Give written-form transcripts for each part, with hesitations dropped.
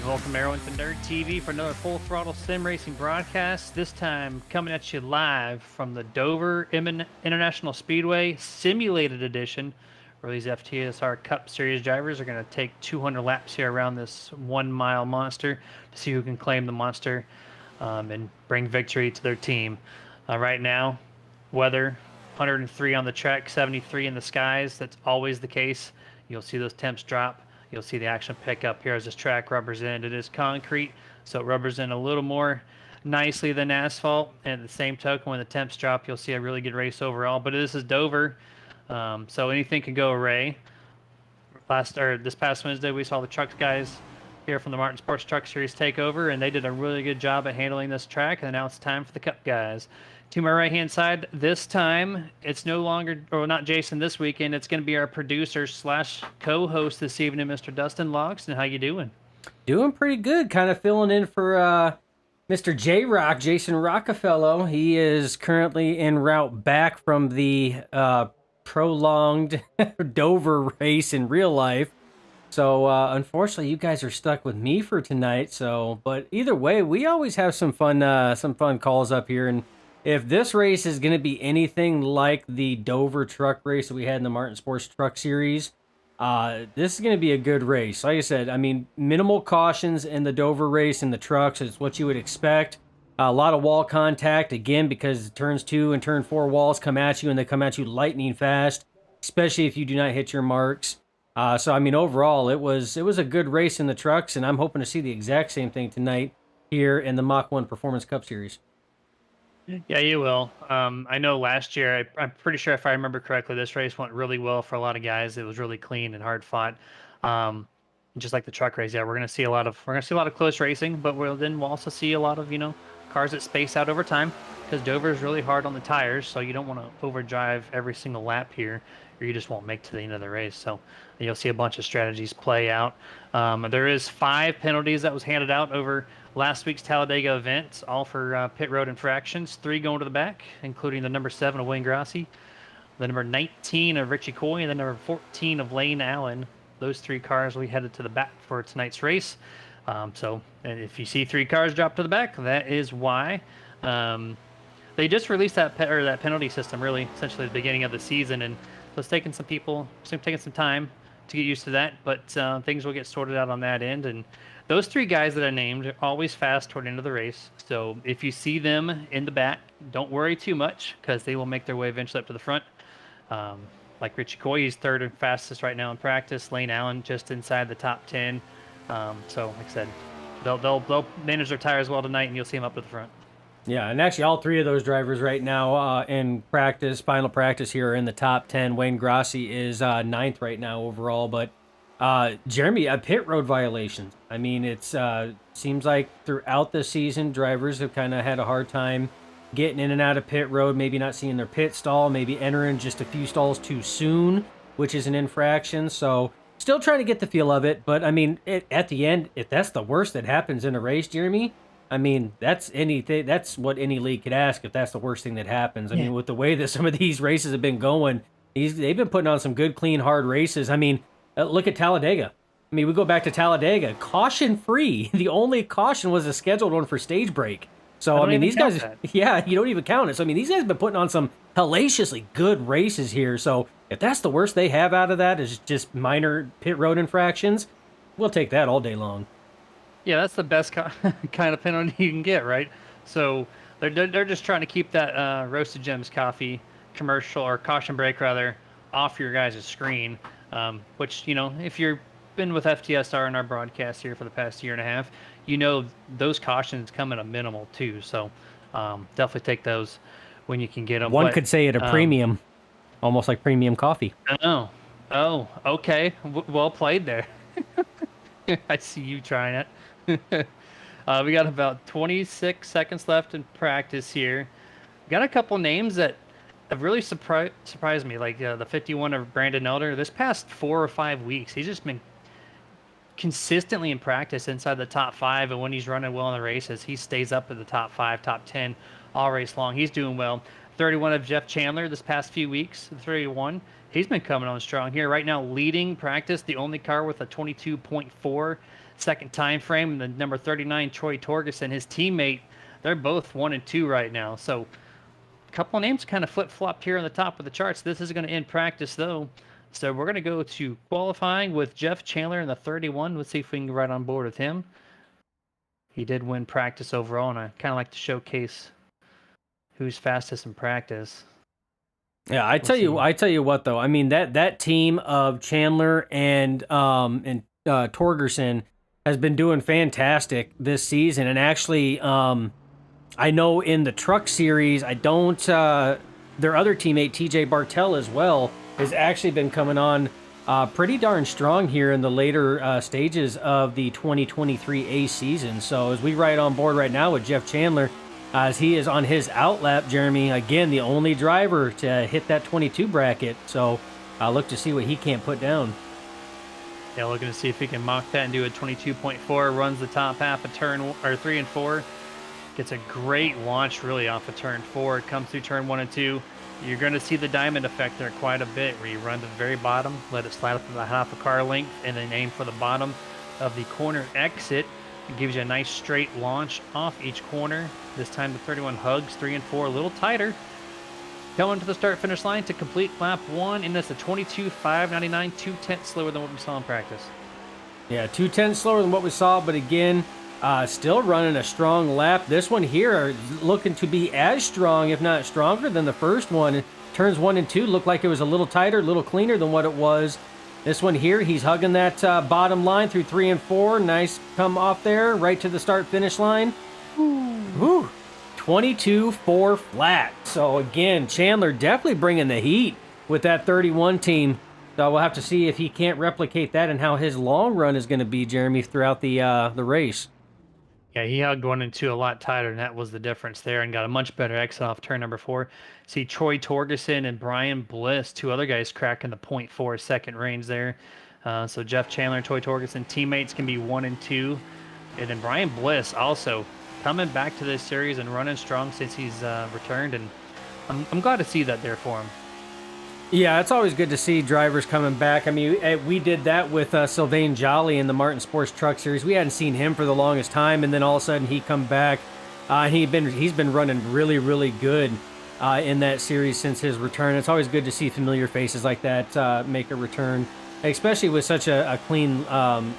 Welcome everyone to Nerd TV for another full throttle sim racing broadcast. This time coming at you live from the Dover International Speedway Simulated Edition, where these FTSR Cup Series drivers are going to take 200 laps here around this 1 mile monster to see who can claim the monster and bring victory to their team. Right now, weather 103 on the track, 73 in the skies. That's always the case. You'll see those temps drop. You'll see the action pick up here as this track rubbers in. It is concrete, so it rubbers in a little more nicely than asphalt. And at the same token, when the temps drop, you'll see a really good race overall. But this is Dover, so anything can go awry. This past Wednesday, we saw the trucks guys here from the Mach-1 Sports Truck Series take over, and they did a really good job at handling this track. And now it's time for the Cup guys. To my right-hand side, this time, it's no longer, or not Jason this weekend, it's going to be our producer slash co-host this evening, Mr. Dustin Logston. How you doing? Doing pretty good. Kind of filling in for Mr. J-Rock, Jason Rockefeller. He is currently en route back from the prolonged Dover race in real life. So, unfortunately, you guys are stuck with me for tonight. So, but either way, we always have some fun calls up here. And if this race is going to be anything like the Dover truck race that we had in the Mach-1 Sports Truck Series, this is going to be a good race. Like I said, I mean, minimal cautions in the Dover race in the trucks. It's what you would expect. A lot of wall contact, again, because turns 2 and turn 4 walls come at you, and they come at you lightning fast, especially if you do not hit your marks. So, I mean, overall, it was a good race in the trucks, and I'm hoping to see the exact same thing tonight here in the Mach-1 Performance Cup Series. Yeah, you will. I know last year, I'm pretty sure if I remember correctly, this race went really well for a lot of guys. It was really clean and hard fought. Just like the truck race, yeah, we're gonna see a lot of close racing, but we'll also see a lot of cars that space out over time because Dover is really hard on the tires, so you don't want to overdrive every single lap here, or you just won't make to the end of the race. So you'll see a bunch of strategies play out. There is 5 penalties that was handed out over last week's Talladega event, all for pit road infractions. 3 going to the back, including the number 7 of Wayne Grassi, the number 19 of Richie Coy, and the number 14 of Lane Allen. Those 3 cars will be headed to the back for tonight's race. And if you see 3 cars drop to the back, that is why. They just released that penalty system really essentially at the beginning of the season, and so it's taking some time to get used to that, but things will get sorted out on that end. And those 3 guys that I named are always fast toward the end of the race. So if you see them in the back, don't worry too much because they will make their way eventually up to the front. Like Richie Coy, he's 3rd and fastest right now in practice. Lane Allen just inside the top 10. So like I said, they'll manage their tires well tonight, and you'll see them up to the front. Yeah, and actually all 3 of those drivers right now in practice, final practice here, are in the top 10. Wayne Grassi is 9th right now overall. But Jeremy, pit road violations. I mean, it's seems like throughout the season, drivers have kind of had a hard time getting in and out of pit road, maybe not seeing their pit stall, maybe entering just a few stalls too soon, which is an infraction. So still trying to get the feel of it. But I mean, at the end, if that's the worst that happens in a race, Jeremy, I mean, that's what any league could ask if that's the worst thing that happens. I mean, with the way that some of these races have been going, they've been putting on some good, clean, hard races. I mean, look at Talladega. I mean, we go back to Talladega, caution-free. The only caution was a scheduled one for stage break. So, I mean, these guys, yeah, you don't even count it. So, I mean, these guys have been putting on some hellaciously good races here. So, if that's the worst they have out of that is just minor pit road infractions, we'll take that all day long. Yeah, that's the best kind of penalty you can get, right? So they're just trying to keep that Roasted Gems coffee commercial, or caution break rather, off your guys' screen. Which, if you've been with FTSR in our broadcast here for the past year and a half, those cautions come at a minimal too. So definitely take those when you can get them. One could say at a premium, almost like premium coffee. Oh, okay. Well played there. I see you trying it. We got about 26 seconds left in practice here. Got a couple names that have really surprised me, like the 51 of Brandon Elder. This past 4 or 5 weeks, he's just been consistently in practice inside the top 5, and when he's running well in the races, he stays up at the top 5, top 10 all race long. He's doing well. 31 of Jeff Chandler this past few weeks. 31, He's been coming on strong here right now, leading practice. The only car with a 22.4 second time frame, and the number 39 Troy Torgerson, his teammate. They're both 1 and 2 right now. So a couple of names kind of flip flopped here on the top of the charts. This is going to end practice though. So we're going to go to qualifying with Jeff Chandler in the 31. Let's see if we can get right on board with him. He did win practice overall, and I kind of like to showcase who's fastest in practice. Yeah, I tell you what though. I mean that team of Chandler and Torgerson has been doing fantastic this season, and actually, I know in the truck series, I don't. Their other teammate TJ Bartel as well has actually been coming on pretty darn strong here in the later stages of the 2023 A season. So as we ride on board right now with Jeff Chandler, as he is on his outlap, Jeremy, again, the only driver to hit that 22 bracket. So look to see what he can't put down. Yeah, looking to see if he can mock that and do a 22.4. Runs the top half of turn or 3 and 4. Gets a great launch really off of turn 4. Comes through turn 1 and 2. You're going to see the diamond effect there quite a bit, where you run to the very bottom, let it slide up to the half a car length, and then aim for the bottom of the corner exit. It gives you a nice straight launch off each corner. This time the 31 hugs 3 and 4 a little tighter. Coming to the start-finish line to complete lap 1, and that's a 22.599, 2/10 slower than what we saw in practice. Yeah, 2/10 slower than what we saw, but again, still running a strong lap. This one here looking to be as strong, if not stronger, than the first one. Turns 1 and 2 looked like it was a little tighter, a little cleaner than what it was. This one here, he's hugging that bottom line through 3 and 4. Nice come off there, right to the start-finish line. Woo. 22.4 flat. So again, Chandler definitely bringing the heat with that 31 team. So we'll have to see if he can't replicate that and how his long run is going to be, Jeremy, throughout the race. Yeah, he hugged 1 and 2 a lot tighter, and that was the difference there, and got a much better exit off turn number 4. See Troy Torgerson and Brian Bliss, two other guys cracking the 0.4 second range there. So Jeff Chandler and Troy Torgerson teammates can be 1 and 2, and then Brian Bliss also coming back to this series and running strong since he's returned, and I'm glad to see that there for him. Yeah, it's always good to see drivers coming back. I mean, we did that with Sylvain Jolly in the Martin Sports Truck Series. We hadn't seen him for the longest time, and then all of a sudden he come back. He's been running really, really good in that series since his return. It's always good to see familiar faces like that make a return, especially with such a clean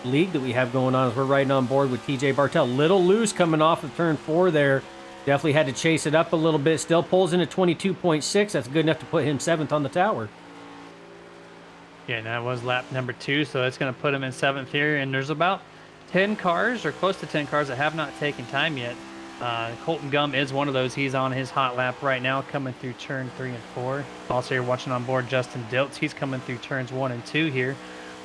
league that we have going on as we're riding on board with TJ Bartel. Little loose coming off of turn 4 there. Definitely had to chase it up a little bit. Still pulls in at 22.6. That's good enough to put him 7th on the tower. Yeah, and that was lap number 2, so that's going to put him in 7th here. And there's about 10 cars, or close to 10 cars, that have not taken time yet. Colton Gum is one of those. He's on his hot lap right now, coming through turn 3 and 4. Also, you're watching on board Justin Diltz. He's coming through turns 1 and 2 here.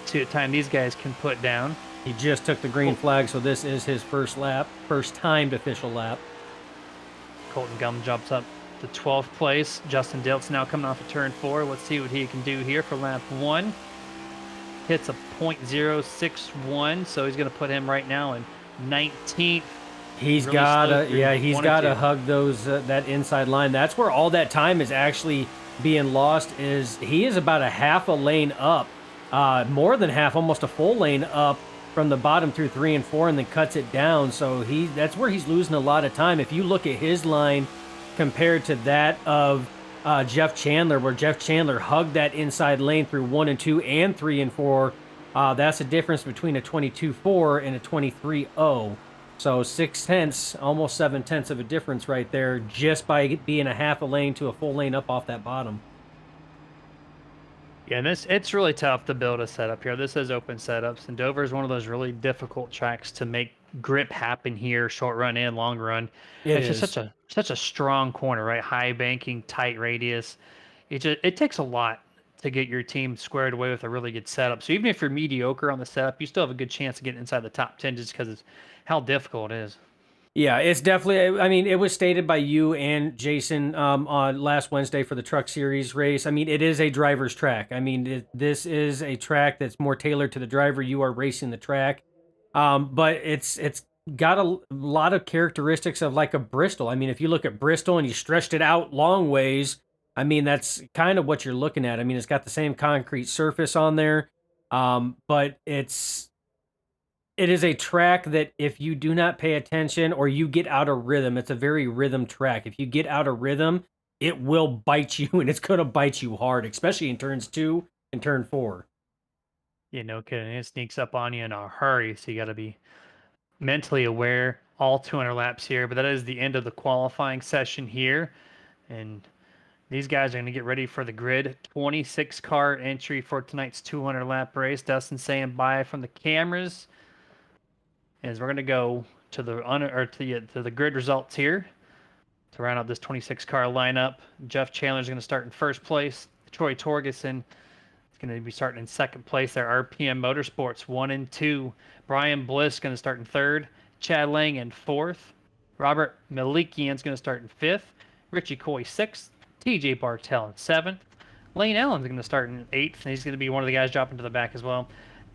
See what time these guys can put down. He just took the green flag, so this is his first lap, first timed official lap. Colton Gum jumps up to 12th place. Justin Diltz now coming off of turn 4. Let's see what he can do here for lap 1. Hits a .061, so he's going to put him right now in 19th. He's really got to hug those that inside line. That's where all that time is actually being lost. He is about a half a lane up, more than half, almost a full lane up from the bottom through 3 and 4, and then cuts it down. So that's where he's losing a lot of time. If you look at his line compared to that of Jeff Chandler, where Jeff Chandler hugged that inside lane through 1 and 2 and 3 and 4, that's a difference between a 22.4 and a 23.0. So 6/10, almost 7/10 of a difference right there, just by being a half a lane to a full lane up off that bottom. Yeah, and it's really tough to build a setup here. This is open setups, and Dover is one of those really difficult tracks to make grip happen here, short run and long run. It's just such a strong corner, right? High banking, tight radius. It takes a lot to get your team squared away with a really good setup. So even if you're mediocre on the setup, you still have a good chance of getting inside the top 10 just because of how difficult it is. Yeah, it's definitely, I mean, it was stated by you and Jason on last Wednesday for the Truck Series race. I mean, it is a driver's track. I mean, this is a track that's more tailored to the driver. You are racing the track. But it's got a lot of characteristics of like a Bristol. I mean, if you look at Bristol and you stretched it out long ways, I mean, that's kind of what you're looking at. I mean, it's got the same concrete surface on there, but it is a track that if you do not pay attention or you get out of rhythm, it's a very rhythm track. If you get out of rhythm, it will bite you and it's going to bite you hard, especially in turns 2 and turn 4. You know, kidding. It sneaks up on you in a hurry, so you got to be mentally aware. All 200 laps here, but that is the end of the qualifying session here, and these guys are going to get ready for the grid. 26 car entry for tonight's 200 lap race. Dustin saying bye from the cameras, as we're going to go to the grid results here to round out this 26 car lineup. Jeff Chandler is going to start in first place. Troy Torgerson going to be starting in second place there. RPM Motorsports 1 and 2. Brian Bliss going to start in third. Chad Lang in fourth. Robert Malikian's going to start in fifth. Richie Coy sixth. TJ Bartell in seventh. Lane Allen's going to start in eighth, and he's going to be one of the guys dropping to the back as well.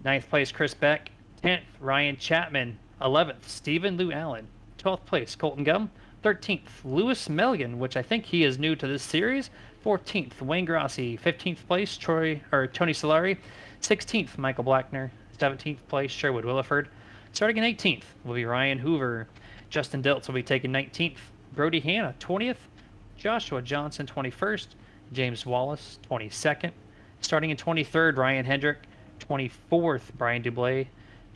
Ninth place, Chris Beck. 10th, Ryan Chapman. 11th, Stephen Lou Allen. 12th place, Colton Gum. 13th, Lewis Milligan, which I think he is new to this series. 14th, Wayne Grossi. 15th place, Tony Solari. 16th, Michael Blackner. 17th place, Sherwood Williford. Starting in 18th will be Ryan Hoover. Justin Diltz will be taking 19th. Brody Hanna, 20th. Joshua Johnson, 21st. James Wallace, 22nd. Starting in 23rd, Ryan Hendrick. 24th, Brian Dublé.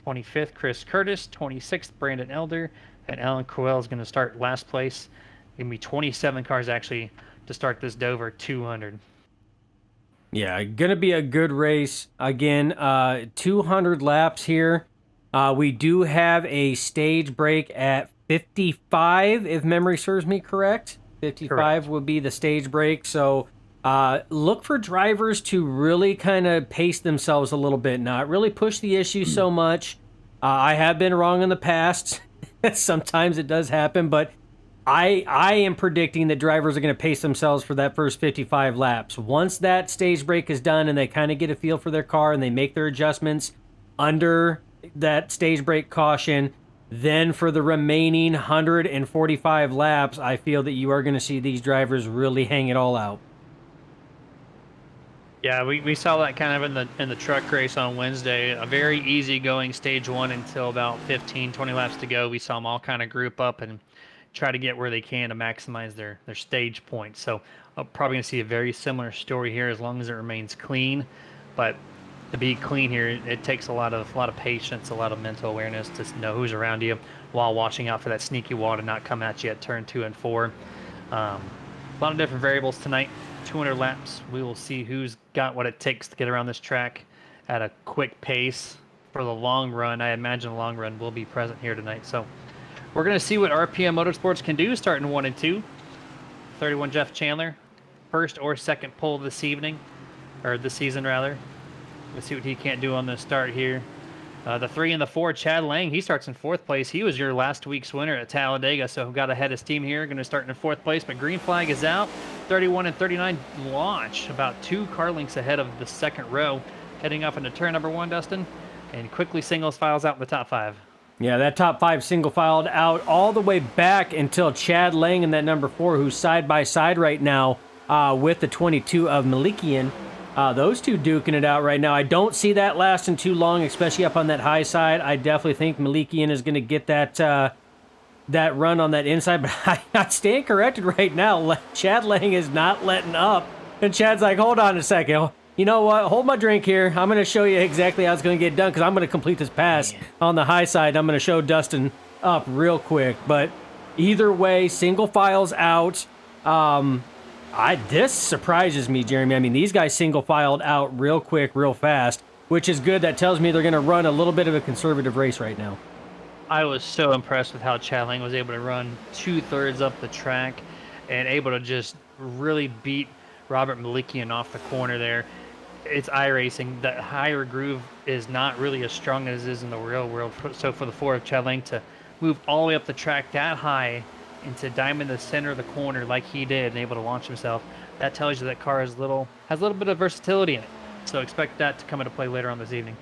25th, Chris Curtis. 26th, Brandon Elder. And Alan Crowell is going to start last place. Going to be 27 cars actually to start this Dover 200. Yeah, going to be a good race. Again, 200 laps here. We do have a stage break at 55, if memory serves me correct. 55 Correct. would be the stage break. So look for drivers to really kind of pace themselves a little bit, not really push the issue so much. I have been wrong in the past. Sometimes it does happen, but I am predicting that drivers are going to pace themselves for that first 55 laps. Once that stage break is done and they kind of get a feel for their car and they make their adjustments under that stage break caution, then for the remaining 145 laps, I feel that you are going to see these drivers really hang it all out. Yeah, we saw that kind of in the truck race on Wednesday. A very easygoing stage one until about 15, 20 laps to go. We saw them all kind of group up and try to get where they can to maximize their stage points. So I'm probably going to see a very similar story here as long as it remains clean. But to be clean here, it takes a lot of patience, a lot of mental awareness to know who's around you while watching out for that sneaky wall to not come at you at turn 2 and 4. A lot of different variables tonight. 200 laps. We will see who's got what it takes to get around this track at a quick pace for the long run. I imagine the long run will be present here tonight. So we're going to see what RPM Motorsports can do starting 1 and 2. 31 Jeff Chandler, first or second pole this evening, or this season rather. Let's see what he can't do on the start here. The 3 and the 4, Chad Lang, he starts in 4th place. He was your last week's winner at Talladega, so got ahead of steam here. Going to start in 4th place, but green flag is out. 31 and 39 launch, about 2 car lengths ahead of the second row. Heading up into turn number 1, Dustin, and quickly singles files out in the top 5. Yeah, that top 5 single filed out all the way back until Chad Lang and that number 4, who's side by side right now with the 22 of Malikian. Those two duking it out right now. I don't see that lasting too long, especially up on that high side. I definitely think Malikian is going to get that run on that inside, but I'm not staying corrected right now. Chad Lang is not letting up. And Chad's like, hold on a second. You know what? Hold my drink here. I'm going to show you exactly how it's going to get done because I'm going to complete this pass on the high side. I'm going to show Dustin up real quick. But either way, single files out. This surprises me, Jeremy. I mean, these guys single filed out real quick, real fast, which is good. That tells me they're going to run a little bit of a conservative race right now. I was so impressed with how Chad Lang was able to run 2/3 up the track and able to just really beat Robert Malikian off the corner there. It's iRacing. That higher groove is not really as strong as it is in the real world. So for the 4 of Chad Lang to move all the way up the track that high and to diamond the center of the corner like he did and able to launch himself, that tells you that car has a little bit of versatility in it. So expect that to come into play later on this evening.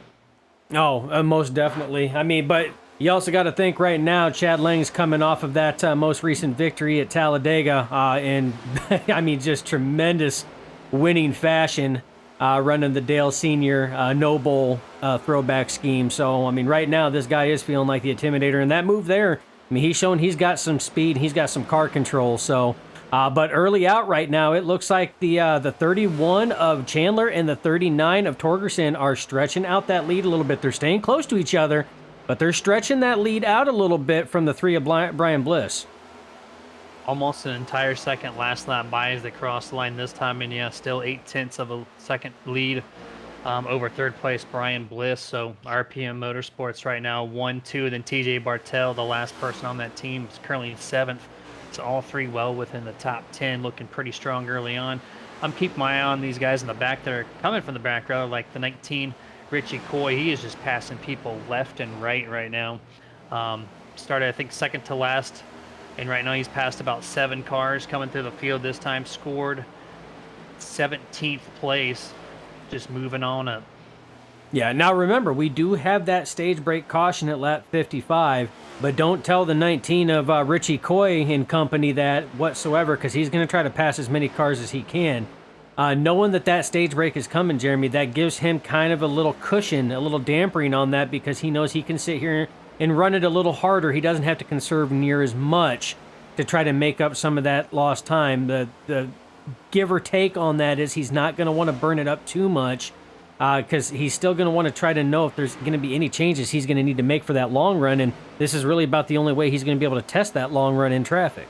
Oh, most definitely. I mean, but You also got to think right now, Chad Lang's coming off of that most recent victory at Talladega, in, I mean, just tremendous winning fashion, running the Dale Senior No Bowl throwback scheme. So, I mean, right now, this guy is feeling like the Intimidator, and that move there, I mean, he's shown he's got some speed, he's got some car control. So, but early out right now, it looks like the 31 of Chandler and the 39 of Torgerson are stretching out that lead a little bit. They're staying close to each other, but they're stretching that lead out a little bit from the 3 of Brian Bliss. Almost an entire second last lap by as they cross the line this time, and yeah, still 0.8 of a second lead over third place Brian Bliss. So RPM Motorsports right now 1-2, then TJ Bartel, the last person on that team, is currently 7th. So all three well within the top 10, looking pretty strong early on. I'm keeping my eye on these guys in the back that are coming from the back row, like the 19 Richie Coy. He is just passing people left and right now. Started, I think, second to last, and right now he's passed about 7 cars coming through the field this time. Scored 17th place, just moving on up. Yeah, now remember, we do have that stage break caution at lap 55, but don't tell the 19 of Richie Coy and company that whatsoever, because he's going to try to pass as many cars as he can. Knowing that stage break is coming, Jeremy, that gives him kind of a little cushion, a little dampering on that, because he knows he can sit here and run it a little harder. He doesn't have to conserve near as much to try to make up some of that lost time. The give or take on that is he's not going to want to burn it up too much, because he's still going to want to try to know if there's going to be any changes he's going to need to make for that long run, and this is really about the only way he's going to be able to test that long run in traffic.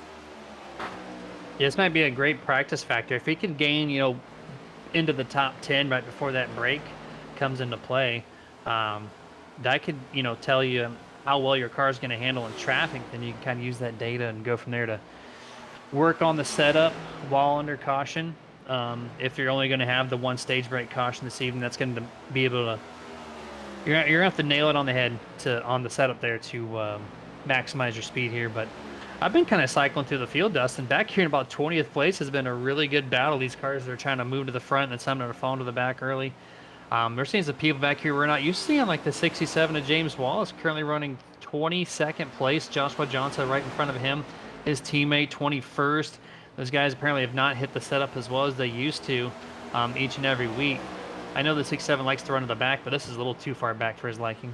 Yeah, this might be a great practice factor. If he can gain, into the top 10 right before that break comes into play, that could, tell you how well your car is going to handle in traffic. Then you can kind of use that data and go from there to work on the setup while under caution. If you're only going to have the one stage break caution this evening, that's going to be able to, you're going to have to nail it on the head on the setup there to maximize your speed here. But I've been kind of cycling through the field, Dustin. Back here in about 20th place has been a really good battle. These cars that are trying to move to the front and some that are falling to the back early. We're seeing some people back here we're not used to seeing, like the 67 of James Wallace, currently running 22nd place. Joshua Johnson right in front of him. His teammate 21st. Those guys apparently have not hit the setup as well as they used to each and every week. I know the 67 likes to run to the back, but this is a little too far back for his liking.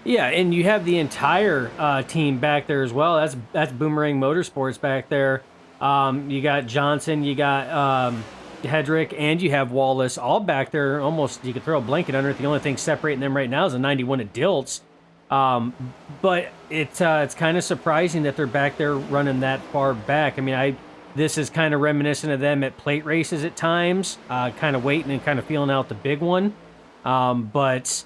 Yeah, and you have the entire team back there as well. That's Boomerang Motorsports back there. You got Johnson, you got Hedrick, and you have Wallace all back there. Almost you could throw a blanket under it. The only thing separating them right now is a 91 at Dilts. But it's kind of surprising that they're back there running that far back. I mean, this is kind of reminiscent of them at plate races at times, kind of waiting and kind of feeling out the big one. But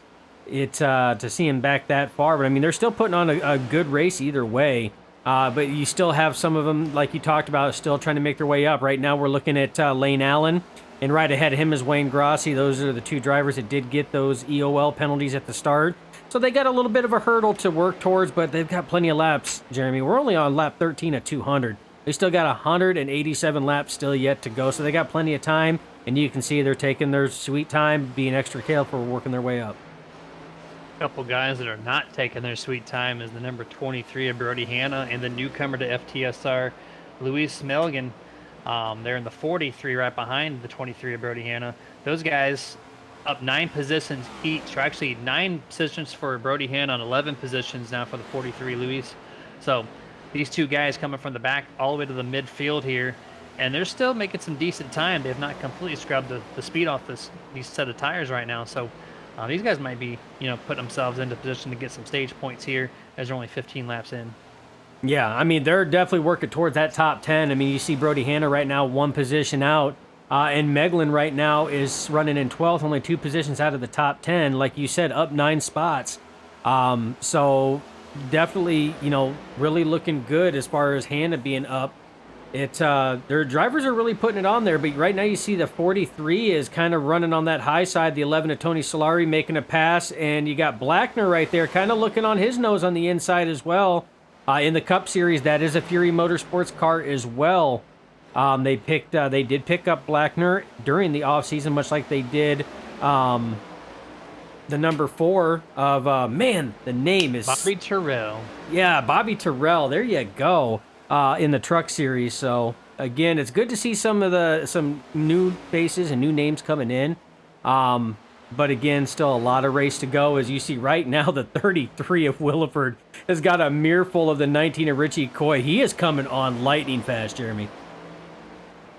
to see him back that far, but I mean, they're still putting on a good race either way. But you still have some of them, like you talked about, still trying to make their way up. Right now, we're looking at Lane Allen, and right ahead of him is Wayne Grossi. Those are the two drivers that did get those EOL penalties at the start. So they got a little bit of a hurdle to work towards, but they've got plenty of laps, Jeremy. We're only on lap 13 at 200. They still got 187 laps still yet to go, so they got plenty of time, and you can see they're taking their sweet time, being extra careful, working their way up. Couple guys that are not taking their sweet time is the number 23 of Brody Hanna and the newcomer to FTSR, Luis Melgen. They're in the 43 right behind the 23 of Brody Hanna. Those guys up 9 positions each, or actually 9 positions for Brody Hanna and 11 positions now for the 43 Luis. So these two guys coming from the back all the way to the midfield here, and they're still making some decent time. They have not completely scrubbed the speed off these set of tires right now. So these guys might be, putting themselves into position to get some stage points here as they're only 15 laps in. Yeah, I mean, they're definitely working towards that top 10. I mean, you see Brody Hanna right now 1 position out, and Meglin right now is running in 12th, only 2 positions out of the top 10. Like you said, up 9 spots. So definitely, really looking good as far as Hanna being up. Their drivers are really putting it on there, but right now you see the 43 is kind of running on that high side, the 11 of Tony Solari making a pass, and you got Blackner right there kind of looking on his nose on the inside as well. In the Cup Series, that is a Fury Motorsports car as well. They did pick up Blackner during the offseason, much like they did the number 4 of man, the name is Bobby Terrell. Yeah, Bobby Terrell. There you go. In the truck series. So again, it's good to see some new faces and new names coming in. But again, still a lot of race to go. As you see right now, the 33 of Williford has got a mirror full of the 19 of Richie Coy. He is coming on lightning fast, Jeremy.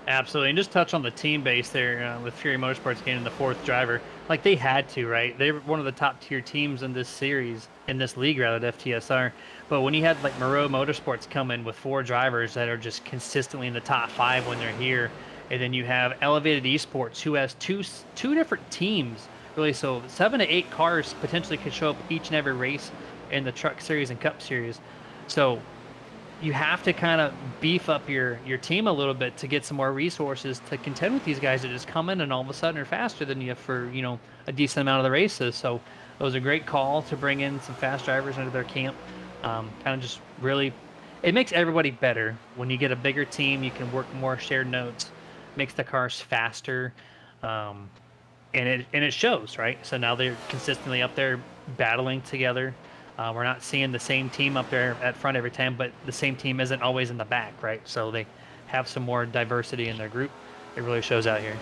Absolutely. And just touch on the team base there with Fury Motorsports getting the 4th driver. Like they had to, right? They were one of the top tier teams in this series, in this league rather, at FTSR. But when you had like Moreau Motorsports come in with 4 drivers that are just consistently in the top 5 when they're here, and then you have Elevated Esports who has two different teams, really. So 7 to 8 cars potentially could show up each and every race in the truck series and cup series. So you have to kind of beef up your team a little bit to get some more resources to contend with these guys that just come in and all of a sudden are faster than you for, a decent amount of the races. So it was a great call to bring in some fast drivers into their camp. Kind of just really, it makes everybody better. When you get a bigger team, you can work more shared notes, makes the cars faster, and it shows, right? So now they're consistently up there battling together. We're not seeing the same team up there at front every time, but the same team isn't always in the back, right? So they have some more diversity in their group. It really shows out here.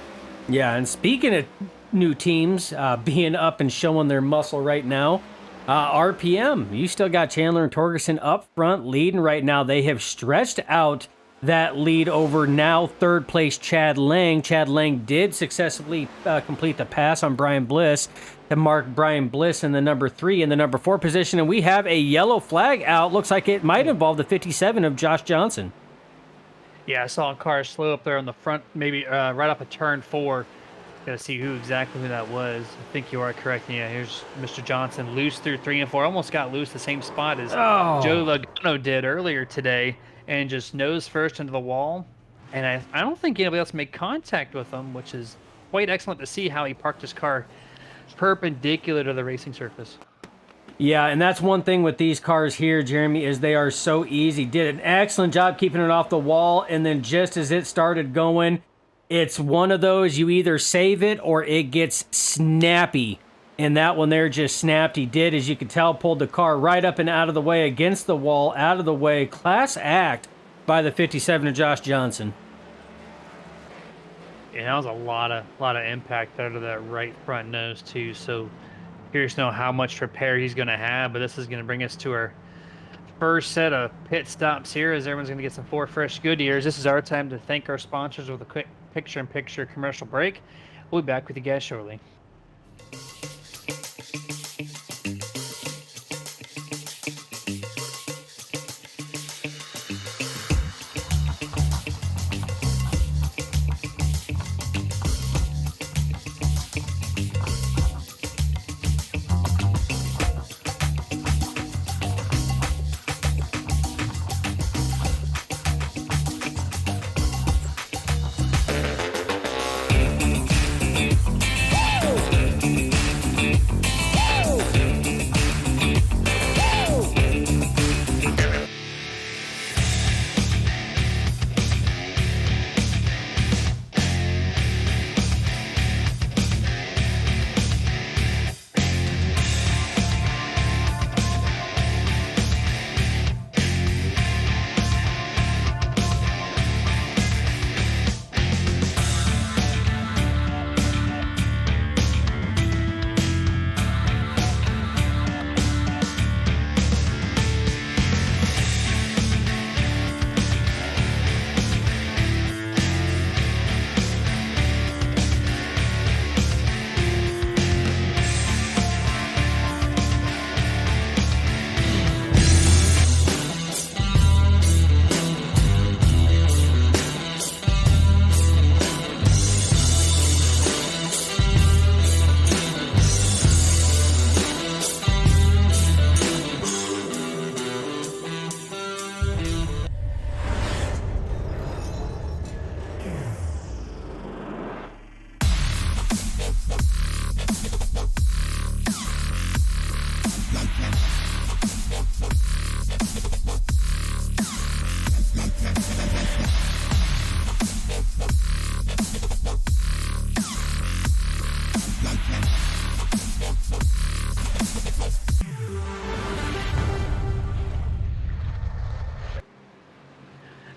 Yeah, and speaking of new teams being up and showing their muscle right now, RPM, you still got Chandler and Torgerson up front leading right now. They have stretched out that lead over now 3rd place Chad Lang. Chad Lang did successfully complete the pass on Brian Bliss to mark Brian Bliss in the number 3 and the number 4 position. And we have a yellow flag out. Looks like it might involve the 57 of Josh Johnson. Yeah, I saw a car slow up there on the front, maybe right up a turn 4. Got to see who that was. I think you are correct. Yeah, here's Mr. Johnson loose through 3 and 4. Almost got loose the same spot as Joe Logano did earlier today, and just nose first into the wall. And I don't think anybody else made contact with him, which is quite excellent to see how he parked his car perpendicular to the racing surface. Yeah, and that's one thing with these cars here, Jeremy, is they are so easy. Did an excellent job keeping it off the wall, and then just as it started going, it's one of those, you either save it or it gets snappy. And that one there just snapped. He did, as you can tell, pulled the car right up and out of the way, against the wall, out of the way. Class act by the 57 of Josh Johnson. Yeah, that was a lot of impact out of that right front nose too. So curious to know how much repair he's going to have. But this is going to bring us to our first set of pit stops here, as everyone's going to get some 4 fresh Goodyears. This is our time to thank our sponsors with a quick picture-in-picture commercial break. We'll be back with you guys shortly.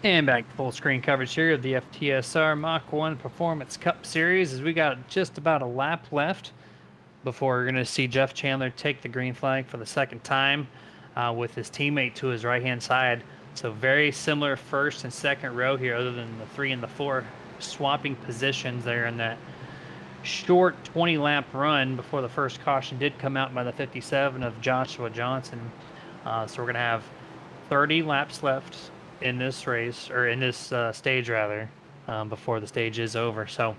And back to full screen coverage here of the FTSR Mach-1 Performance Cup Series as we got just about a lap left before we're going to see Jeff Chandler take the green flag for the second time with his teammate to his right-hand side. So very similar first and second row here other than the 3 and the 4 swapping positions there in that short 20-lap run before the first caution did come out by the 57 of Joshua Johnson. So we're going to have 30 laps left in this race, or in this stage rather, before the stage is over. So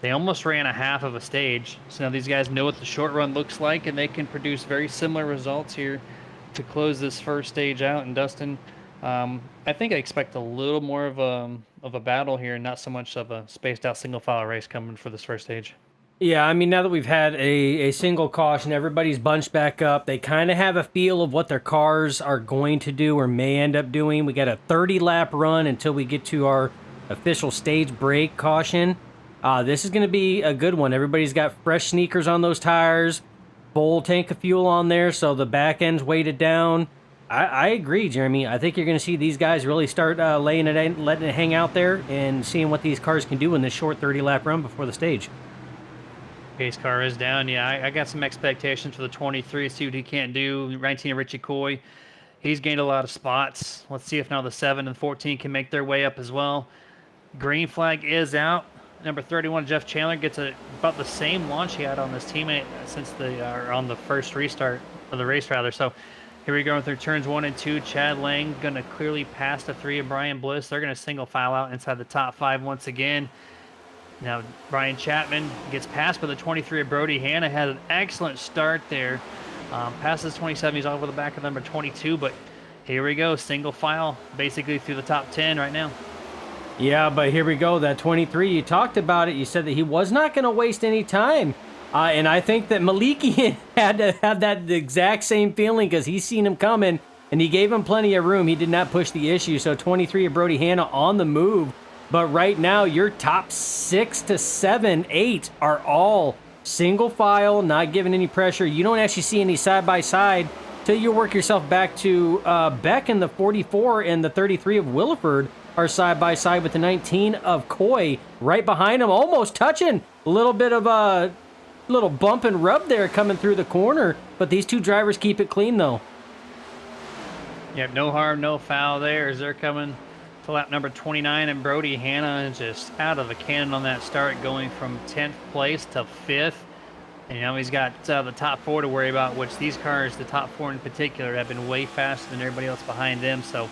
they almost ran a half of a stage. So now these guys know what the short run looks like, and they can produce very similar results here to close this first stage out. And Dustin, I think I expect a little more of a battle here, and not so much of a spaced out single file race coming for this first stage. Yeah, I mean, now that we've had a single caution, everybody's bunched back up. They kind of have a feel of what their cars are going to do or may end up doing. We got a 30-lap run until we get to our official stage break caution. This is going to be a good one. Everybody's got fresh sneakers on those tires, full tank of fuel on there, so the back end's weighted down. I agree, Jeremy. I think you're going to see these guys really start laying it in, letting it hang out there, and seeing what these cars can do in this short 30-lap run before the stage. Pace car is down. Yeah, I got some expectations for the 23. See what he can't do. 19 Richie Coy. He's gained a lot of spots. Let's see if now the 7 and 14 can make their way up as well. Green flag is out. Number 31, Jeff Chandler, gets about the same launch he had on this teammate since on the first restart of the race, rather. So here we go through turns 1 and 2. Chad Lang going to clearly pass the 3 of Brian Bliss. They're going to single file out inside the top 5 once again. Now, Brian Chapman gets passed by the 23 of Brody Hanna. Had an excellent start there. Passes 27. He's over the back of number 22. But here we go. Single file basically through the top 10 right now. Yeah, but here we go. That 23, you talked about it. You said that he was not going to waste any time. And I think that Malikian had to have that exact same feeling because he's seen him coming, and he gave him plenty of room. He did not push the issue. So 23 of Brody Hanna on the move. But right now, your top 6 to 7, 8 are all single file, not giving any pressure. You don't actually see any side-by-side till you work yourself back to Beck and the 44 and the 33 of Williford are side-by-side with the 19 of Coy right behind him, almost touching. A little bit of a little bump and rub there coming through the corner, but these two drivers keep it clean, though. Yep, no harm, no foul there as they're coming to lap number 29, and Brody Hanna is just out of the cannon on that start, going from 10th place to 5th. And now he's got the top 4 to worry about, which these cars, the top 4 in particular, have been way faster than everybody else behind them. So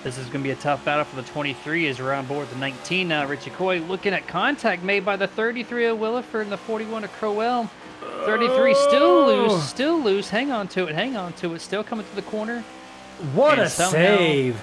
this is going to be a tough battle for the 23 as we're on board the 19 now. Richie Coy looking at contact made by the 33 of Williford and the 41 of Crowell. 33 still loose. Hang on to it. Still coming to the corner. What a save.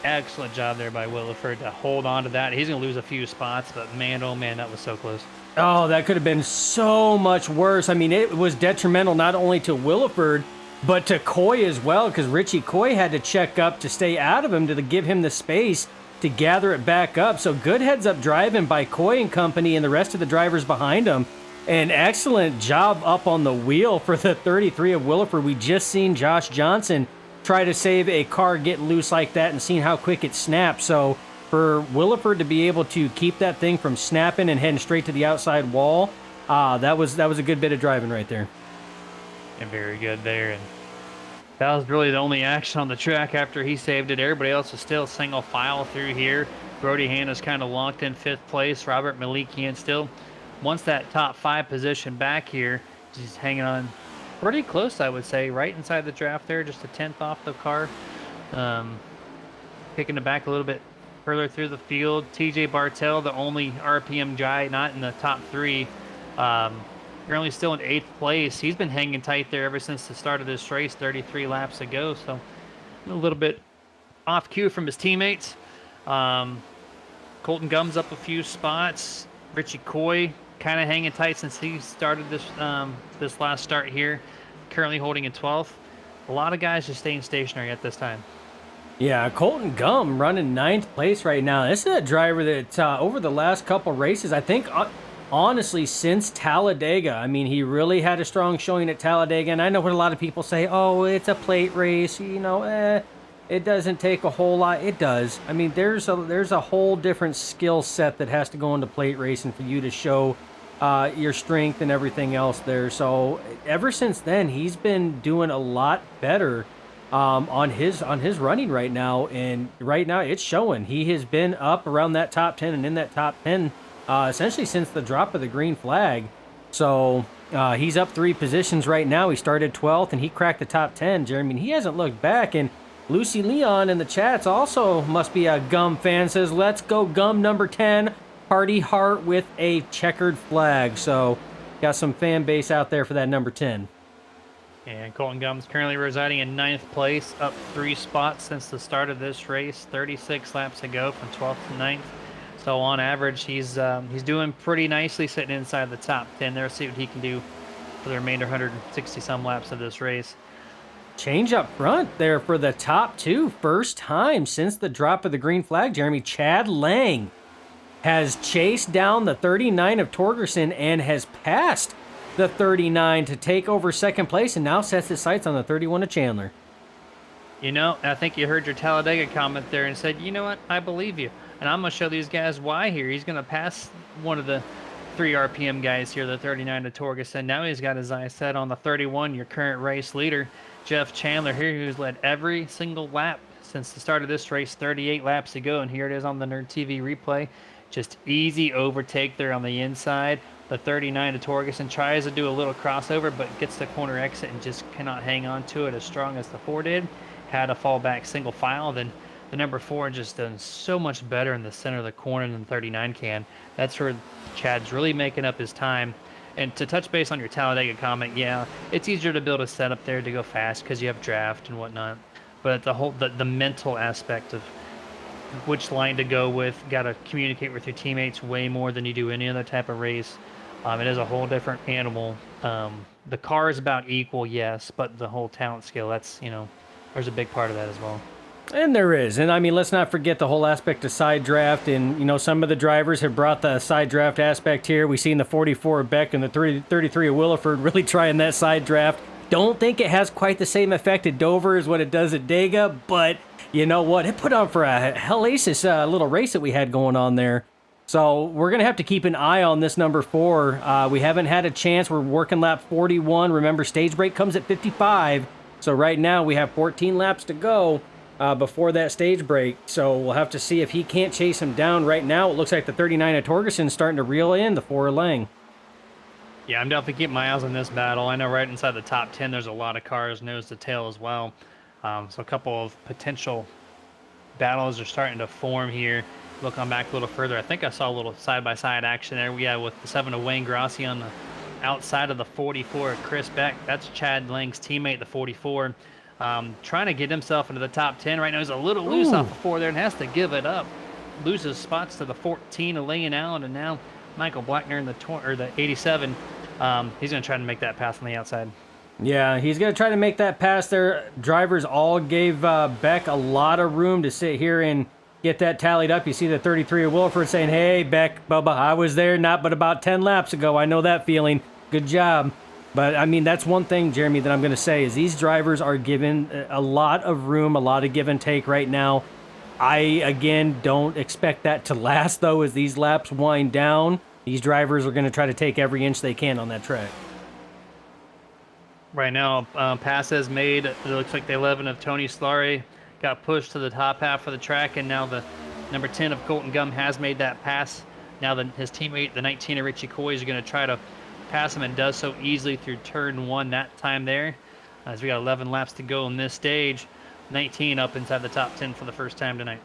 Excellent job there by Williford to hold on to that. He's going to lose a few spots, but man, oh man, that was so close. Oh, that could have been so much worse. I mean, it was detrimental not only to Williford, but to Coy as well, because Richie Coy had to check up to stay out of him to give him the space to gather it back up. So good heads-up driving by Coy and company and the rest of the drivers behind him. An excellent job up on the wheel for the 33 of Williford. We just seen Josh Johnson try to save a car getting loose like that and seeing how quick it snapped. So for Williford to be able to keep that thing from snapping and heading straight to the outside wall, that was a good bit of driving right there. And very good there. And that was really the only action on the track after he saved it. Everybody else is still single file through here. Brody Hanna's kind of locked in 5th place. Robert Malikian still wants that top 5 position back here. He's hanging on pretty close, I would say, right inside the draft there, just a 10th off the car. Picking it back a little bit further through the field. TJ Bartel, the only RPM guy not in the top 3, currently still in 8th place. He's been hanging tight there ever since the start of this race 33 laps ago, so a little bit off cue from his teammates. Colton Gums up a few spots. Richie Coy kind of hanging tight since he started this last start here, currently holding in 12th. A lot of guys just staying stationary at this time. Yeah, Colton Gum running 9th place right now. This is a driver that over the last couple races, I think, honestly, since Talladega, I mean, he really had a strong showing at Talladega. And I know what a lot of people say, oh, it's a plate race, it doesn't take a whole lot. It does. I mean, there's a whole different skill set that has to go into plate racing for you to show your strength and everything else there. So ever since then, he's been doing a lot better on his running right now, and right now it's showing. He has been up around that top 10 and in that top 10 essentially since the drop of the green flag. So he's up 3 positions right now. He started 12th and he cracked the top 10, Jeremy. And he hasn't looked back. And Lucy Leon in the chats also must be a Gum fan, says, let's go Gum number 10, party heart with a checkered flag. So got some fan base out there for that number 10. And Colton Gum's currently residing in 9th place, up 3 spots since the start of this race, 36 laps to go from 12th to 9th. So on average, he's doing pretty nicely sitting inside the top 10 there. See what he can do for the remainder 160 some laps of this race. Change up front there for the top 2. First time since the drop of the green flag, Jeremy. Chad Lang has chased down the 39 of Torgerson and has passed the 39 to take over second place, and now sets his sights on the 31 of Chandler. You know, I think you heard your Talladega comment there and said, you know what, I believe you. And I'm going to show these guys why here. He's going to pass one of the 3 RPM guys here, the 39 to Torgerson. Now he's got his eyes set on the 31, your current race leader, Jeff Chandler here, who's led every single lap since the start of this race, 38 laps to go. And here it is on the Nerd TV replay. Just easy overtake there on the inside. The 39 to Torgerson tries to do a little crossover, but gets the corner exit and just cannot hang on to it as strong as the 4 did. Had a fallback single file. Then the number 4 just done so much better in the center of the corner than the 39 can. That's where Chad's really making up his time. And to touch base on your Talladega comment, yeah, it's easier to build a setup there to go fast because you have draft and whatnot. But the mental aspect of which line to go with, got to communicate with your teammates way more than you do any other type of race. It is a whole different animal. The car is about equal, yes, but the whole talent skill, that's, there's a big part of that as well. And there is. And I mean, let's not forget the whole aspect of side draft. And, some of the drivers have brought the side draft aspect here. We've seen the 44 of Beck and the 33 of Williford really trying that side draft. Don't think it has quite the same effect at Dover as what it does at Dega, but you know what? It put on for a hellacious little race that we had going on there. So we're going to have to keep an eye on this number 4. We haven't had a chance. We're working lap 41. Remember, stage break comes at 55. So right now we have 14 laps to go before that stage break. So we'll have to see if he can't chase him down. Right now it looks like the 39 of Torgerson's starting to reel in the 4 of Lang. Yeah, I'm definitely keeping my eyes on this battle. I know right inside the top 10 there's a lot of cars nose to tail as well. So a couple of potential battles are starting to form here. Looking back a little further, I think I saw a little side-by-side action there. We have with the 7 of Wayne Grossi on the outside of the 44 of Chris Beck. That's Chad Lang's teammate, the 44. Trying to get himself into the top 10. Right now he's a little loose off the 4 there and has to give it up. Loses spots to the 14 of Leon Allen, and now Michael Blackner in the 87. He's going to try to make that pass on the outside. Yeah, he's going to try to make that pass there. Drivers all gave Beck a lot of room to sit here and get that tallied up. You see the 33 of Wilford saying, hey, Beck, Bubba, I was there not but about 10 laps ago. I know that feeling. Good job. But, I mean, that's one thing, Jeremy, that I'm going to say is these drivers are given a lot of room, a lot of give and take right now. I, again, don't expect that to last, though, as these laps wind down. These drivers are going to try to take every inch they can on that track. Right now, pass has made. It looks like the 11 of Tony Slary got pushed to the top half of the track, and now the number 10 of Colton Gum has made that pass. Now his teammate, the 19 of Richie Coy, is going to try to pass him and does so easily through turn 1 that time there. As we got 11 laps to go in this stage, 19 up inside the top 10 for the first time tonight.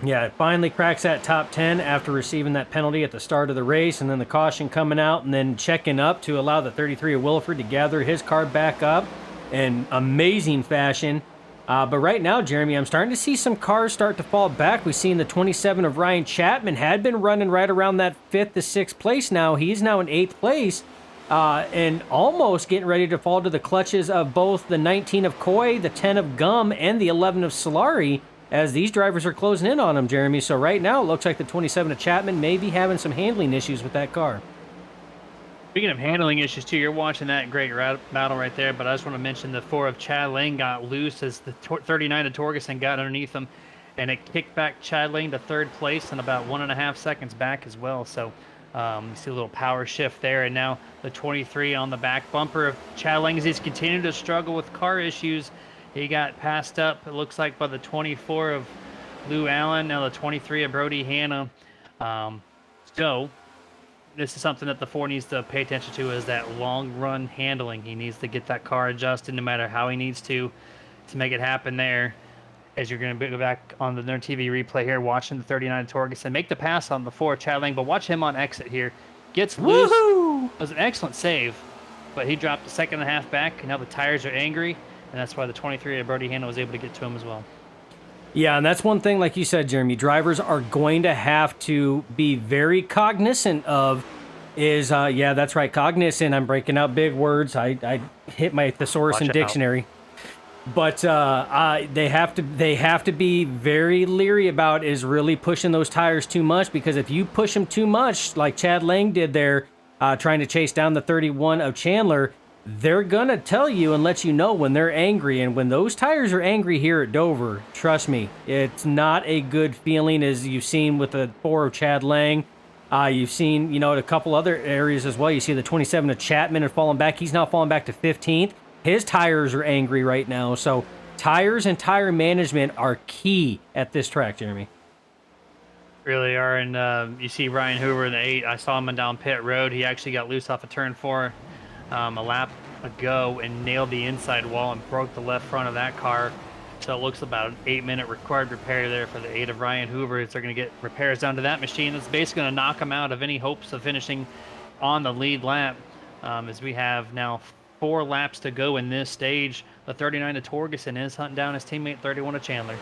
Yeah, it finally cracks that top 10 after receiving that penalty at the start of the race, and then the caution coming out, and then checking up to allow the 33 of Williford to gather his car back up in amazing fashion. But right now, Jeremy, I'm starting to see some cars start to fall back. We've seen the 27 of Ryan Chapman had been running right around that 5th to 6th place now. He's now in 8th place and almost getting ready to fall to the clutches of both the 19 of Coy, the 10 of Gum, and the 11 of Solari, as these drivers are closing in on him, Jeremy. So right now, it looks like the 27 of Chapman may be having some handling issues with that car. Speaking of handling issues too, you're watching that great battle right there. But I just want to mention the 4 of Chad Lane got loose as the 39 of Torgerson got underneath him, and it kicked back Chad Lane to 3rd place and about 1.5 seconds back as well. So you see a little power shift there, and now the 23 on the back bumper of Chad Lane as he's continuing to struggle with car issues. He got passed up, it looks like, by the 24 of Lou Allen, now the 23 of Brody Hanna. So this is something that the 4 needs to pay attention to, is that long run handling. He needs to get that car adjusted no matter how he needs to make it happen there. As you're going to go back on the TV replay here, watching the 39 Torgerson make the pass on the 4 Chad Lang, but watch him on exit here. Gets loose. It was an excellent save, but he dropped a second and a half back, and now the tires are angry, and that's why the 23 of Brody Hanna was able to get to him as well. Yeah, and that's one thing, like you said, Jeremy, drivers are going to have to be very cognizant of is, yeah, that's right, cognizant. I'm breaking out big words. I hit my thesaurus Watch and dictionary. But they have to be very leery about is really pushing those tires too much, because if you push them too much, like Chad Lang did there, trying to chase down the 31 of Chandler, they're gonna tell you and let you know when they're angry. And when those tires are angry here at Dover, trust me, it's not a good feeling, as you've seen with the 4 of Chad Lang. You've seen, at a couple other areas as well. You see the 27 of Chapman had fallen back. He's now fallen back to 15th. His tires are angry right now. So tires and tire management are key at this track, Jeremy. Really are. And you see Ryan Hoover in the 8. I saw him down pit road. He actually got loose off of turn 4 a lap ago and nailed the inside wall and broke the left front of that car. So it looks about an 8-minute required repair there for the 8 of Ryan Hoover. They're going to get repairs done to that machine. That's basically going to knock him out of any hopes of finishing on the lead lap, as we have now 4 laps to go in this stage. The 39 of Torgerson is hunting down his teammate 31 of Chandler.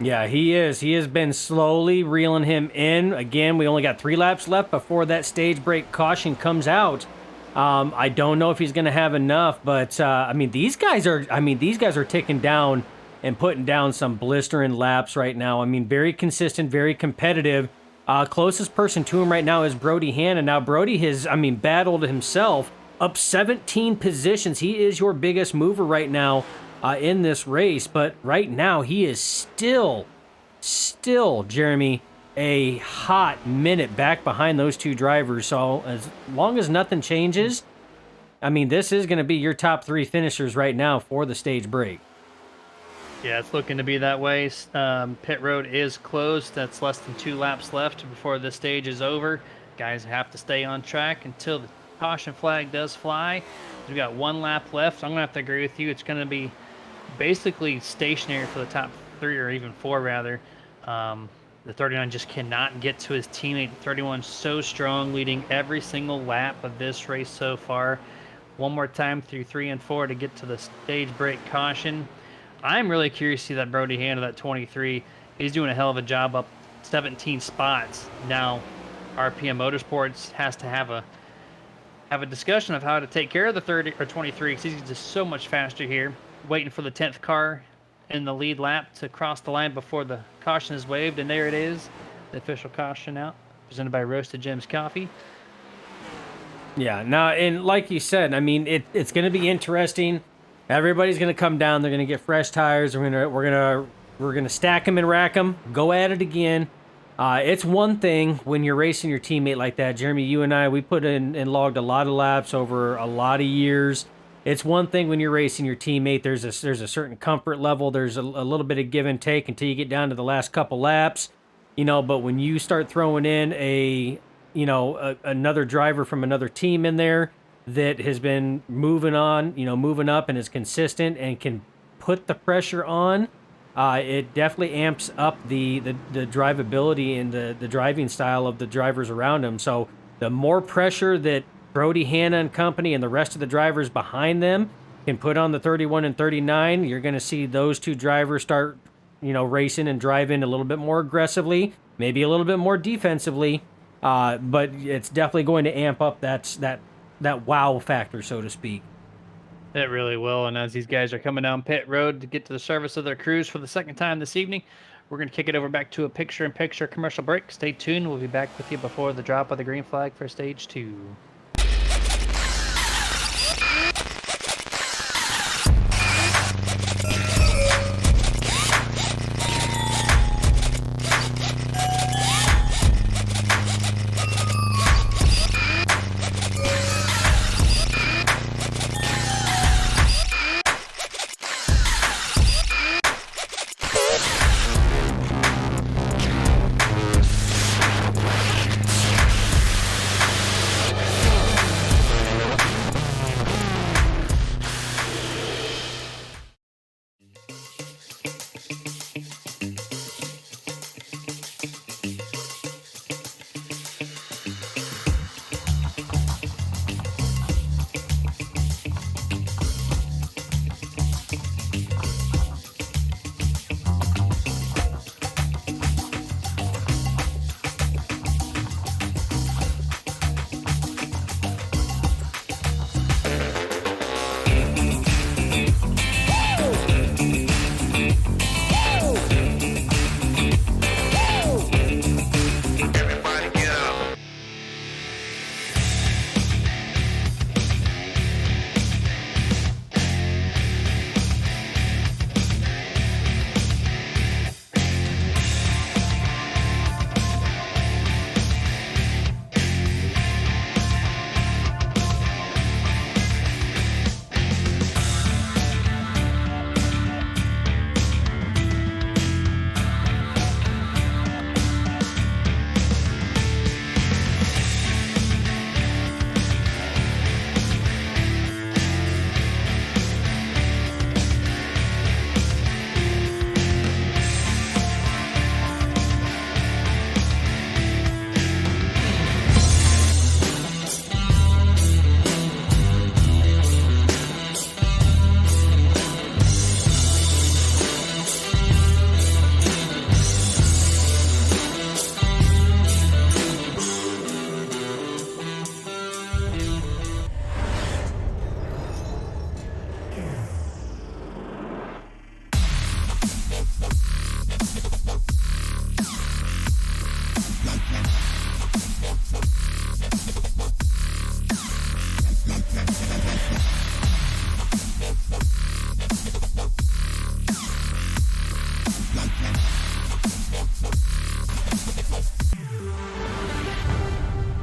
Yeah, he is. He has been slowly reeling him in. Again, we only got 3 laps left before that stage break caution comes out. I don't know if he's going to have enough, but these guys are ticking down and putting down some blistering laps right now. I mean, very consistent, very competitive. Closest person to him right now is Brody Hanna. Now, Brody has, battled himself up 17 positions. He is your biggest mover right now in this race, but right now he is still, Jeremy, a hot minute back behind those 2 drivers. So as long as nothing changes, this is going to be your top 3 finishers right now for the stage break. Yeah, it's looking to be that way. Pit road is closed. That's less than 2 laps left before this stage is over. Guys have to stay on track until the caution flag does fly. We've got 1 lap left. I'm going to have to agree with you. It's going to be basically stationary for the top 3, or even 4 rather. The 39 just cannot get to his teammate. 31 so strong, leading every single lap of this race so far. One more time through 3 and 4 to get to the stage break caution. I'm really curious to see that Brody Hanna, that 23. He's doing a hell of a job up 17 spots. Now, RPM Motorsports has to have a discussion of how to take care of the 30 or 23, because he's just so much faster here, waiting for the 10th car in the lead lap to cross the line before the caution is waved. And there it is, the official caution out, presented by Roasted Gems Coffee. Yeah, now, and like you said, it's going to be interesting. Everybody's going to come down. They're going to get fresh tires. We're going to stack them and rack them. Go at it again. It's one thing when you're racing your teammate like that. Jeremy, you and I, we put in and logged a lot of laps over a lot of years. It's one thing when you're racing your teammate. There's a certain comfort level. There's a little bit of give and take until you get down to the last couple laps. But when you start throwing in another driver from another team in there that has been moving up and is consistent and can put the pressure on, it definitely amps up the drivability and the driving style of the drivers around him. So the more pressure that Brody Hanna and company and the rest of the drivers behind them can put on the 31 and 39, you're going to see those 2 drivers start, racing and driving a little bit more aggressively, maybe a little bit more defensively, but it's definitely going to amp up that wow factor, so to speak. It really will. And as these guys are coming down pit road to get to the service of their crews for the second time this evening, we're going to kick it over back to a picture-in-picture commercial break. Stay tuned. We'll be back with you before the drop of the green flag for stage 2.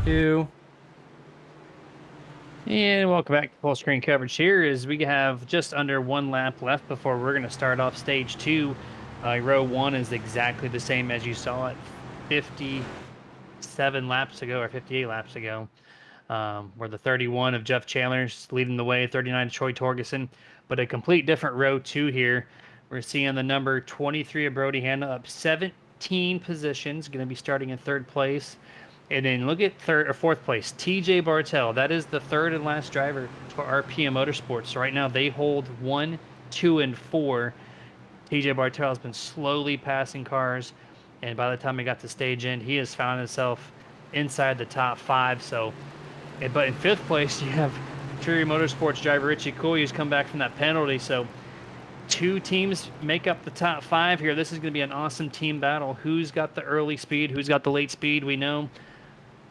2. And welcome back to full screen coverage here as we have just under 1 lap left before we're going to start off stage 2. Row 1 is exactly the same as you saw it 57 laps ago or 58 laps ago. Where the 31 of Jeff Chandler's leading the way, 39 Troy Torgerson, but a complete different row 2 here. We're seeing the number 23 of Brody Hanna up 17 positions, going to be starting in 3rd place. And then look at 3rd or 4th place, TJ Bartel. That is the 3rd and last driver for RPM Motorsports. So right now they hold 1, 2, and 4. TJ Bartel has been slowly passing cars, and by the time he got to stage end, he has found himself inside the top 5. So, but in 5th place, you have Trury Motorsports driver Richie Coy, who's come back from that penalty. So 2 teams make up the top 5 here. This is going to be an awesome team battle. Who's got the early speed? Who's got the late speed? We know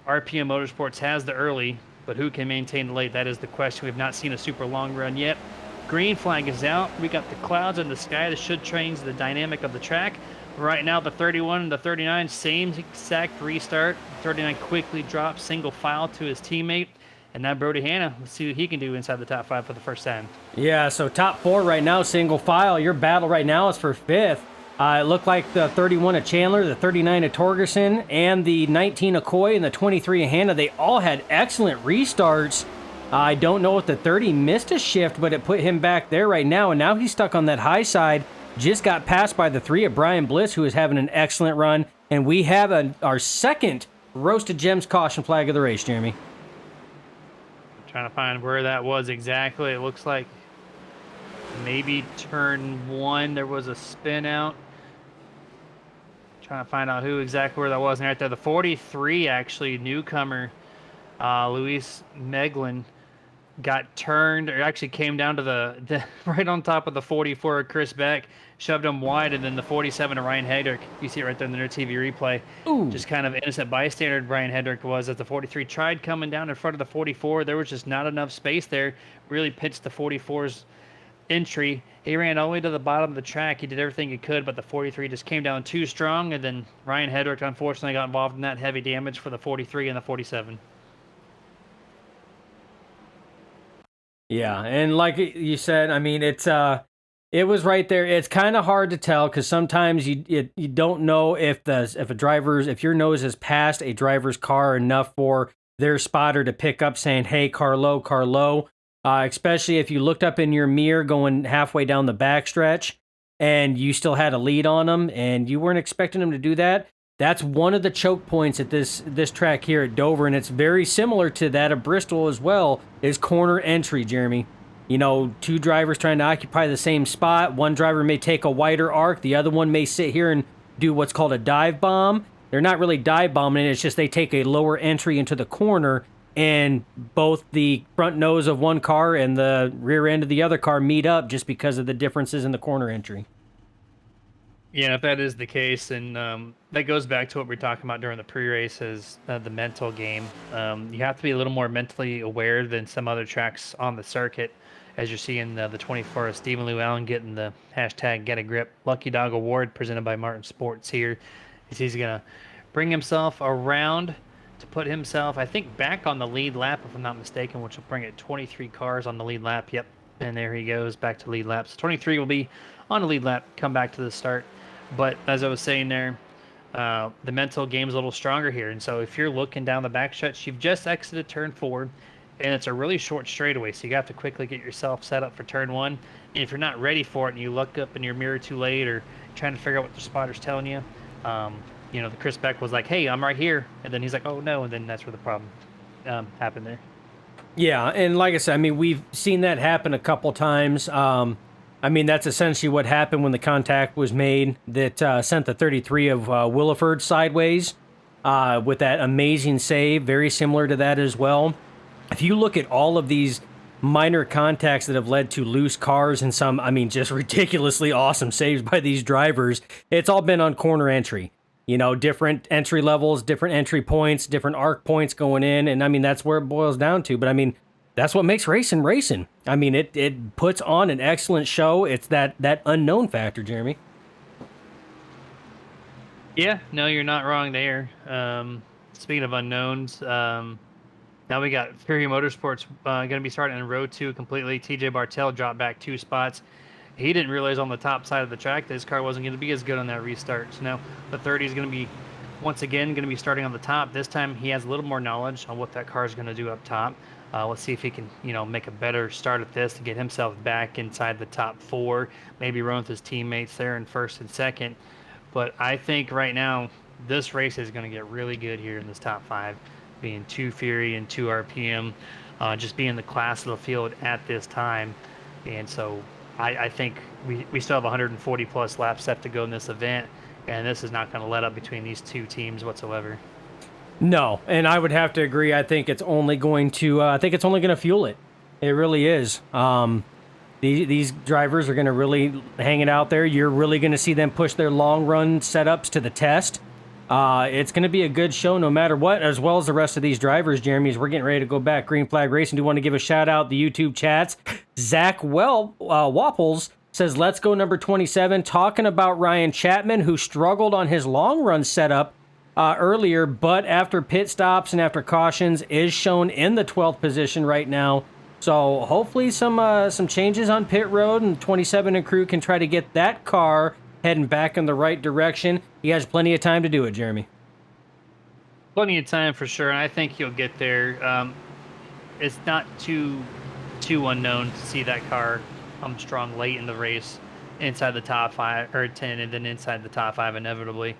RPM Motorsports has the early, but who can maintain the late? That is the question. We have not seen a super long run yet. Green flag is out. We got the clouds in the sky. This should change the dynamic of the track. Right now, the 31 and the 39, same exact restart. 39 quickly drops single file to his teammate. And now Brody Hanna, let's see what he can do inside the top 5 for the first time. Yeah, so top 4 right now, single file. Your battle right now is for 5th. It looked like the 31 of Chandler, the 39 of Torgerson, and the 19 of Coy and the 23 of Hanna, they all had excellent restarts. I don't know if the 30 missed a shift, but it put him back there right now, and now he's stuck on that high side. Just got passed by the 3 of Brian Bliss, who is having an excellent run, and we have our 2nd Roasted Gems caution flag of the race, Jeremy. I'm trying to find where that was exactly. It looks like maybe turn 1, there was a spin out. Trying to find out who exactly where that was. And right there, the 43, actually, newcomer, Luis Meglin, got turned, or actually came down to the right on top of the 44 of Chris Beck, shoved him wide, and then the 47 of Ryan Hedrick, you see it right there in the TV replay. Ooh. Just kind of innocent bystander Ryan Hedrick was, as the 43 tried coming down in front of the 44. There was just not enough space there. Really pitched the 44's entry. He ran all the way to the bottom of the track. He did everything he could, but the 43 just came down too strong, and then Ryan Hedrick unfortunately got involved in that heavy damage for the 43 and the 47. Yeah, and like you said, I mean, it was right there. It's kind of hard to tell because sometimes you don't know if your nose has passed a driver's car enough for their spotter to pick up saying, "Hey, car low." Especially if you looked up in your mirror going halfway down the backstretch and you still had a lead on them and you weren't expecting them to do that. That's one of the choke points at this track here at Dover, and it's very similar to that of Bristol as well, is corner entry, Jeremy. You know, 2 drivers trying to occupy the same spot. One driver may take a wider arc. The other one may sit here and do what's called a dive bomb. They're not really dive bombing. It's just they take a lower entry into the corner, and both the front nose of one car and the rear end of the other car meet up just because of the differences in the corner entry. Yeah, if that is the case, and that goes back to what we were talking about during the pre-race, is the mental game. You have to be a little more mentally aware than some other tracks on the circuit, as you're seeing the 24 of Stephen Llewellyn getting the hashtag Get a Grip Lucky Dog Award presented by Martin Sports here. He's going to bring himself around to put himself, I think, back on the lead lap, if I'm not mistaken, which will bring it 23 cars on the lead lap. Yep, and there he goes, back to lead laps. 23 will be on the lead lap, come back to the start. But as I was saying there, the mental game's a little stronger here. And so if you're looking down the backstretch, you've just exited turn 4, and it's a really short straightaway, so you have to quickly get yourself set up for turn 1. And if you're not ready for it and you look up in your mirror too late or trying to figure out what the spotter's telling you, you know, the Chris Beck was like, "Hey, I'm right here," and then he's like, "Oh no," and then that's where the problem happened there. Yeah, and like I said, I mean, we've seen that happen a couple times. I mean, that's essentially what happened when the contact was made that sent the 33 of Williford sideways with that amazing save, very similar to that as well. If you look at all of these minor contacts that have led to loose cars and some, I mean, just ridiculously awesome saves by these drivers, it's all been on corner entry. You know, different entry levels, different entry points, different arc points going in. And I mean, that's where it boils down to. But I mean, that's what makes racing racing. I mean, it puts on an excellent show. It's that unknown factor, Jeremy. Yeah, no, you're not wrong there. speaking of unknowns, now we got Fury Motorsports going to be starting in row 2 completely. TJ Bartel dropped back 2 spots. He didn't realize on the top side of the track that his car wasn't going to be as good on that restart. So now the 30 is going to be, once again, going to be starting on the top. This time he has a little more knowledge on what that car is going to do up top. Let's see if he can, make a better start at this to get himself back inside the top 4, maybe run with his teammates there in first and second. But I think right now this race is going to get really good here in this top 5, being 2 Fury and 2 RPM, just being the class of the field at this time. And so I think we still have 140 plus laps left to go in this event, and this is not going to let up between these 2 teams whatsoever. No, and I would have to agree. I think it's only going to. I think it's only going to fuel it. It really is. These drivers are going to really hang it out there. You're really going to see them push their long run setups to the test. It's going to be a good show no matter what, as well as the rest of these drivers, Jeremy, as we're getting ready to go back. Green Flag Racing, do want to give a shout out the YouTube chats. Zach Wapples says, let's go number 27, talking about Ryan Chapman, who struggled on his long run setup earlier, but after pit stops and after cautions is shown in the 12th position right now. So hopefully some changes on pit road, and 27 and crew can try to get that car heading back in the right direction. He has plenty of time to do it, Jeremy. Plenty of time for sure, and I think he'll get there. It's not too unknown to see that car come strong late in the race, inside the top 5 or 10, and then inside the top 5 inevitably.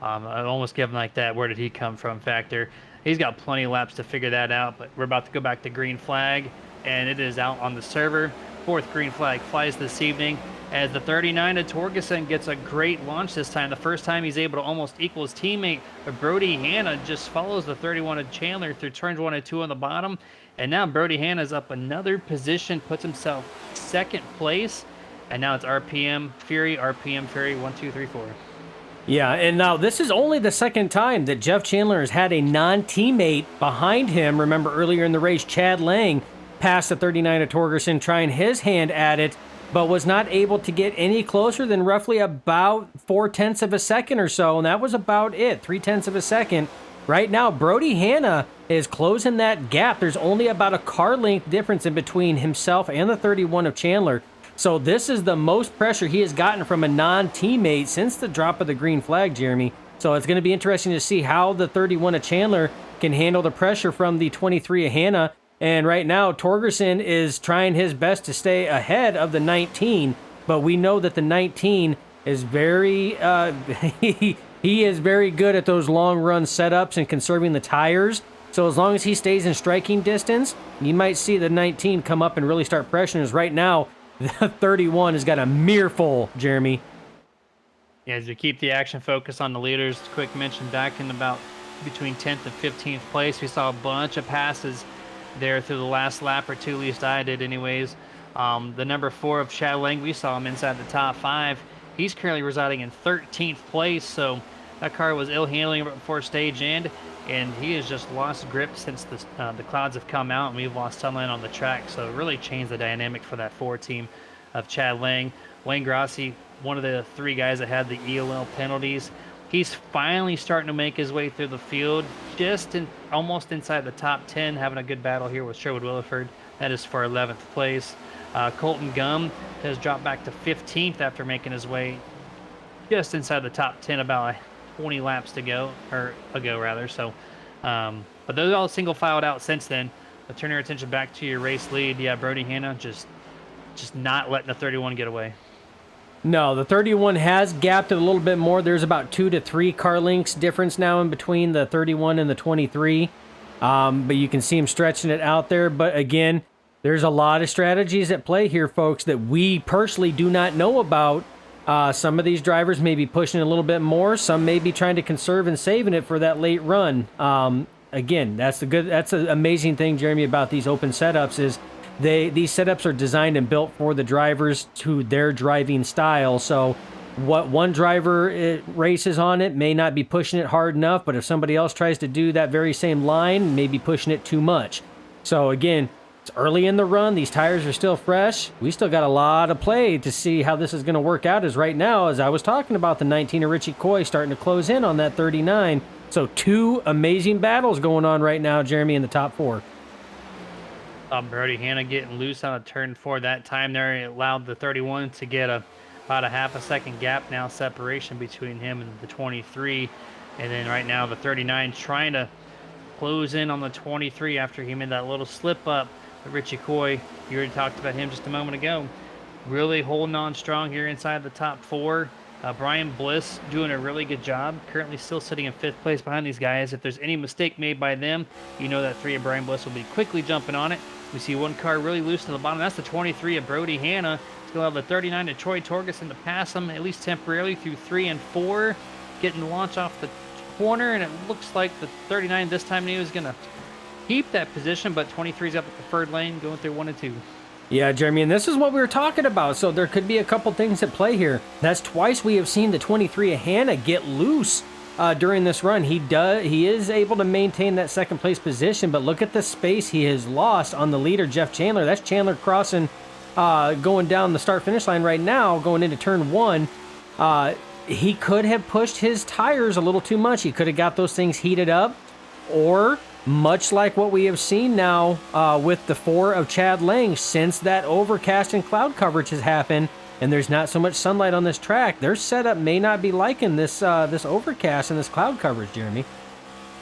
I almost give him like that where did he come from factor. He's got plenty of laps to figure that out, but we're about to go back to green flag, and it is out on the server. 4th green flag flies this evening as the 39 of Torgerson gets a great launch this time. The first time he's able to almost equal his teammate, but Brody Hanna just follows the 31 of Chandler through turns 1 and 2 on the bottom. And now Brody Hanna's up another position, puts himself 2nd place. And now it's RPM Fury, 1, 2, 3, 4. Yeah, and now this is only the 2nd time that Jeff Chandler has had a non-teammate behind him. Remember earlier in the race, Chad Lang passed the 39 of Torgerson, trying his hand at it, but was not able to get any closer than roughly about 0.4 of a second or so, and that was about it, 0.3 of a second. Right now, Brody Hanna is closing that gap. There's only about a car length difference in between himself and the 31 of Chandler. So this is the most pressure he has gotten from a non-teammate since the drop of the green flag, Jeremy. So it's going to be interesting to see how the 31 of Chandler can handle the pressure from the 23 of Hanna. And right now, Torgerson is trying his best to stay ahead of the 19, but we know that the 19 is very, he is very good at those long run setups and conserving the tires. So as long as he stays in striking distance, you might see the 19 come up and really start pressuring us. Right now, the 31 has got a mirror full, Jeremy. Yeah, as we keep the action focus on the leaders, quick mention back in about between 10th and 15th place, we saw a bunch of passes there through the last lap or two, at least I did anyways. The number 4 of Chad Lang, we saw him inside the top 5. He's currently residing in 13th place, so that car was ill handling before stage end, and he has just lost grip since the clouds have come out and we've lost sunlight on the track. So it really changed the dynamic for that 4 team of Chad Lang. Wayne Grossi, one of the 3 guys that had the ELL penalties. He's finally starting to make his way through the field, just almost inside the top 10, having a good battle here with Sherwood Williford. That is for 11th place. Colton Gum has dropped back to 15th after making his way just inside the top 10, about 20 laps to go, or ago rather. So, but those all single filed out since then. But turn your attention back to your race lead. Yeah, Brody Hanna just not letting the 31 get away. No, the 31 has gapped it a little bit more. There's about 2 to 3 car lengths difference now in between the 31 and the 23. But you can see him stretching it out there. But again, there's a lot of strategies at play here, folks, that we personally do not know about. Some of these drivers may be pushing a little bit more. Some may be trying to conserve and saving it for that late run. Again, that's the amazing thing, Jeremy, about these open setups is these setups are designed and built for the drivers to their driving style. So what one driver races on it may not be pushing it hard enough, but if somebody else tries to do that very same line, may be pushing it too much. So again, It's early in the run. These tires are still fresh. We still got a lot of play to see how this is going to work out. As right now, as I was talking about, the 19 of Richie Coy starting to close in on that 39. So 2 amazing battles going on right now, Jeremy, in the top 4. Brody Hanna getting loose on a turn 4 that time there. It allowed the 31 to get about a half a second gap now separation between him and the 23. And then right now the 39 trying to close in on the 23 after he made that little slip up. But Richie Coy, you already talked about him just a moment ago, really holding on strong here inside the top 4. Brian Bliss doing a really good job, currently still sitting in 5th place behind these guys. If there's any mistake made by them, you know that 3 of Brian Bliss will be quickly jumping on it. We see one car really loose to the bottom. That's the 23 of Brody Hanna. It's going to have the 39 of Troy Torgerson to pass him, at least temporarily, through 3 and 4. Getting the launch off the corner, and it looks like the 39 this time he was going to keep that position, but 23's up the preferred lane, going through 1 and 2. Yeah, Jeremy, and this is what we were talking about. So there could be a couple things at play here. That's twice we have seen the 23 of Hanna get loose during this run. He is able to maintain that second place position, but look at the space he has lost on the leader, Jeff Chandler. That's Chandler crossing, going down the start-finish line right now, going into turn 1. He could have pushed his tires a little too much. He could have got those things heated up, or much like what we have seen now with the 4 of Chad Lang, since that overcast and cloud coverage has happened and there's not so much sunlight on this track, their setup may not be liking this this overcast and this cloud coverage, Jeremy.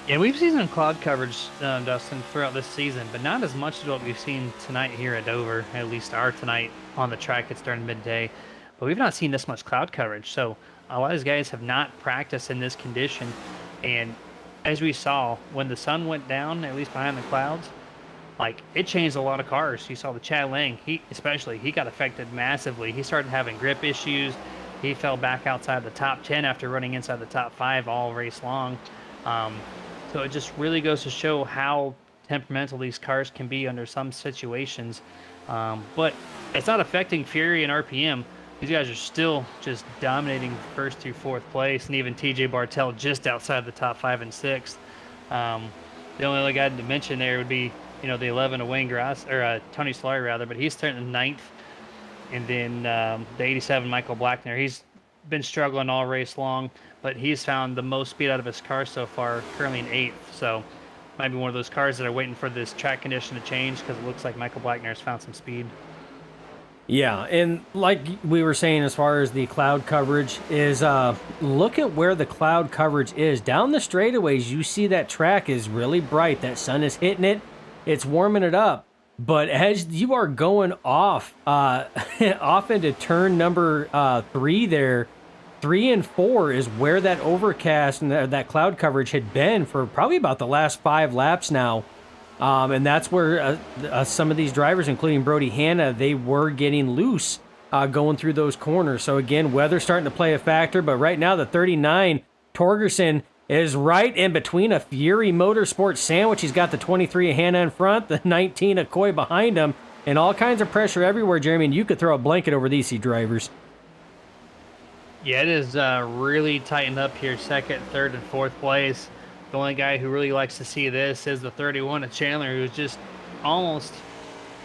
Yeah, we've seen some cloud coverage, Dustin, throughout this season, but not as much as what we've seen tonight here at Dover, at least our tonight on the track. It's during midday, but we've not seen this much cloud coverage. So a lot of these guys have not practiced in this condition, and as we saw, when the sun went down, at least behind the clouds, like, it changed a lot of cars. You saw the Chad Lang, he got affected massively. He started having grip issues. He fell back outside the top 10 after running inside the top 5 all race long. So it just really goes to show how temperamental these cars can be under some situations. But it's not affecting Fury and RPM. These guys are still just dominating 1st through 4th place, and even TJ Bartell just outside the top 5 and 6th. The only other guy to mention there would be, the 11 of Wayne Gross, or Tony Solari rather, but he's starting 9th. And then the 87 Michael Blackner, he's been struggling all race long, but he's found the most speed out of his car so far, currently in 8th. So might be one of those cars that are waiting for this track condition to change, because it looks like Michael Blackner has found some speed. Yeah, and like we were saying, as far as the cloud coverage is, look at where the cloud coverage is. Down the straightaways, you see that track is really bright. That sun is hitting it. It's warming it up. But as you are going off, off into turn number 3 there, 3 and 4 is where that overcast and that cloud coverage had been for probably about the last 5 laps now. And that's where some of these drivers, including Brody Hanna, they were getting loose going through those corners. So again, weather's starting to play a factor, but right now the 39, Torgerson, is right in between a Fury Motorsports sandwich. He's got the 23 of Hanna in front, the 19 of Coy behind him, and all kinds of pressure everywhere, Jeremy, and you could throw a blanket over these drivers. Yeah, it is really tightened up here, 2nd, 3rd, and 4th place. The only guy who really likes to see this is the 31 of Chandler, who's just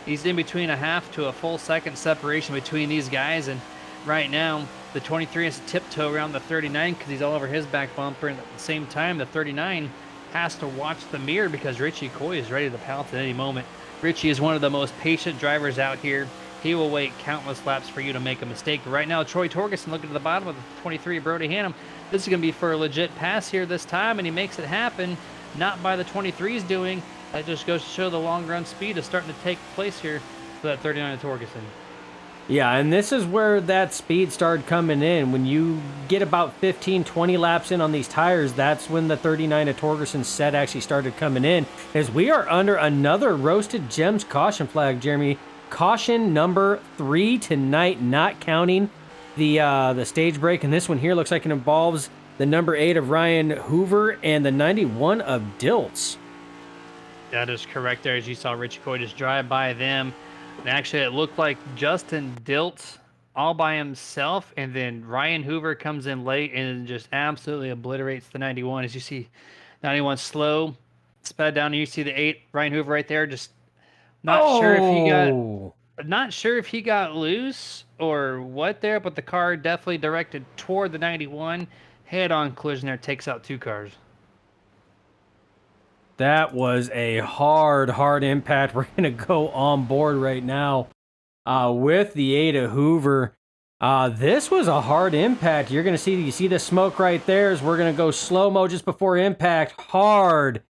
he's in between a half to a full second separation between these guys. And right now, the 23 has to tiptoe around the 39 because he's all over his back bumper. And at the same time, the 39 has to watch the mirror because Richie Coy is ready to pounce at any moment. Richie is one of the most patient drivers out here. He will wait countless laps for you to make a mistake. But right now, Troy Torgerson looking at the bottom of the 23 of Brody Hanna. This is going to be for a legit pass here this time, and he makes it happen, not by the 23's doing. That just goes to show the long run speed is starting to take place here for that 39 of Torgerson. Yeah, and this is where that speed started coming in. When you get about 15, 20 laps in on these tires, that's when the 39 of Torgerson's set actually started coming in, as we are under another Roasted Gems caution flag, Jeremy. Caution number 3 tonight, not counting the stage break, and this one here looks like it involves the number 8 of Ryan Hoover and the 91 of Dilts. That is correct there, as you saw Richie Coy just drive by them. And actually, it looked like Justin Dilts all by himself, and then Ryan Hoover comes in late and just absolutely obliterates the 91. As you see, 91 slow, sped down, and you see the 8, Ryan Hoover right there, just Not sure if he got Oh, not sure if he got loose or what there, but the car definitely directed toward the 91. Head-on collision there takes out two cars. that was a hard impact. We're going to go on board right now with the Ada Hoover. This was a hard impact. You're going to see, you see the smoke right there as we're going to go slow-mo just before impact. Hard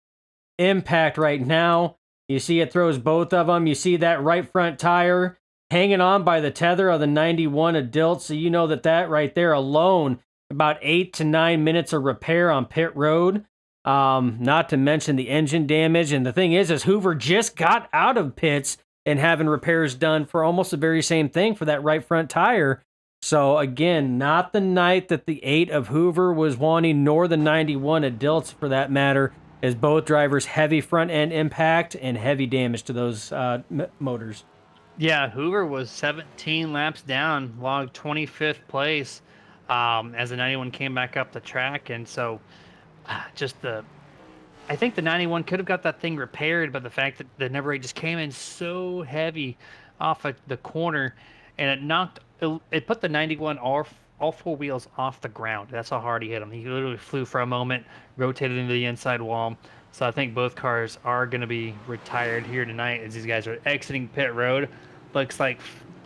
impact right now. You see it throws both of them. You see that right front tire hanging on by the tether of the 91 adult. So you know that that right there alone, about 8 to 9 minutes of repair on pit road. Not to mention the engine damage. And the thing is Hoover just got out of pits and having repairs done for almost the very same thing for that right front tire. So again, not the night that the 8 of Hoover was wanting, nor the 91 adults for that matter, as both drivers heavy front end impact and heavy damage to those motors. Yeah, Hoover was 17 laps down, logged 25th place as the 91 came back up the track. And so just I think the 91 could have got that thing repaired, but the fact that the number 8 just came in so heavy off of the corner and it put the 91 all four wheels off the ground. That's how hard he hit him. He literally flew for a moment, rotated into the inside wall. So I think both cars are going to be retired here tonight as these guys are exiting pit road. Looks like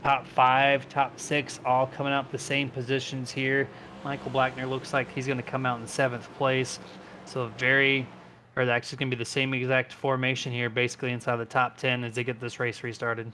top 5, top 6, all coming out the same positions here. Michael Blackner looks like he's going to come out in 7th place. So actually going to be the same exact formation here, basically inside the top 10 as they get this race restarted.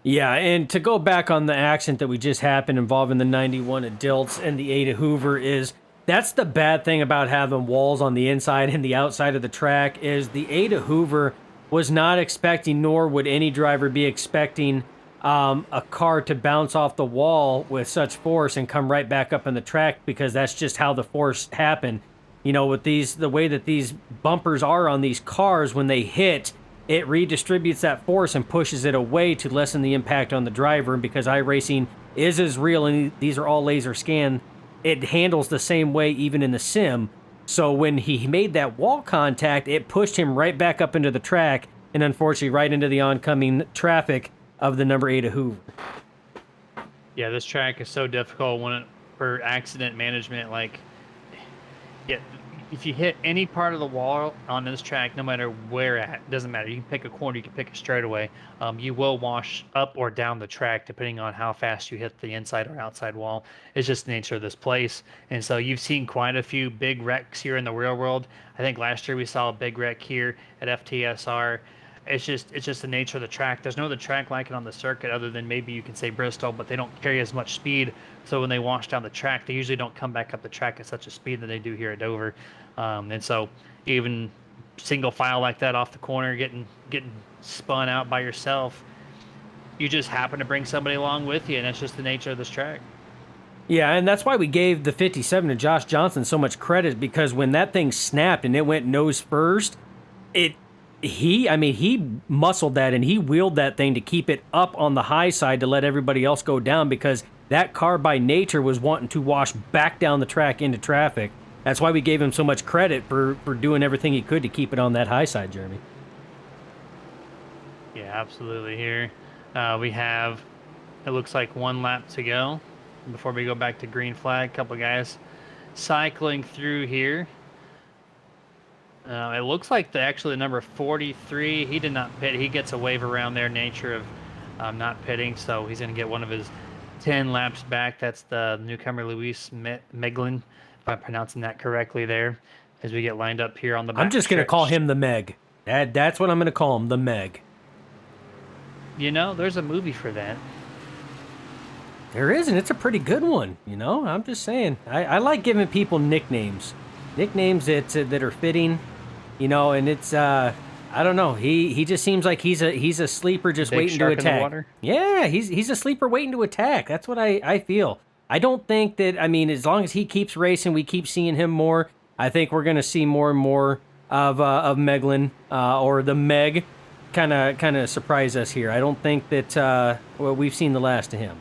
Yeah, and to go back on the accident that we just happened involving the 91 adults and the Ada Hoover is that's the bad thing about having walls on the inside and the outside of the track is the Ada Hoover was not expecting, nor would any driver be expecting a car to bounce off the wall with such force and come right back up in the track because that's just how the force happened. You know, with the way that these bumpers are on these cars when they hit, it redistributes that force and pushes it away to lessen the impact on the driver. And because iRacing is as real and these are all laser scanned, it handles the same way even in the sim. So when he made that wall contact, it pushed him right back up into the track and unfortunately right into the oncoming traffic of the number 8 of Hoover. Yeah, this track is so difficult for accident management. Yeah, if you hit any part of the wall on this track, no matter where at, doesn't matter. You can pick a corner, you can pick a straightaway. You will wash up or down the track depending on how fast you hit the inside or outside wall. It's just the nature of this place. And so you've seen quite a few big wrecks here in the real world. I think last year we saw a big wreck here at FTSR. It's just the nature of the track. There's no other track like it on the circuit other than maybe you can say Bristol, but they don't carry as much speed. So when they wash down the track, they usually don't come back up the track at such a speed that they do here at Dover. And so even single file like that off the corner, getting spun out by yourself, you just happen to bring somebody along with you, and that's just the nature of this track. Yeah, and that's why we gave the 57 to Josh Johnson so much credit because when that thing snapped and it went nose first, he muscled that and he wheeled that thing to keep it up on the high side to let everybody else go down because that car by nature was wanting to wash back down the track into traffic. That's why we gave him so much credit for doing everything he could to keep it on that high side, Jeremy. Yeah, absolutely. Here we have, it looks like 1 lap to go before we go back to green flag. A couple guys cycling through here. It looks like actually the number 43, he did not pit. He gets a wave around their nature of not pitting, so he's going to get one of his 10 laps back. That's the newcomer Luis Meglin, if I'm pronouncing that correctly there, as we get lined up here on the back. I'm just going to call him the Meg. That's what I'm going to call him, the Meg. You know, there's a movie for that. There is, and it's a pretty good one, you know? I'm just saying. I like giving people nicknames. Nicknames that are fitting, you know, and it's I don't know. He just seems like he's a sleeper just waiting to attack. In the water? Yeah, he's a sleeper waiting to attack. That's what I feel. I don't think that as long as he keeps racing, we keep seeing him more. I think we're gonna see more and more of Meglin or the Meg kind of surprise us here. I don't think that we've seen the last of him.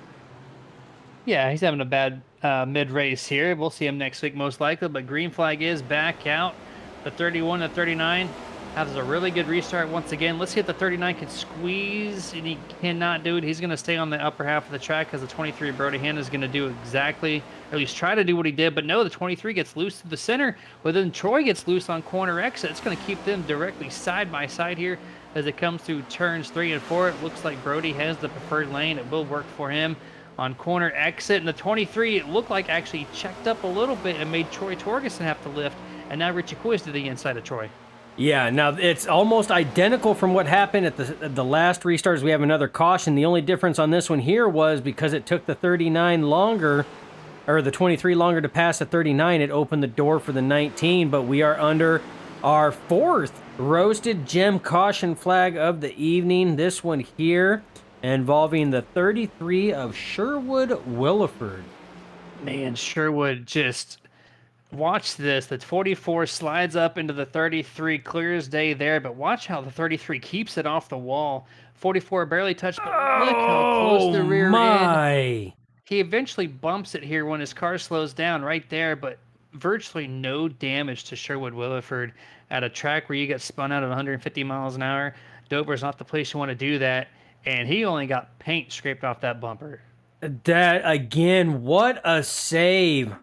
Yeah, he's having a bad mid-race here. We'll see him next week most likely, but green flag is back out. The 31 to 39 Has a really good restart once again. Let's see if the 39 can squeeze, and he cannot do it. He's going to stay on the upper half of the track because the 23 Brody Hanna is going to do exactly, or at least try to do what he did. But no, the 23 gets loose to the center, but then Troy gets loose on corner exit. It's going to keep them directly side by side here as it comes through turns 3 and 4. It looks like Brody has the preferred lane. It will work for him on corner exit. And the 23, it looked like actually checked up a little bit and made Troy Torgerson have to lift. And now Richie Coy's to the inside of Troy. Yeah, now it's almost identical from what happened at the last restarts. We have another caution. The only difference on this one here was because it took the 39 longer, or the 23 longer to pass the 39, it opened the door for the 19, but we are under our 4th roasted gem caution flag of the evening. This one here involving the 33 of Sherwood Williford. Man, Sherwood just... Watch this. The 44 slides up into the 33, clear as day there, but watch how the 33 keeps it off the wall. 44 barely touched, but look how close the rear end. He eventually bumps it here when his car slows down right there, but virtually no damage to Sherwood Williford at a track where you get spun out at 150 miles an hour. Dover's not the place you want to do that, and he only got paint scraped off that bumper. That, again, what a save.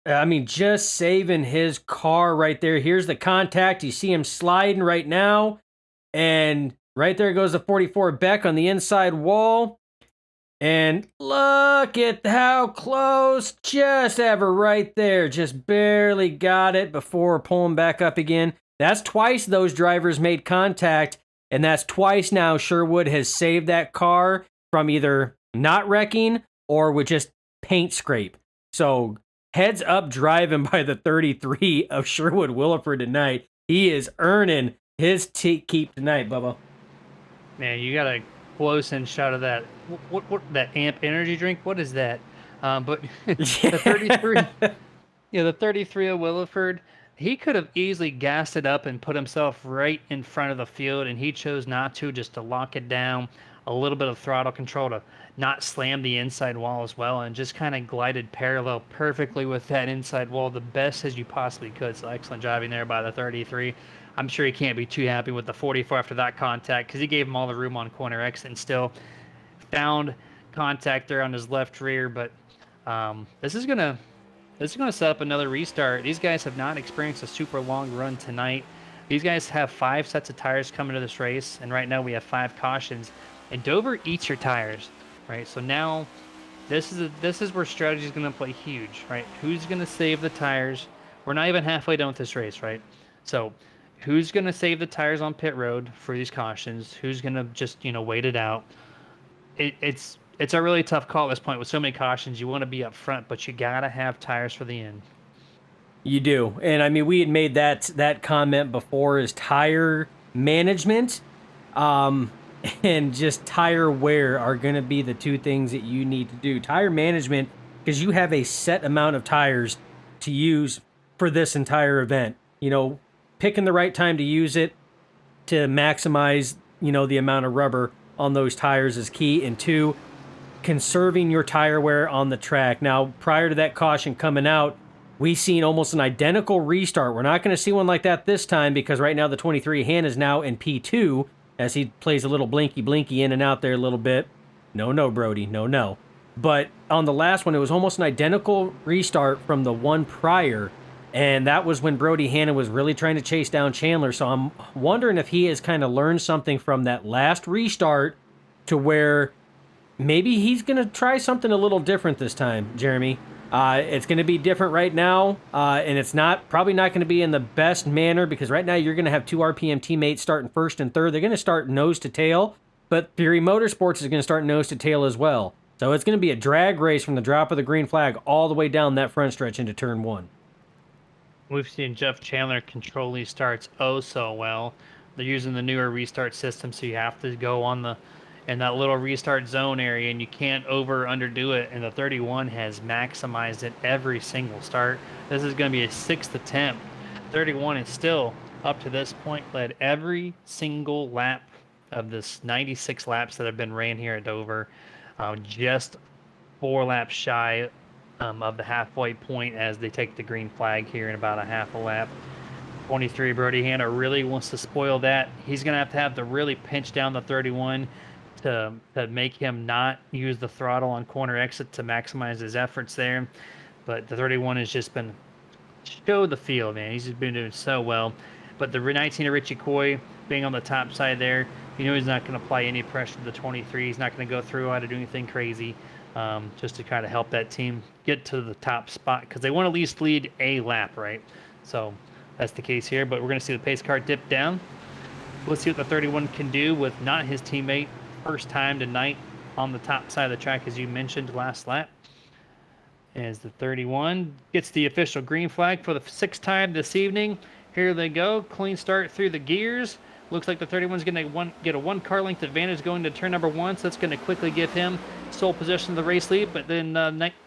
I mean, just saving his car right there. Here's the contact. You see him sliding right now. And right there goes the 44 Beck on the inside wall. And look at how close. Just ever right there. Just barely got it before pulling back up again. That's twice those drivers made contact. And that's twice now Sherwood has saved that car from either not wrecking or with just paint scrape. So... heads up driving by the 33 of Sherwood Williford tonight. He is earning his keep tonight, Bubba. Man, you got a close-in shot of that. What that Amp energy drink? What is that? But the 33, the 33 of Williford, he could have easily gassed it up and put himself right in front of the field, and he chose not to, just to lock it down, a little bit of throttle control to not slam the inside wall as well, and just kind of glided parallel perfectly with that inside wall, the best as you possibly could. So excellent driving there by the 33. I'm sure he can't be too happy with the 44 after that contact because he gave him all the room on corner exit and still found contact there on his left rear. But this is gonna set up another restart. These guys have not experienced a super long run tonight. These guys have 5 sets of tires coming to this race, and right now we have 5 cautions. And Dover eats your tires, right? So now this is where strategy is going to play huge, right? Who's going to save the tires? We're not even halfway done with this race, right? So who's going to save the tires on pit road for these cautions? Who's going to just, wait it out? It's a really tough call at this point with so many cautions. You want to be up front, but you got to have tires for the end. You do. And I mean, we had made that comment before, is tire management and just tire wear are going to be the 2 things that you need to do. Tire management, because you have a set amount of tires to use for this entire event. Picking the right time to use it to maximize, the amount of rubber on those tires is key. And 2, conserving your tire wear on the track. Now, prior to that caution coming out, we've seen almost an identical restart. We're not going to see one like that this time because right now the 23 Han is now in P2 as he plays a little blinky in and out there a little bit. No, Brody, no. But on the last one, it was almost an identical restart from the one prior, and that was when Brody Hanna was really trying to chase down Chandler. So I'm wondering if he has kind of learned something from that last restart to where maybe he's going to try something a little different this time, Jeremy. It's going to be different right now, and it's probably not going to be in the best manner because right now you're going to have 2 RPM teammates starting first and third. They're going to start nose to tail, but Fury Motorsports is going to start nose to tail as well. So it's going to be a drag race from the drop of the green flag all the way down that front stretch into turn 1. We've seen Jeff Chandler control these starts so well. They're using the newer restart system, so you have to go in that little restart zone area, and you can't over underdo it. And the 31 has maximized it every single start. This is going to be a 6th attempt. 31 is still up to this point led every single lap of this 96 laps that have been ran here at Dover. Just 4 laps shy of the halfway point as they take the green flag here in about a half a lap. 23, Brody Hanna really wants to spoil that. He's going to have to really pinch down the 31 to make him not use the throttle on corner exit to maximize his efforts there. But the 31 has just been show the field, man. He's just been doing so well. But the 19 of Richie Coy being on the top side there, you know he's not going to apply any pressure to the 23. He's not going to go through out to do anything crazy, just to kind of help that team get to the top spot because they want to at least lead a lap, right? So that's the case here. But we're going to see the pace car dip down. Let's see what the 31 can do with not his teammate. First time tonight on the top side of the track, as you mentioned last lap. As the 31 gets the official green flag for the 6th time this evening. Here they go. Clean start through the gears. Looks like the 31's going to get a 1 car length advantage going to turn number 1, so that's going to quickly give him sole possession of the race lead. But then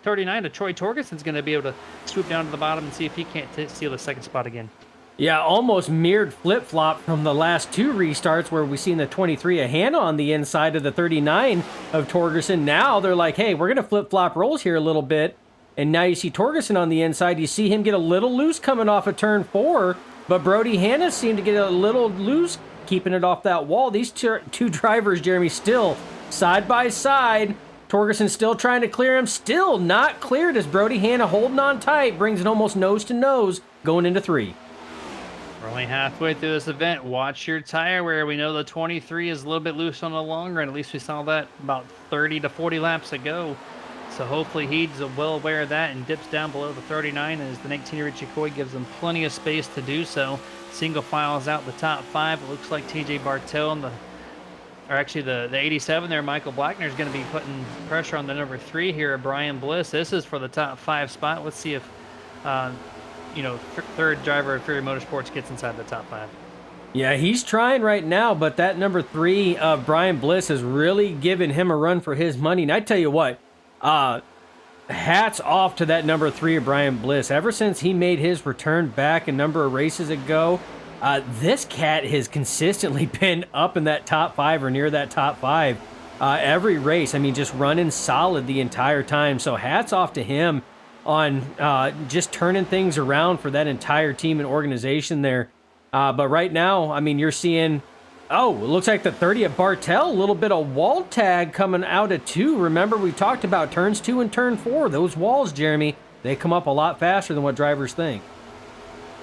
39 of Troy Torgenson's going to be able to swoop down to the bottom and see if he can't steal the 2nd spot again. Yeah, almost mirrored flip-flop from the last 2 restarts where we seen the 23 of Hannah on the inside of the 39 of Torgerson. Now they're like, hey, we're going to flip-flop rolls here a little bit. And now you see Torgerson on the inside. You see him get a little loose coming off of turn 4. But Brody Hanna seemed to get a little loose, keeping it off that wall. These two drivers, Jeremy, still side by side. Torgerson still trying to clear him. Still not cleared as Brody Hanna holding on tight. Brings it almost nose to nose going into 3. We're only halfway through this event. Watch your tire wear. We know the 23 is a little bit loose on the long run. At least we saw that about 30 to 40 laps ago. So hopefully he's well aware of that and dips down below the 39 as the 19 Richie Coy gives them plenty of space to do so. Single files out the top 5. It looks like TJ Bartel and the 87 there, Michael Blackner, is going to be putting pressure on the number 3 here, Brian Bliss. This is for the top 5 spot. Let's see if, third driver of Fury Motorsports gets inside the top 5. Yeah, he's trying right now, but that number 3 of Brian Bliss has really given him a run for his money. And I tell you what, hats off to that number 3 of Brian Bliss. Ever since he made his return back a number of races ago, this cat has consistently been up in that top 5 or near that top 5 every race. I mean, just running solid the entire time. So hats off to him on just turning things around for that entire team and organization there. But right now, I mean, you're seeing... Oh, it looks like the 30 of Bartel, a little bit of wall tag coming out of 2. Remember, we talked about turns 2 and turn 4. Those walls, Jeremy, they come up a lot faster than what drivers think.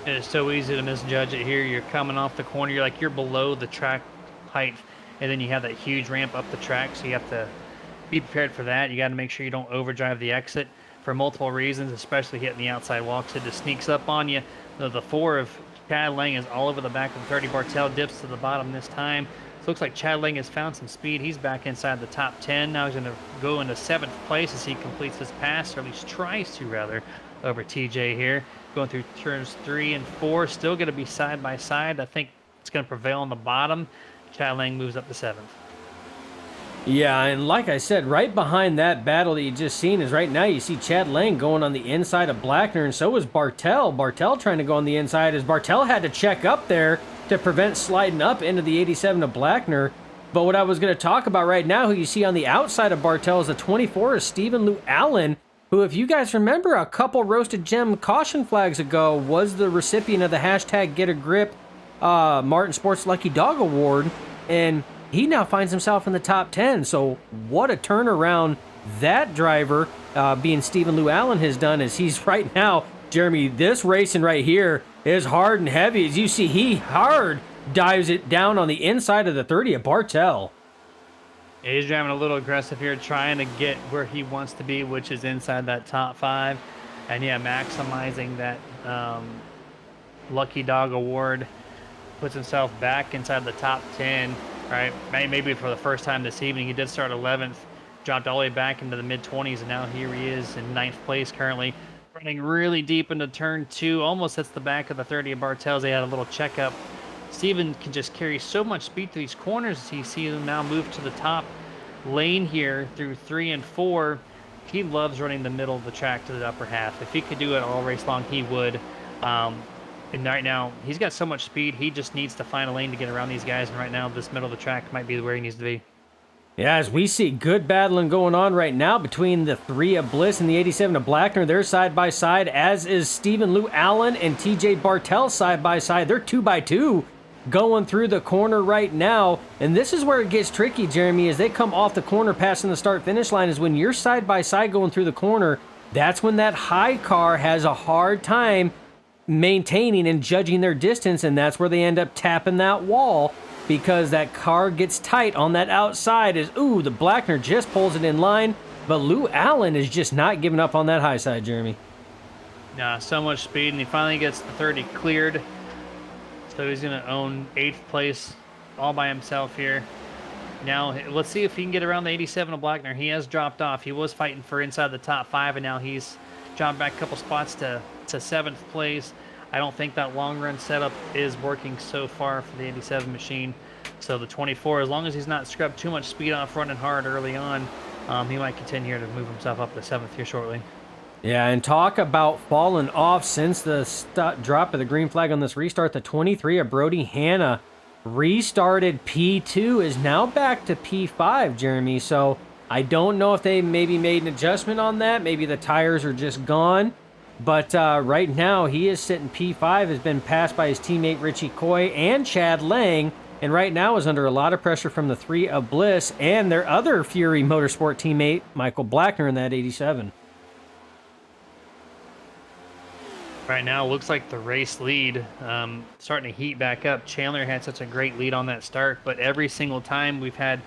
And it's so easy to misjudge it here. You're coming off the corner. You're below the track height, and then you have that huge ramp up the track, so you have to be prepared for that. You got to make sure you don't overdrive the exit for multiple reasons, especially hitting the outside wall because it just sneaks up on you. The 4 of Chad Lang is all over the back of the 30. Bartel dips to the bottom this time. So it looks like Chad Lang has found some speed. He's back inside the top 10. Now he's going to go into 7th place as he completes his pass, or at least tries to, rather, over TJ here. Going through turns 3 and 4. Still going to be side by side. I think it's going to prevail on the bottom. Chad Lang moves up to 7th. Yeah, and like I said, right behind that battle that you just seen is right now you see Chad Lang going on the inside of Blackner, and so is Bartel. Bartel trying to go on the inside as Bartel had to check up there to prevent sliding up into the 87 of Blackner. But what I was going to talk about right now, who you see on the outside of Bartel is the 24 is Stephen Lou Allen, who, if you guys remember, a couple Roasted Gem caution flags ago was the recipient of the hashtag Get a Grip Martin Sports Lucky Dog Award, and he now finds himself in the top 10. So what a turnaround that driver, being Stephen Lou Allen, has done, as he's right now, Jeremy, this racing right here is hard and heavy. As you see, he hard dives it down on the inside of the 30 of Bartel. Yeah, he's driving a little aggressive here, trying to get where he wants to be, which is inside that top 5. And yeah, maximizing that Lucky Dog Award. Puts himself back inside the top 10. Right, maybe for the first time this evening. He did start 11th, dropped all the way back into the mid-20s, and now here he is in 9th place currently. Running really deep into turn 2, almost hits the back of the 30 of Bartels. They had a little checkup. Steven can just carry so much speed through these corners as he sees him now move to the top lane here through 3 and 4. He loves running the middle of the track to the upper half. If he could do it all race long, he would. And right now, he's got so much speed, he just needs to find a lane to get around these guys. And right now, this middle of the track might be where he needs to be. Yeah, as we see good battling going on right now between the 3 of Bliss and the 87 of Blackner. They're side by side, as is Stephen Lou Allen and TJ Bartel side by side. They're 2x2 going through the corner right now. And this is where it gets tricky, Jeremy, as they come off the corner passing the start finish line. Is when you're side by side going through the corner, that's when that high car has a hard time maintaining and judging their distance, and that's where they end up tapping that wall because that car gets tight on that outside. Is ooh, the Blackner just pulls it in line, but Lou Allen is just not giving up on that high side, Jeremy. Nah, so much speed, and he finally gets the 30 cleared. So he's going to own 8th place all by himself here. Now, let's see if he can get around the 87 of Blackner. He has dropped off. He was fighting for inside the top 5, and now he's dropped back a couple spots to 7th place. I don't think that long run setup is working so far for the 87 machine. So the 24, as long as he's not scrubbed too much speed off running hard early on, he might continue to move himself up to 7th here shortly. Yeah, and talk about falling off since the drop of the green flag on this restart. The 23 of Brody Hanna restarted P2, is now back to P5, Jeremy. So I don't know if they maybe made an adjustment on that. Maybe the tires are just gone. But right now, he is sitting P5, has been passed by his teammate Richie Coy and Chad Lang, and right now is under a lot of pressure from the 3 of Bliss and their other Fury Motorsport teammate, Michael Blackner, in that 87. Right now, looks like the race lead starting to heat back up. Chandler had such a great lead on that start, but every single time we've had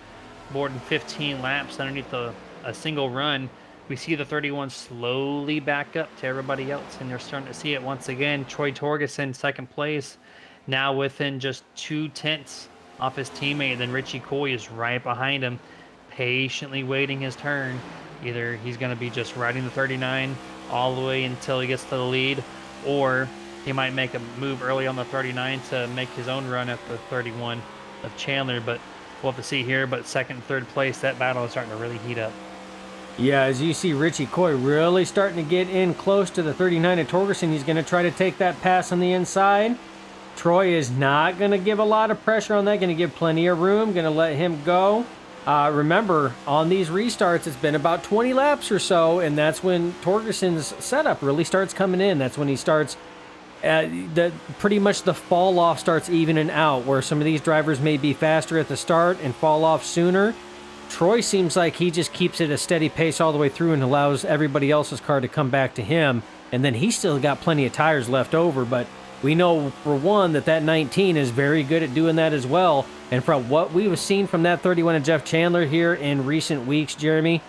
more than 15 laps underneath a single run, we see the 31 slowly back up to everybody else, and they're starting to see it once again. Troy Torgerson, 2nd place, now within just 2/10 off his teammate. Then Richie Coy is right behind him, patiently waiting his turn. Either he's going to be just riding the 39 all the way until he gets to the lead, or he might make a move early on the 39 to make his own run at the 31 of Chandler. But we'll have to see here. But 2nd and 3rd place, that battle is starting to really heat up. Yeah, as you see Richie Coy really starting to get in close to the 39 of Torgerson. He's going to try to take that pass on the inside. Troy is not going to give a lot of pressure on that, going to give plenty of room, going to let him go. Remember, on these restarts, it's been about 20 laps or so, and that's when Torgerson's setup really starts coming in. That's when he starts, pretty much the fall off starts evening out, where some of these drivers may be faster at the start and fall off sooner. Troy seems like he just keeps it a steady pace all the way through and allows everybody else's car to come back to him, and then he's still got plenty of tires left over, but we know for one that 19 is very good at doing that as well. And from what we've seen from that 31 of Jeff Chandler here in recent weeks, Jeremy,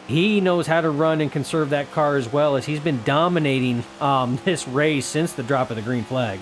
he knows how to run and conserve that car as well, as he's been dominating this race since the drop of the green flag.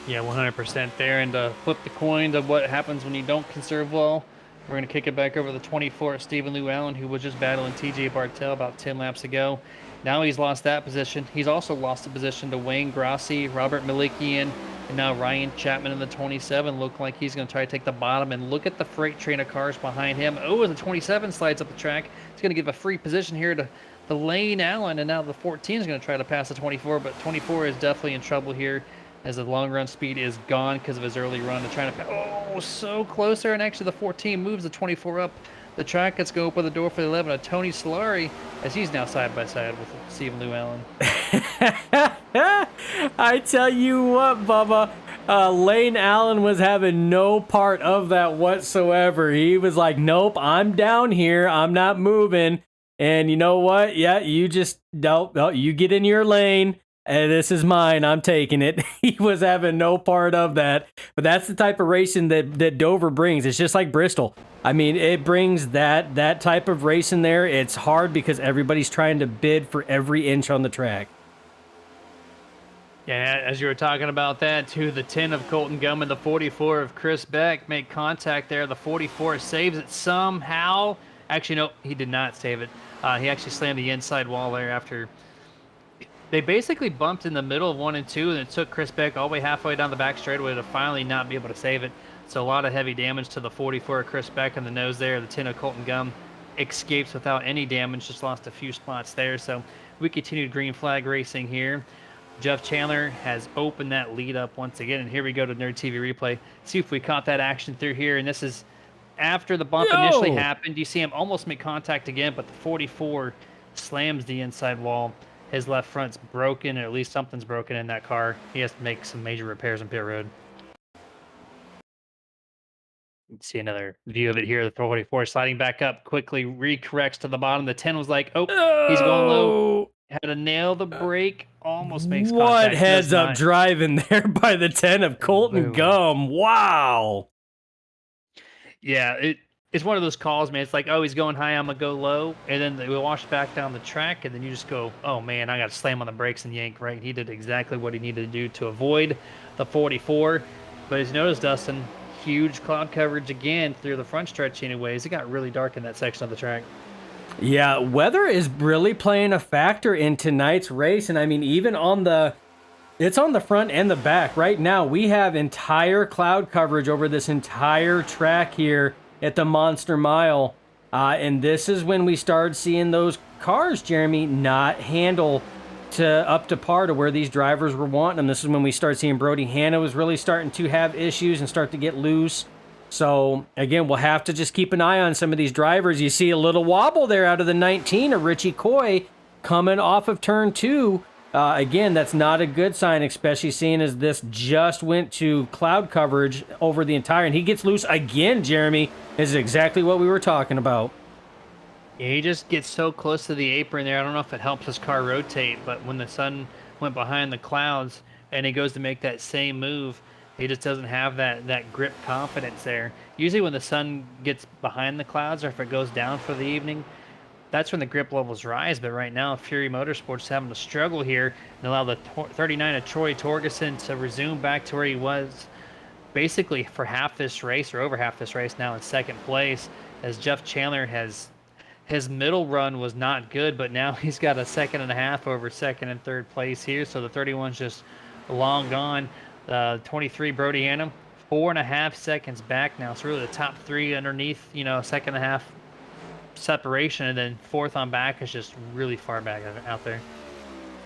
Yeah, 100% there. And to flip the coin to what happens when you don't conserve well, we're going to kick it back over the 24 of Stephen Lou Allen, who was just battling TJ Bartel about 10 laps ago. Now he's lost that position. He's also lost the position to Wayne Grossi, Robert Malikian, and now Ryan Chapman in the 27. Look like he's going to try to take the bottom, and look at the freight train of cars behind him. Oh, as the 27 slides up the track, he's going to give a free position here to the Lane Allen, and now the 14 is going to try to pass the 24, but 24 is definitely in trouble here as the long run speed is gone because of his early run. To trying to, oh, so close there, and actually the 14 moves the 24 up the track. Let's go open the door for the 11 of Tony Solari, as he's now side by side with Stephen Lou Allen. I tell you what, Bubba, Lane Allen was having no part of that whatsoever. He was like, nope, I'm down here. I'm not moving. And you know what? Yeah, you just don't. You get in your lane. And this is mine. I'm taking it. He was having no part of that. But that's the type of racing that Dover brings. It's just like Bristol. I mean, it brings that type of racing there. It's hard because everybody's trying to bid for every inch on the track. Yeah, as you were talking about that, too, the 10 of Colton Gum and the 44 of Chris Beck make contact there. The 44 saves it somehow. Actually, no, he did not save it. He actually slammed the inside wall there after they basically bumped in the middle of 1 and 2, and it took Chris Beck all the way halfway down the back straightaway to finally not be able to save it. So a lot of heavy damage to the 44 of Chris Beck in the nose there. The 10 of Colton Gum escapes without any damage, just lost a few spots there. So we continued green flag racing here. Jeff Chandler has opened that lead up once again, and here we go to Nerd TV replay. See if we caught that action through here, and this is after the bump initially Yo! happened, you see him almost make contact again, but the 44 slams the inside wall. His left front's broken, or at least something's broken in that car. He has to make some major repairs on pit road. You can see another view of it here. The 44 sliding back up, quickly recorrects to the bottom. The 10 was like, oh, he's going low. Oh! Had to nail the brake, almost makes What contact. heads Does up not. driving there by the 10 of Colton Boom. Gum. Wow. Yeah, it's one of those calls, man. It's like, oh, he's going high, I'm gonna go low, and then they wash back down the track, and then you just go, oh man, I got to slam on the brakes and yank right. He did exactly what he needed to do to avoid the 44. But as you notice, Dustin, huge cloud coverage again through the front stretch. Anyways, it got really dark in that section of the track. Yeah, weather is really playing a factor in tonight's race, and I mean, even on the it's on the front and the back. Right now, we have entire cloud coverage over this entire track here at the Monster Mile. And this is when we start seeing those cars, Jeremy, not handle up to par to where these drivers were wanting them. This is when we start seeing Brody Hanna was really starting to have issues and start to get loose. So, again, we'll have to just keep an eye on some of these drivers. You see a little wobble there out of the 19 of Richie Coy coming off of turn 2. Again, that's not a good sign, especially seeing as this just went to cloud coverage over the entire, and he gets loose again, Jeremy. This is exactly what we were talking about. Yeah, he just gets so close to the apron there. I don't know if it helps his car rotate, but when the sun went behind the clouds and he goes to make that same move, he just doesn't have that grip confidence there. Usually when the sun gets behind the clouds or if it goes down for the evening, that's when the grip levels rise. But right now, Fury Motorsports is having to struggle here and allow the 39 of Troy Torgerson to resume back to where he was basically for half this race, or over half this race now, in second place, as Jeff Chandler his middle run was not good, but now he's got a second and a half over second and third place here. So the 31's just long gone. 23 Brody Hanna, 4.5 seconds back now. So really the top three underneath, second and a half separation, and then fourth on back is just really far back out there.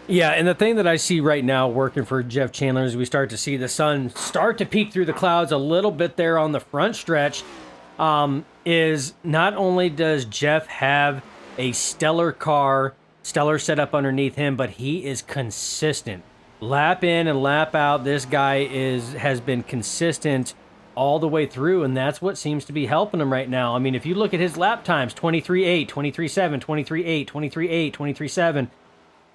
Yeah, and the thing that I see right now working for Jeff Chandler is we start to see the sun start to peek through the clouds a little bit there on the front stretch. Is not only does Jeff have a stellar setup underneath him, but he is consistent. Lap in and lap out, this guy has been consistent all the way through, and that's what seems to be helping him right now. I mean, if you look at his lap times, 23.8, 23.7, 23.8, 23.8, 23.7,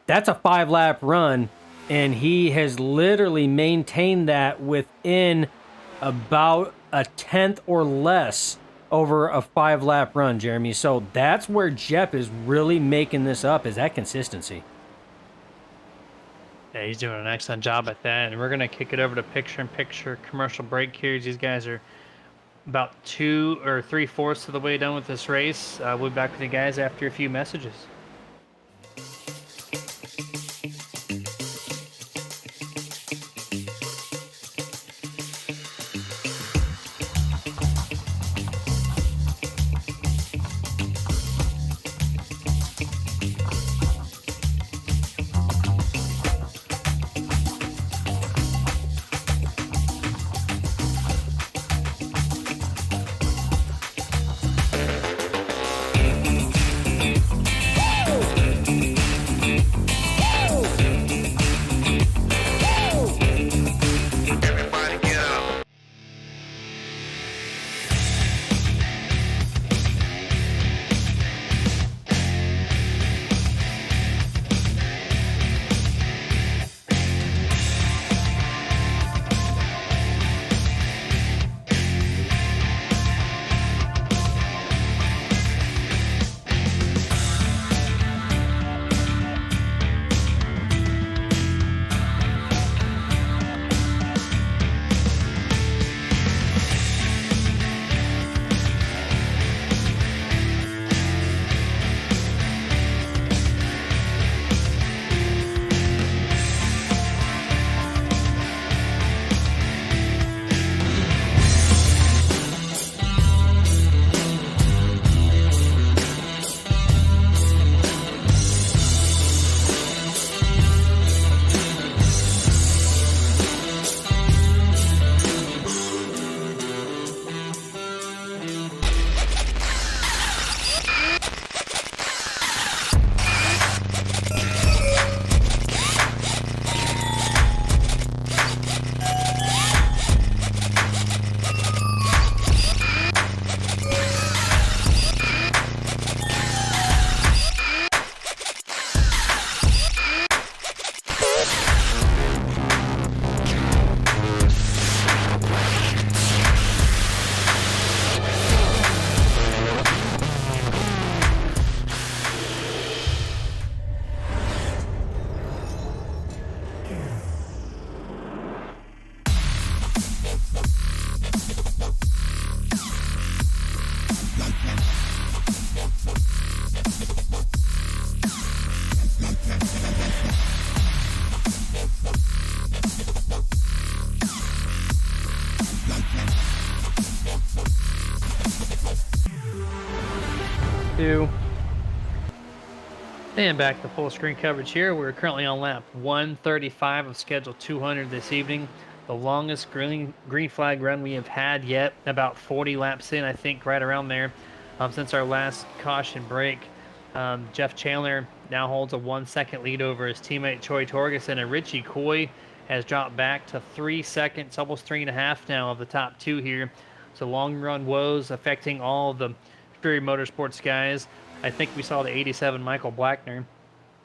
that's a 5-lap run, and he has literally maintained that within about a tenth or less over a 5-lap run, Jeremy. So that's where Jeff is really making this up, is that consistency. Yeah, he's doing an excellent job at that. And we're going to kick it over to picture-in-picture commercial break here. These guys are about 2 or 3/4 of the way done with this race. We'll be back with you guys after a few messages. 2. And back to full screen coverage here. We're currently on lap 135 of schedule 200 this evening. The longest green flag run we have had yet, about 40 laps in, I think, right around there, since our last caution break. Jeff Chandler now holds a 1 second lead over his teammate Troy Torgerson, and Richie Coy has dropped back to 3 seconds, almost 3.5 now of the top two here. So long run woes affecting all of the Fury Motorsports guys. I think we saw the 87 Michael Blackner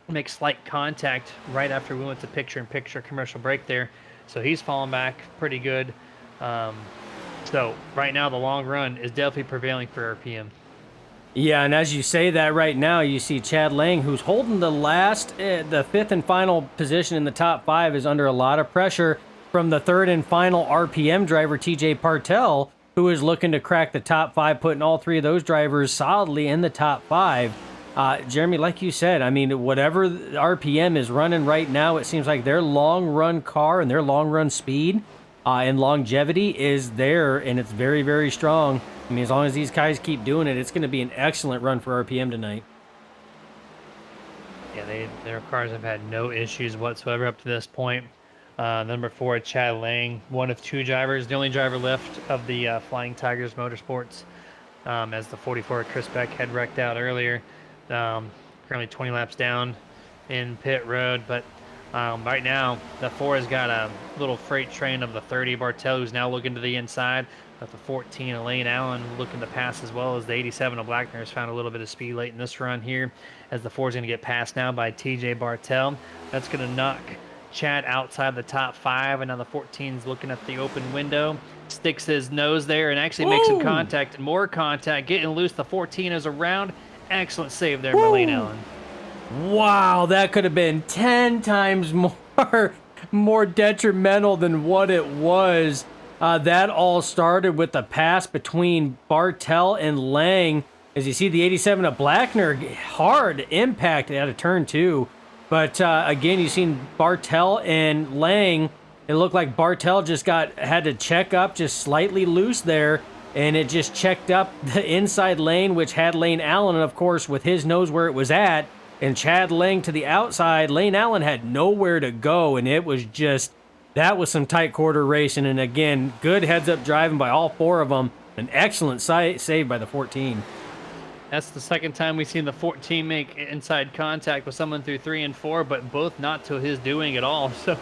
make slight contact right after we went to picture-in-picture commercial break there. So he's fallen back pretty good. So right now the long run is definitely prevailing for RPM. Yeah, and as you say that right now, you see Chad Lang, who's holding the fifth and final position in the top 5, is under a lot of pressure from the third and final RPM driver, TJ Partel, who is looking to crack the top 5, putting all 3 of those drivers solidly in the top 5. Jeremy, like you said, I mean, whatever RPM is running right now, it seems like their long run car and their long run speed and longevity is there, and it's very, very strong. I mean, as long as these guys keep doing it, it's going to be an excellent run for RPM tonight. Yeah, their cars have had no issues whatsoever up to this point. Number 4, Chad Lang, one of 2 drivers, the only driver left of the Flying Tigers Motorsports, as the 44 Chris Beck had wrecked out earlier. Currently 20 laps down in pit road, but right now the 4 has got a little freight train of the 30 Bartel, who's now looking to the inside. Got the 14 Elaine Allen looking to pass, as well as the 87 of Blackner has found a little bit of speed late in this run here, as the 4 is going to get passed now by TJ Bartel. That's going to knock Chad outside the top 5, and now the 14's looking at the open window, sticks his nose there and actually makes some contact, and more contact, getting loose. The 14 is around. Excellent save there, Elaine Allen. Wow, that could have been 10 times more detrimental than what it was. That all started with the pass between Bartel and Lang. As you see, the 87 of Blackner, hard impact out of turn 2. But again, you've seen Bartel and Lang. It looked like Bartel just had to check up just slightly loose there, and it just checked up the inside lane, which had Lane Allen, of course, with his nose where it was at, and Chad Lang to the outside. Lane Allen had nowhere to go, and it was just, that was some tight quarter racing. And again, good heads-up driving by all 4 of them. An excellent save by the 14. That's the second time we've seen the 14 make inside contact with someone through 3 and 4, but both not to his doing at all. So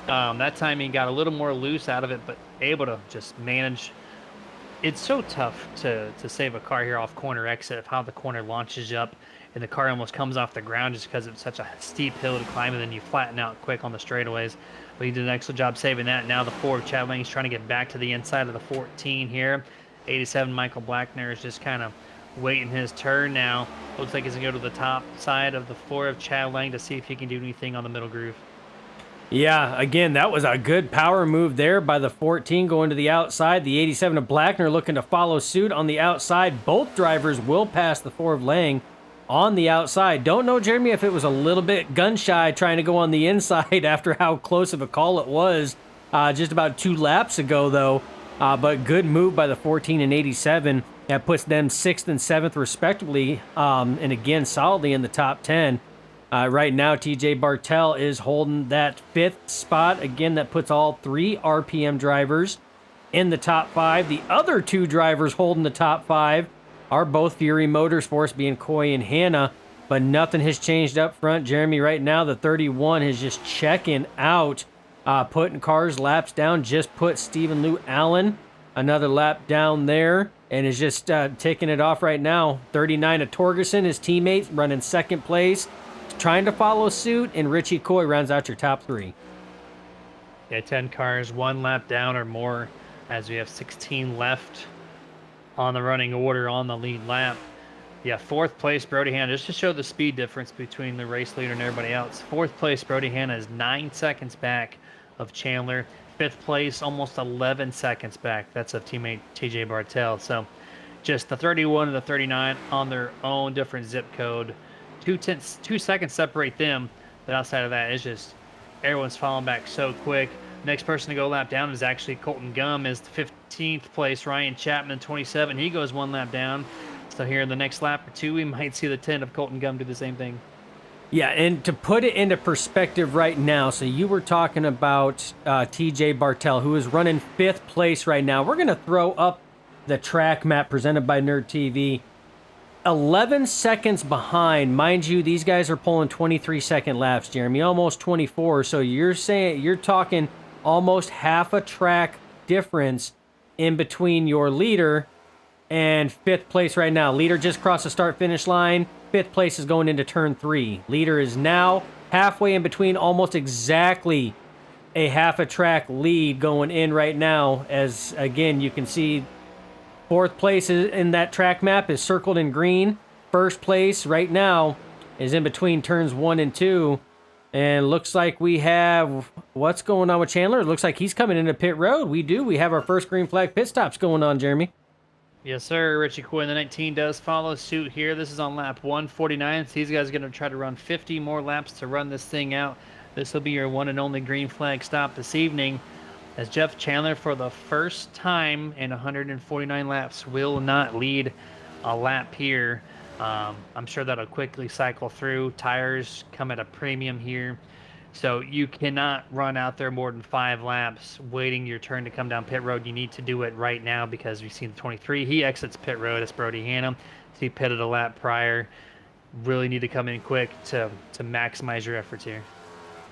that time he got a little more loose out of it, but able to just manage. It's so tough to save a car here off corner exit, of how the corner launches you up and the car almost comes off the ground just because it's such a steep hill to climb, and then you flatten out quick on the straightaways. But he did an excellent job saving that. Now the 4 of Chad Lang is trying to get back to the inside of the 14 here. 87 Michael Blackner is just kind of waiting his turn now. Looks like he's going to go to the top side of the 4 of Chad Lang to see if he can do anything on the middle groove. Yeah, again, that was a good power move there by the 14 going to the outside. The 87 of Blackner looking to follow suit on the outside. Both drivers will pass the 4 of Lang on the outside. Don't know, Jeremy, if it was a little bit gun-shy trying to go on the inside after how close of a call it was just about 2 laps ago, though. But good move by the 14 and 87. That puts them 6th and 7th, respectively, and again, solidly in the top 10. Right now, TJ Bartel is holding that 5th spot. Again, that puts all 3 RPM drivers in the top 5. The other 2 drivers holding the top 5 are both Fury Motorsports, being Coy and Hannah, but nothing has changed up front. Jeremy, right now, the 31 is just checking out, putting cars laps down, just put Stephen Lou Allen another lap down there, and is just taking it off right now. 39 of Torgerson, his teammate, running 2nd place, trying to follow suit, and Richie Coy rounds out your top 3. Yeah, 10 cars, 1 lap down or more, as we have 16 left on the running order on the lead lap. Yeah, 4th place, Brody Hanna, just to show the speed difference between the race leader and everybody else. 4th place, Brody Hanna, is 9 seconds back of Chandler. 5th place, almost 11 seconds back. That's of teammate TJ Bartel. So just the 31 and the 39 on their own different zip code. 2 seconds separate them, but outside of that, it's just everyone's falling back so quick. Next person to go lap down is actually Colton Gum, is the 15th place. Ryan Chapman, 27. He goes 1 lap down. So here in the next lap or two, we might see the 10 of Colton Gum do the same thing. Yeah, and to put it into perspective right now, so you were talking about TJ Bartel, who is running 5th place right now. We're going to throw up the track map presented by Nerd TV. 11 seconds behind. Mind you, these guys are pulling 23-second laps, Jeremy, almost 24. So you're talking almost half a track difference in between your leader and 5th place right now. Leader just crossed the start-finish line. 5th place is going into turn 3. Leader is now halfway in between, almost exactly a half a track lead going in right now. As, again, you can see 4th place in that track map is circled in green. 1st place right now is in between turns 1 and 2. And looks like we have, what's going on with Chandler? It looks like he's coming into pit road. We have our first green flag pit stops going on, Jeremy. Yes, sir. Richie Coy in the 19 does follow suit here. This is on lap 149. So these guys are going to try to run 50 more laps to run this thing out. This will be your one and only green flag stop this evening, as Jeff Chandler, for the first time in 149 laps, will not lead a lap here. I'm sure that'll quickly cycle through. Tires come at a premium here. So you cannot run out there more than 5 laps waiting your turn to come down pit road. You need to do it right now, because we've seen the 23. He exits pit road. It's Brody Hannum. He pitted a lap prior. Really need to come in quick to maximize your efforts here.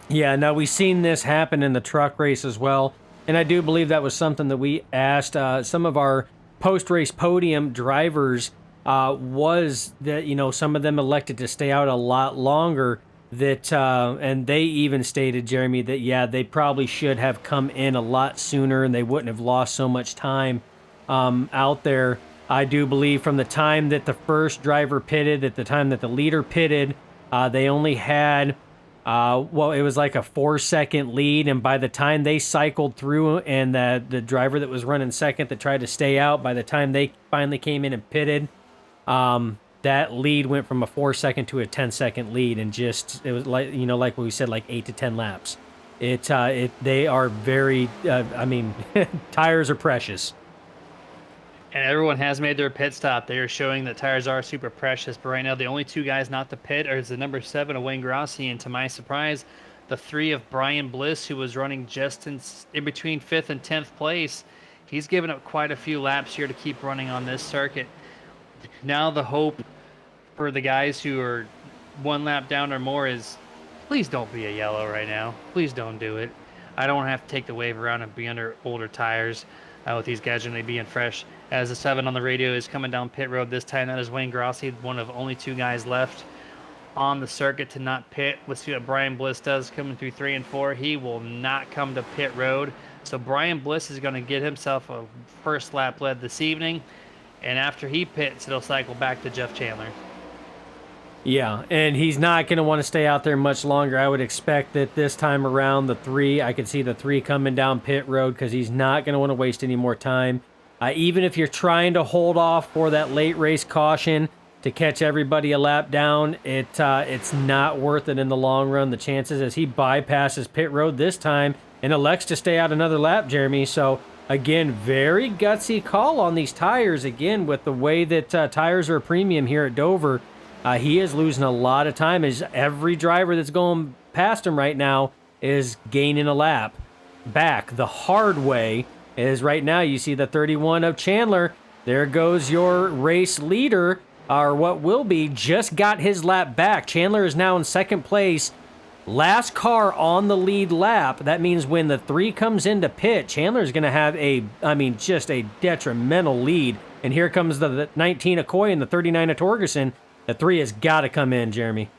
Yeah, now we've seen this happen in the truck race as well. And I do believe that was something that we asked some of our post-race podium drivers, was that, some of them elected to stay out a lot longer. That and they even stated, Jeremy, that yeah, they probably should have come in a lot sooner, and they wouldn't have lost so much time out there. I do believe from the time that the first driver pitted, at the time that the leader pitted, they only had it was like a 4-second lead, and by the time they cycled through, and the driver that was running second that tried to stay out, by the time they finally came in and pitted, that lead went from a 4-second to a 10-second lead, and it was like, like what we said, like 8 to 10 laps. They are very, tires are precious. And everyone has made their pit stop. They are showing that tires are super precious, but right now the only 2 guys not to pit are the number 7 of Wayne Grossi, and to my surprise, the 3 of Brian Bliss, who was running just in between 5th and 10th place. He's given up quite a few laps here to keep running on this circuit. Now the hope for the guys who are 1 lap down or more is, please don't be a yellow right now. Please don't do it. I don't want to have to take the wave around and be under older tires with these guys generally being fresh. As the 7 on the radio is coming down pit road this time, that is Wayne Grossi, one of only 2 guys left on the circuit to not pit. Let's see what Brian Bliss does coming through 3 and 4. He will not come to pit road. So Brian Bliss is going to get himself a first lap lead this evening. And after he pits, it'll cycle back to Jeff Chandler. Yeah, and he's not going to want to stay out there much longer. I would expect that this time around, I could see the 3 coming down pit road, because he's not going to want to waste any more time. Even if you're trying to hold off for that late race caution to catch everybody a lap down, it's not worth it in the long run. The chances, as he bypasses pit road this time and elects to stay out another lap, Jeremy. So again, very gutsy call on these tires. Again, with the way that tires are a premium here at Dover, he is losing a lot of time, as every driver that's going past him right now is gaining a lap back the hard way. Is right now you see the 31 of Chandler. There goes your race leader, or what will be, just got his lap back. Chandler is now in 2nd place. Last car on the lead lap. That means when the 3 comes into pit, Chandler's going to have just a detrimental lead. And here comes the 19 of Coy and the 39 of Torgerson. The 3 has got to come in, Jeremy.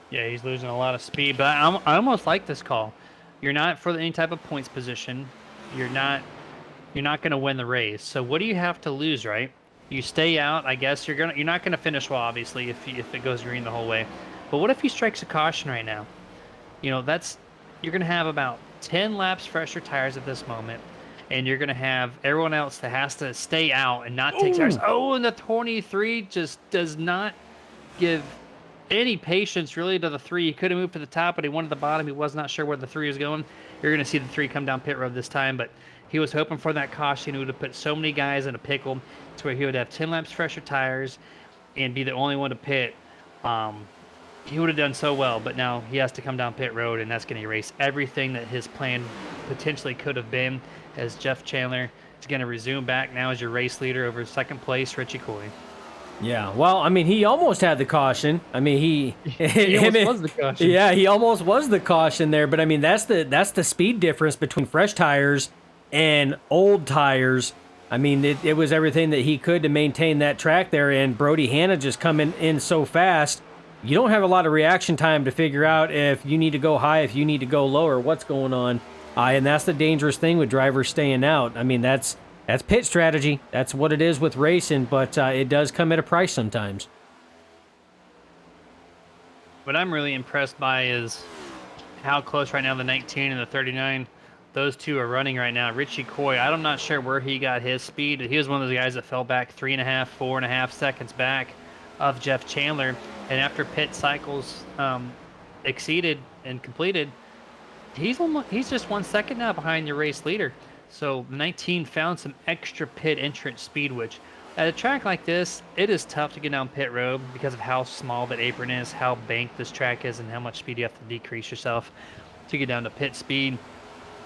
Yeah, he's losing a lot of speed, but I almost like this call. You're not for any type of points position. You're not going to win the race. So what do you have to lose, right? You stay out. I guess you're not going to finish well, obviously, if it goes green the whole way. But what if he strikes a caution right now? You're going to have about 10 laps fresher tires at this moment, and you're going to have everyone else that has to stay out and not take tires. Oh, and the 23 just does not give any patience really to the 3. He could have moved to the top, but he wanted the bottom. He was not sure where the 3 was going. You're going to see the 3 come down pit road this time, but he was hoping for that caution. He would have put so many guys in a pickle to where he would have 10 laps fresher tires. and be the only one to pit, um, he would have done so well. But now he has to come down pit road, and that's going to erase everything that his plan potentially could have been. As Jeff Chandler is going to resume back now as your race leader over second place, Richie Coy. Yeah, well, I mean, he almost had the caution. I mean, He almost was the caution. Yeah, he almost was the caution there. But I mean, that's the speed difference between fresh tires and old tires. I mean, it was everything that he could to maintain that track there. And Brody Hanna just coming in so fast, you don't have a lot of reaction time to figure out if you need to go high, if you need to go low, or what's going on. And that's the dangerous thing with drivers staying out. I mean, that's pit strategy. That's what it is with racing, but it does come at a price sometimes. What I'm really impressed by is how close right now the 19 and the 39, those two are running right now. Richie Coy, I'm not sure where he got his speed. He was one of those guys that fell back 3.5, 4.5 seconds back of Jeff Chandler. And after pit cycles exceeded and completed, he's just 1 second now behind your race leader. So 19 found some extra pit entrance speed, which at a track like this, it is tough to get down pit road because of how small that apron is, how banked this track is, and how much speed you have to decrease yourself to get down to pit speed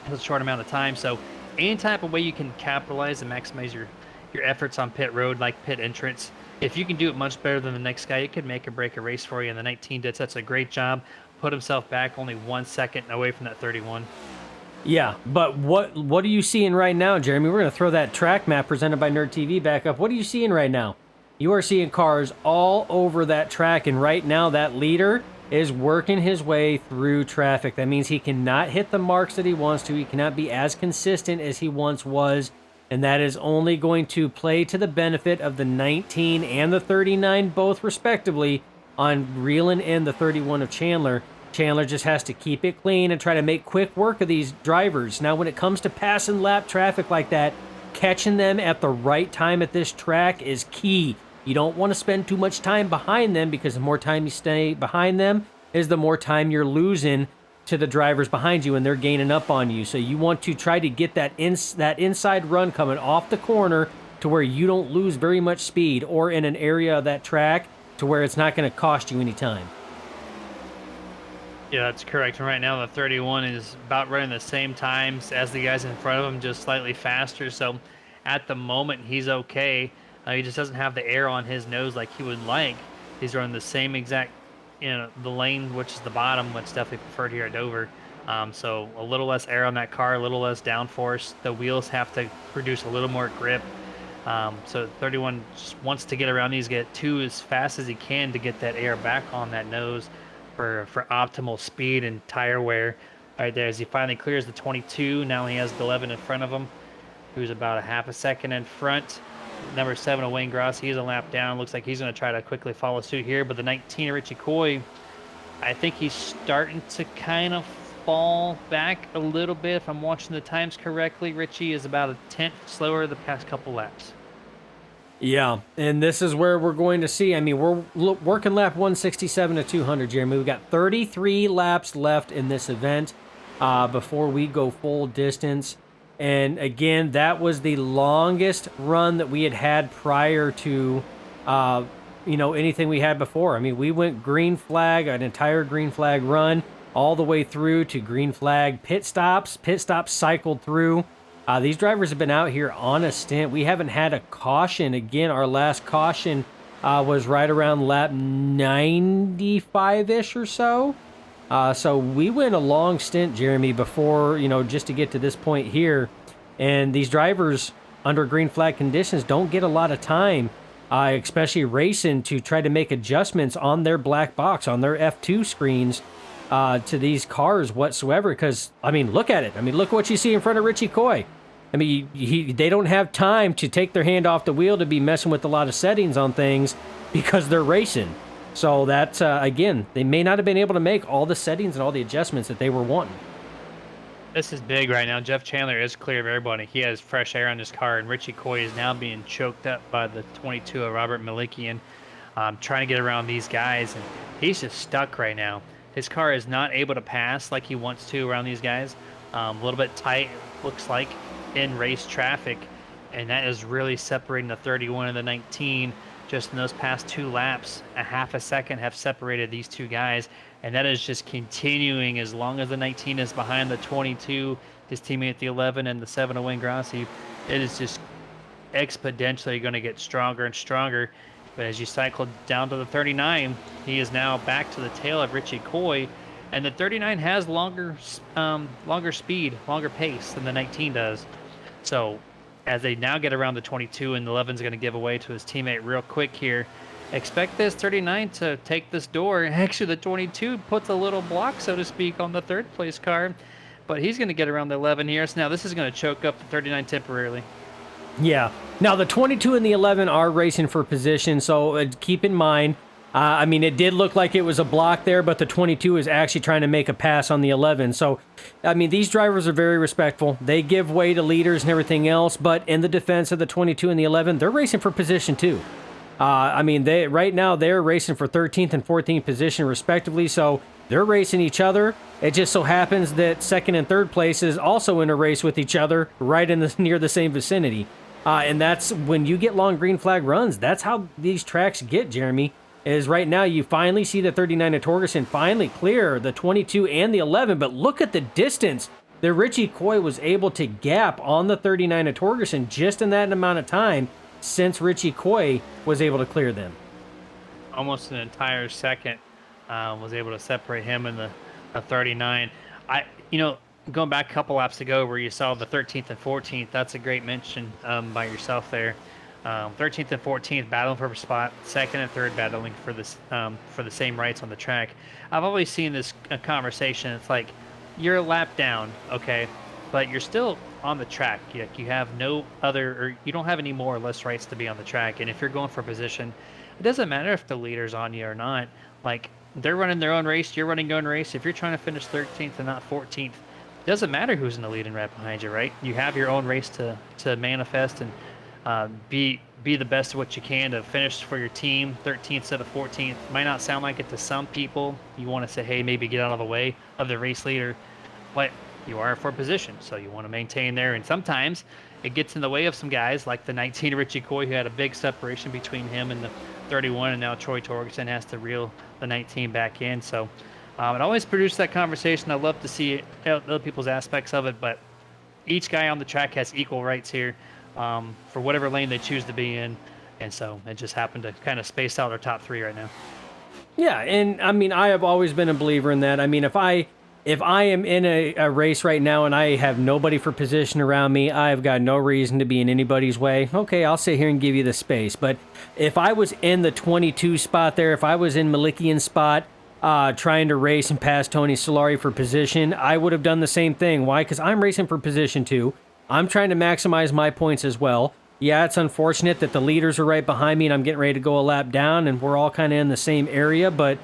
in a short amount of time. So any type of way you can capitalize and maximize your efforts on pit road, like pit entrance, if you can do it much better than the next guy, it could make or break a race for you. And the 19 did such a great job, put himself back only 1 second away from that 31. Yeah, but what are you seeing right now, Jeremy? We're going to throw that track map presented by Nerd TV back up. What are you seeing right now? You are seeing cars all over that track, and right now that leader is working his way through traffic. That means he cannot hit the marks that he wants to. He cannot be as consistent as he once was, and that is only going to play to the benefit of the 19 and the 39, both respectively, on reeling in the 31 of Chandler. Chandler just has to keep it clean and try to make quick work of these drivers. Now, when it comes to passing lap traffic like that, catching them at the right time at this track is key. You don't want to spend too much time behind them, because the more time you stay behind them is the more time you're losing to the drivers behind you, and they're gaining up on you. So you want to try to get that inside run coming off the corner to where you don't lose very much speed, or in an area of that track to where it's not going to cost you any time. Yeah, that's correct. And right now, the 31 is about running the same times as the guys in front of him, just slightly faster. So at the moment, he's okay. He just doesn't have the air on his nose like he would like. He's running the same exact, the lane, which is the bottom, which is definitely preferred here at Dover. So a little less air on that car, a little less downforce. The wheels have to produce a little more grip. So 31 just wants to get around these, get two as fast as he can to get that air back on that nose for optimal speed and tire wear. Right there, as he finally clears the 22, now he has the 11 in front of him, who's about a half a second in front. Number 7 of Wayne Grossi, he's a lap down. Looks like he's going to try to quickly follow suit here. But the 19 of Richie Coy, I think he's starting to kind of fall back a little bit. If I'm watching the times correctly, Richie is about a tenth slower the past couple laps. Yeah, and this is where we're going to see. I mean, we're working lap 167 to 200, Jeremy. We've got 33 laps left in this event before we go full distance. And again, that was the longest run that we had prior to, anything we had before. I mean, we went green flag, an entire green flag run, all the way through to green flag pit stops cycled through. These drivers have been out here on a stint. We haven't had a caution. Again, our last caution was right around lap 95-ish or so. So we went a long stint, Jeremy, before, just to get to this point here. And these drivers under green flag conditions don't get a lot of time, especially racing, to try to make adjustments on their black box, on their F2 screens to these cars whatsoever. Because, look at it. Look what you see in front of Richie Coy. They don't have time to take their hand off the wheel to be messing with a lot of settings on things because they're racing. So that, again, they may not have been able to make all the settings and all the adjustments that they were wanting. This is big right now. Jeff Chandler is clear of everybody. He has fresh air on his car, and Richie Coy is now being choked up by the 22 of Robert Malikian, trying to get around these guys, and he's just stuck right now. His car is not able to pass like he wants to around these guys. A little bit tight, looks like, in race traffic, and that is really separating the 31 and the 19. just in those past 2 laps. A half a second have separated these two guys, and that is just continuing as long as the 19 is behind the 22, his teammate the 11, and the 7 of Wayne Grossi. It is just exponentially going to get stronger and stronger. But as you cycle down to the 39, he is now back to the tail of Richie Coy, and the 39 has longer speed, longer pace than the 19 does. So as they now get around the 22, and the 11 is going to give away to his teammate real quick here, expect this 39 to take this door. Actually, the 22 puts a little block, so to speak, on the third place car, but he's going to get around the 11 here. So now this is going to choke up the 39 temporarily. Yeah. Now, the 22 and the 11 are racing for position, so keep in mind, I mean, it did look like it was a block there, but the 22 is actually trying to make a pass on the 11. So, I mean, these drivers are very respectful. They give way to leaders and everything else, but in the defense of the 22 and the 11, they're racing for position too. I mean, right now they're racing for 13th and 14th position respectively, so they're racing each other. It just so happens that second and third place is also in a race with each other right in near the same vicinity. And that's when you get long green flag runs. That's how these tracks get, Jeremy, is right now you finally see the 39 at Torgerson finally clear the 22 and the 11, but look at the distance that Richie Coy was able to gap on the 39 at Torgerson just in that amount of time since Richie Coy was able to clear them. Almost an entire second was able to separate him and the 39. Going back a couple laps ago where you saw the 13th and 14th, that's a great mention by yourself there. 13th and 14th battling for a spot, second and third battling for the same rights on the track. I've always seen this conversation. It's like you're a lap down, okay, but you're still on the track. You have no other, or you don't have any more or less rights to be on the track. And if you're going for position, it doesn't matter if the leader's on you or not. Like, they're running their own race, you're running your own race. If you're trying to finish 13th and not 14th, it doesn't matter who's in the lead and right behind you, right? You have your own race to manifest and be the best of what you can to finish for your team. 13th instead of 14th might not sound like it to some people. You want to say, hey, maybe get out of the way of the race leader, but you are for position, so you want to maintain there. And sometimes it gets in the way of some guys like the 19 Richie Coy, who had a big separation between him and the 31, and now Troy Torgerson has to reel the 19 back in. So it always produces that conversation. I love to see other people's aspects of it, but each guy on the track has equal rights here for whatever lane they choose to be in. And so it just happened to kind of space out our top three right now. Yeah, and I mean, I have always been a believer in that. I mean, if I am in a race right now and I have nobody for position around me, I've got no reason to be in anybody's way. Okay, I'll sit here and give you the space. But if I was in the 22 spot there, if I was in Malikian's spot, trying to race and pass Tony Solari for position, I would have done the same thing. Why? Because I'm racing for position too. I'm trying to maximize my points as well. Yeah, it's unfortunate that the leaders are right behind me and I'm getting ready to go a lap down and we're all kind of in the same area, but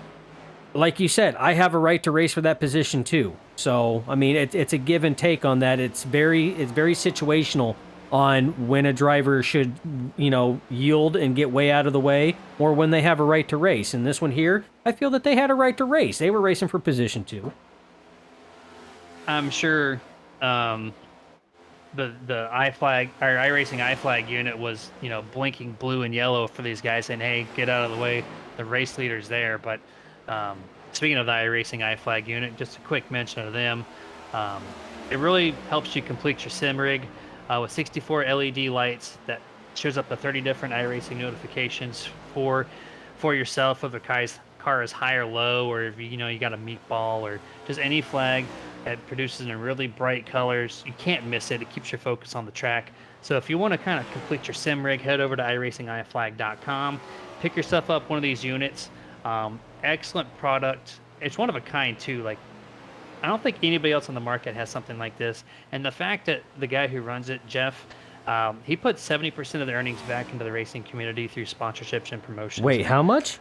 like you said, I have a right to race for that position too. So, I mean, it's a give and take on that. It's very situational on when a driver should, yield and get way out of the way, or when they have a right to race. And this one here, I feel that they had a right to race. They were racing for position too. I'm sure the iRacing iFlag unit was, blinking blue and yellow for these guys saying, hey, get out of the way. The race leader's there. But speaking of the iRacing iFlag unit, just a quick mention of them. It really helps you complete your sim rig with 64 LED lights that shows up the 30 different iRacing notifications for yourself, whether the car is high or low, or if you got a meatball or just any flag that produces in really bright colors. You can't miss it. It keeps your focus on the track. So if you want to kind of complete your sim rig, head over to iRacingIFlag.com, pick yourself up one of these units. Excellent product. It's one of a kind too. Like, I don't think anybody else on the market has something like this. And the fact that the guy who runs it, Jeff, he put 70% of the earnings back into the racing community through sponsorships and promotions. Wait, how much?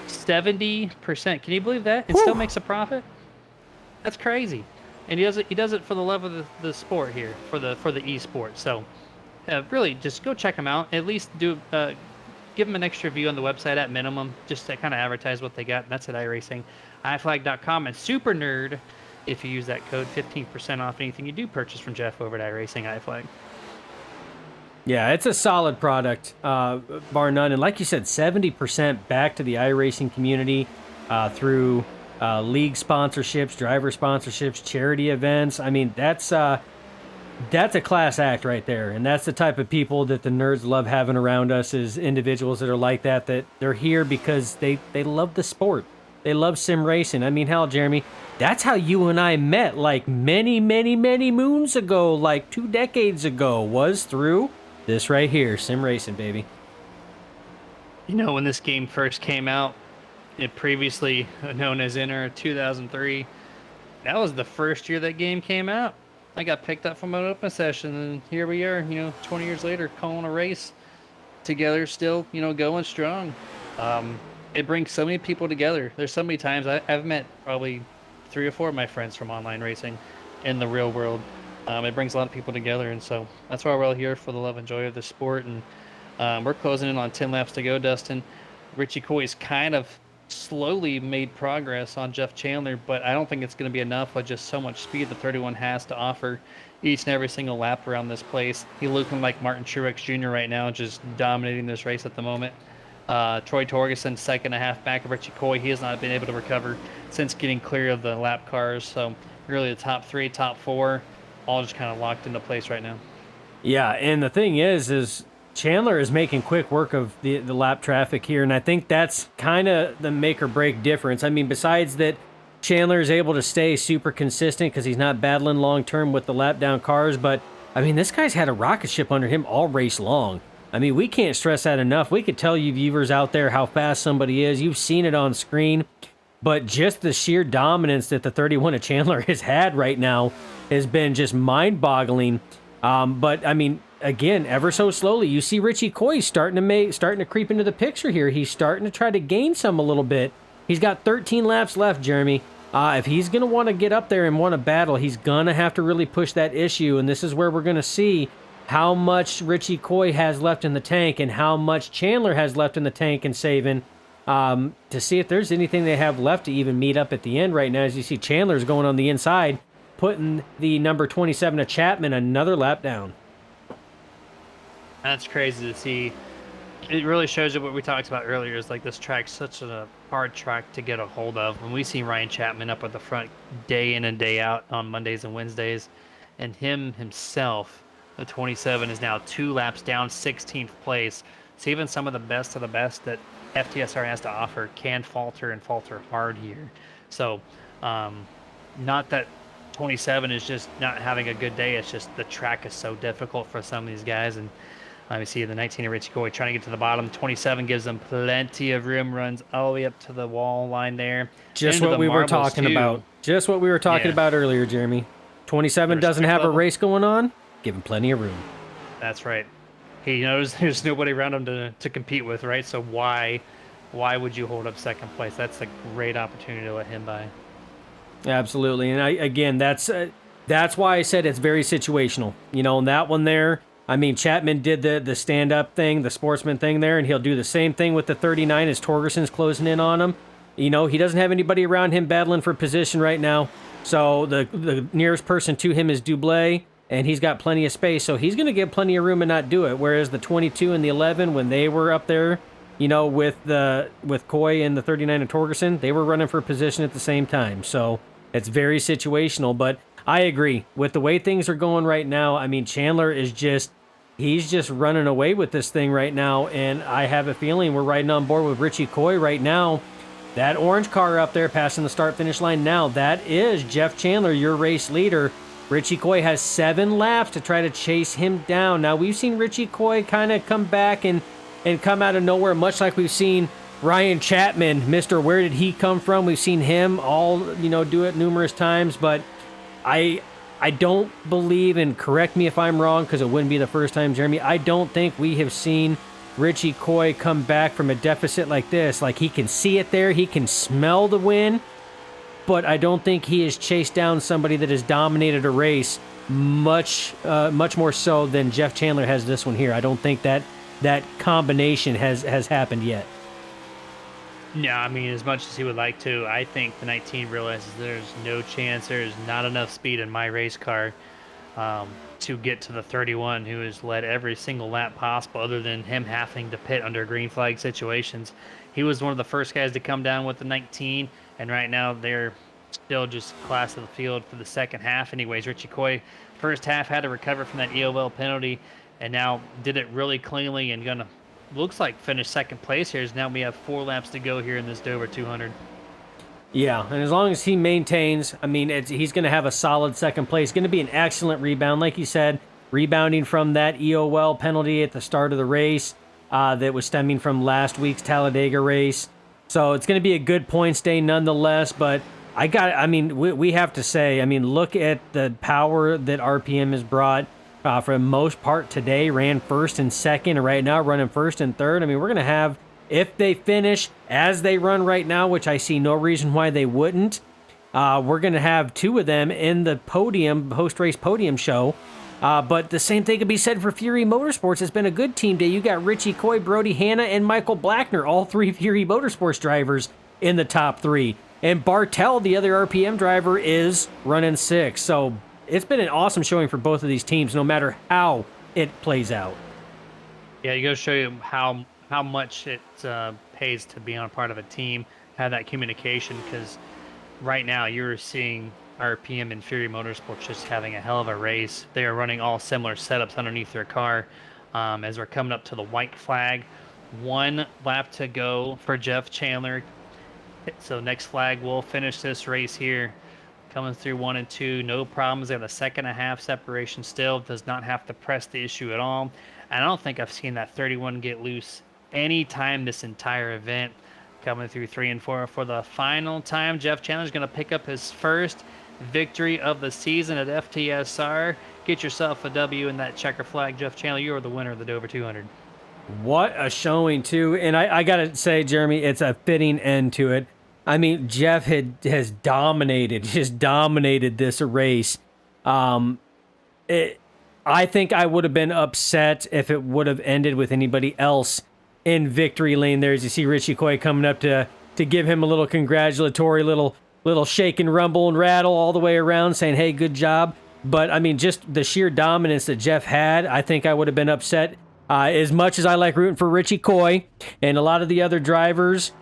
70%. Can you believe that? It still makes a profit? That's crazy. And he does it for the love of the sport here, for the esport. So really just go check them out. At least give them an extra view on the website at minimum, just to kind of advertise what they got. That's at iRacingIFlag.com. And Super Nerd, if you use that code, 15% off anything you do purchase from Jeff over at iRacing iFlag. Yeah, it's a solid product, bar none. And like you said, 70% back to the iRacing community through league sponsorships, driver sponsorships, charity events. I mean, that's a class act right there, and that's the type of people that the nerds love having around us, is individuals that are like that, that they're here because they love the sport. They love sim racing. I mean, hell, Jeremy, that's how you and I met, like many, many, many moons ago, like 2 decades ago, was through this right here, sim racing, baby. You know, when this game first came out, it previously known as Inter 2003, that was the first year that game came out. I got picked up from an open session, and here we are, 20 years later, calling a race together, still, going strong. It brings so many people together. There's so many times I've met probably 3 or 4 of my friends from online racing in the real world. It brings a lot of people together, and so that's why we're all here, for the love and joy of the sport. And we're closing in on 10 laps to go, Dustin. Richie Coy's kind of slowly made progress on Jeff Chandler, but I don't think it's going to be enough with just so much speed the 31 has to offer each and every single lap around this place. He's looking like Martin Truex Jr. right now, just dominating this race at the moment. Troy Torgerson, second and a half back of Richie Coy. He has not been able to recover since getting clear of the lap cars. So really the top 3, top 4, all just kind of locked into place right now. Yeah, and the thing is Chandler is making quick work of the lap traffic here, and I think that's kind of the make or break difference. I mean, besides that, Chandler is able to stay super consistent because he's not battling long term with the lap down cars, but I mean, this guy's had a rocket ship under him all race long. I mean, we can't stress that enough. We could tell you viewers out there how fast somebody is. You've seen it on screen, but just the sheer dominance that the 31 of Chandler has had right now has been just mind boggling. But I mean, again, ever so slowly, you see Richie Coy starting to creep into the picture here. He's starting to try to gain some a little bit. He's got 13 laps left, Jeremy. If he's going to want to get up there and want to battle, he's going to have to really push that issue, and this is where we're going to see how much Richie Coy has left in the tank and how much Chandler has left in the tank and saving, to see if there's anything they have left to even meet up at the end right now. As you see, Chandler's going on the inside, putting the number 27 of Chapman another lap down. That's crazy to see. It really shows you what we talked about earlier, is like this track's such a hard track to get a hold of. When we see Ryan Chapman up at the front day in and day out on Mondays and Wednesdays, and him himself, the 27, is now 2 laps down, 16th place. So even some of the best that FTSR has to offer can falter, and falter hard here. So not that 27 is just not having a good day, it's just the track is so difficult for some of these guys. And we see the 19 of Richie Coy trying to get to the bottom. 27 gives them plenty of room, runs all the way up to the wall line there. Just what we were talking about. Just what we were talking about earlier, Jeremy. 27 doesn't have a race going on. Give him plenty of room. That's right. He knows there's nobody around him to compete with, right? So why would you hold up second place? That's a great opportunity to let him by. Absolutely. And that's why I said it's very situational. You know, that one there, I mean, Chapman did the stand-up thing, the sportsman thing there, and he'll do the same thing with the 39 as Torgerson's closing in on him. You know, he doesn't have anybody around him battling for position right now. So the nearest person to him is Dublé, and he's got plenty of space. So he's going to get plenty of room and not do it. Whereas the 22 and the 11, when they were up there, you know, with Coy and the 39 and Torgerson, they were running for position at the same time. So it's very situational. But I agree. With the way things are going right now, I mean, Chandler is he's just running away with this thing right now. And I have a feeling we're riding on board with Richie Coy right now. That orange car up there passing the start-finish line now, that is Jeff Chandler, your race leader. Richie Coy has 7 laps to try to chase him down. Now, we've seen Richie Coy kind of come back and come out of nowhere, much like we've seen Ryan Chapman, Mr. Where Did He Come From? We've seen him all, you know, do it numerous times, but I don't believe, and correct me if I'm wrong, because it wouldn't be the first time, Jeremy, I don't think we have seen Richie Coy come back from a deficit like this. Like, he can see it there, he can smell the win, but I don't think he has chased down somebody that has dominated a race much more so than Jeff Chandler has this one here. I don't think that combination has happened yet. No, I mean, as much as he would like to, I think the 19 realizes there's no chance. There's not enough speed in my race car. to get to the 31, who has led every single lap possible other than him having to pit under green flag situations. He was one of the first guys to come down with the 19, and right now they're still just class of the field for the second half. Anyways, Richie Coy, first half had to recover from that EOL penalty, and now did it really cleanly and gonna looks like finish second place here. As now we have 4 laps to go here in this Dover 200. Yeah, and as long as he maintains, I mean, he's going to have a solid second place. Going to be an excellent rebound, like you said, rebounding from that EOL penalty at the start of the race that was stemming from last week's Talladega race. So it's going to be a good points day nonetheless. But we have to say, I mean, look at the power that RPM has brought. For the most part today, ran first and second, and right now running first and third. I mean, we're going to have, if they finish as they run right now, which I see no reason why they wouldn't, we're going to have 2 of them in the podium, post-race podium show. But the same thing could be said for Fury Motorsports. It's been a good team day. You got Richie Coy, Brody Hanna, and Michael Blackner, all 3 Fury Motorsports drivers in the top 3. And Bartel, the other RPM driver, is running 6. So it's been an awesome showing for both of these teams, no matter how it plays out. Yeah, you go show you how much it pays to be on a part of a team, have that communication, because right now you're seeing RPM and Fury Motorsports just having a hell of a race. They are running all similar setups underneath their car. As we're coming up to the white flag, 1 lap to go for Jeff Chandler. So next flag will finish this race here. Coming through 1 and 2, no problems. They have a 2.5 separation still. Does not have to press the issue at all. And I don't think I've seen that 31 get loose any time this entire event. Coming through 3 and 4 for the final time. Jeff Chandler's going to pick up his first victory of the season at FTSR. Get yourself a W in that checker flag. Jeff Chandler, you are the winner of the Dover 200. What a showing, too. And I got to say, Jeremy, it's a fitting end to it. I mean, Jeff has dominated this race. I think I would have been upset if it would have ended with anybody else in victory lane there. As you see Richie Coy coming up to give him a little congratulatory, little shake and rumble and rattle all the way around, saying, hey, good job. But, I mean, just the sheer dominance that Jeff had, I think I would have been upset. As much as I like rooting for Richie Coy and a lot of the other drivers,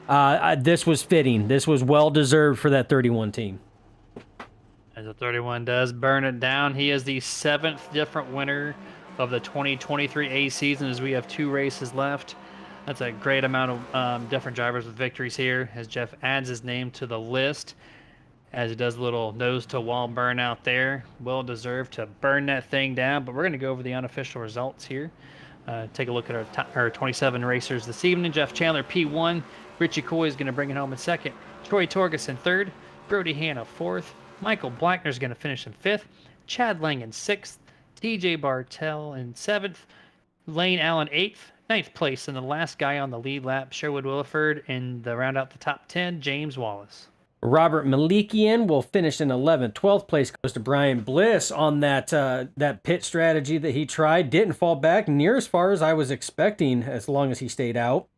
this was fitting. This was well-deserved for that 31 team. As the 31 does burn it down, he is the 7th different winner of the 2023 A season, as we have 2 races left. That's a great amount of different drivers with victories here, as Jeff adds his name to the list, as he does a little nose-to-wall burn out there. Well-deserved to burn that thing down, but we're going to go over the unofficial results here. Take a look at our 27 racers this evening. Jeff Chandler, P1. Richie Coy is going to bring it home in 2nd. Troy Torgerson, 3rd. Brody Hanna, 4th. Michael Blackner is going to finish in 5th. Chad Lang in 6th. TJ Bartel in 7th. Lane Allen, 8th. 9th place, and the last guy on the lead lap, Sherwood Williford, and the round out the top 10, James Wallace. Robert Malikian will finish in 11th. 12th place goes to Brian Bliss on that pit strategy that he tried. Didn't fall back near as far as I was expecting as long as he stayed out.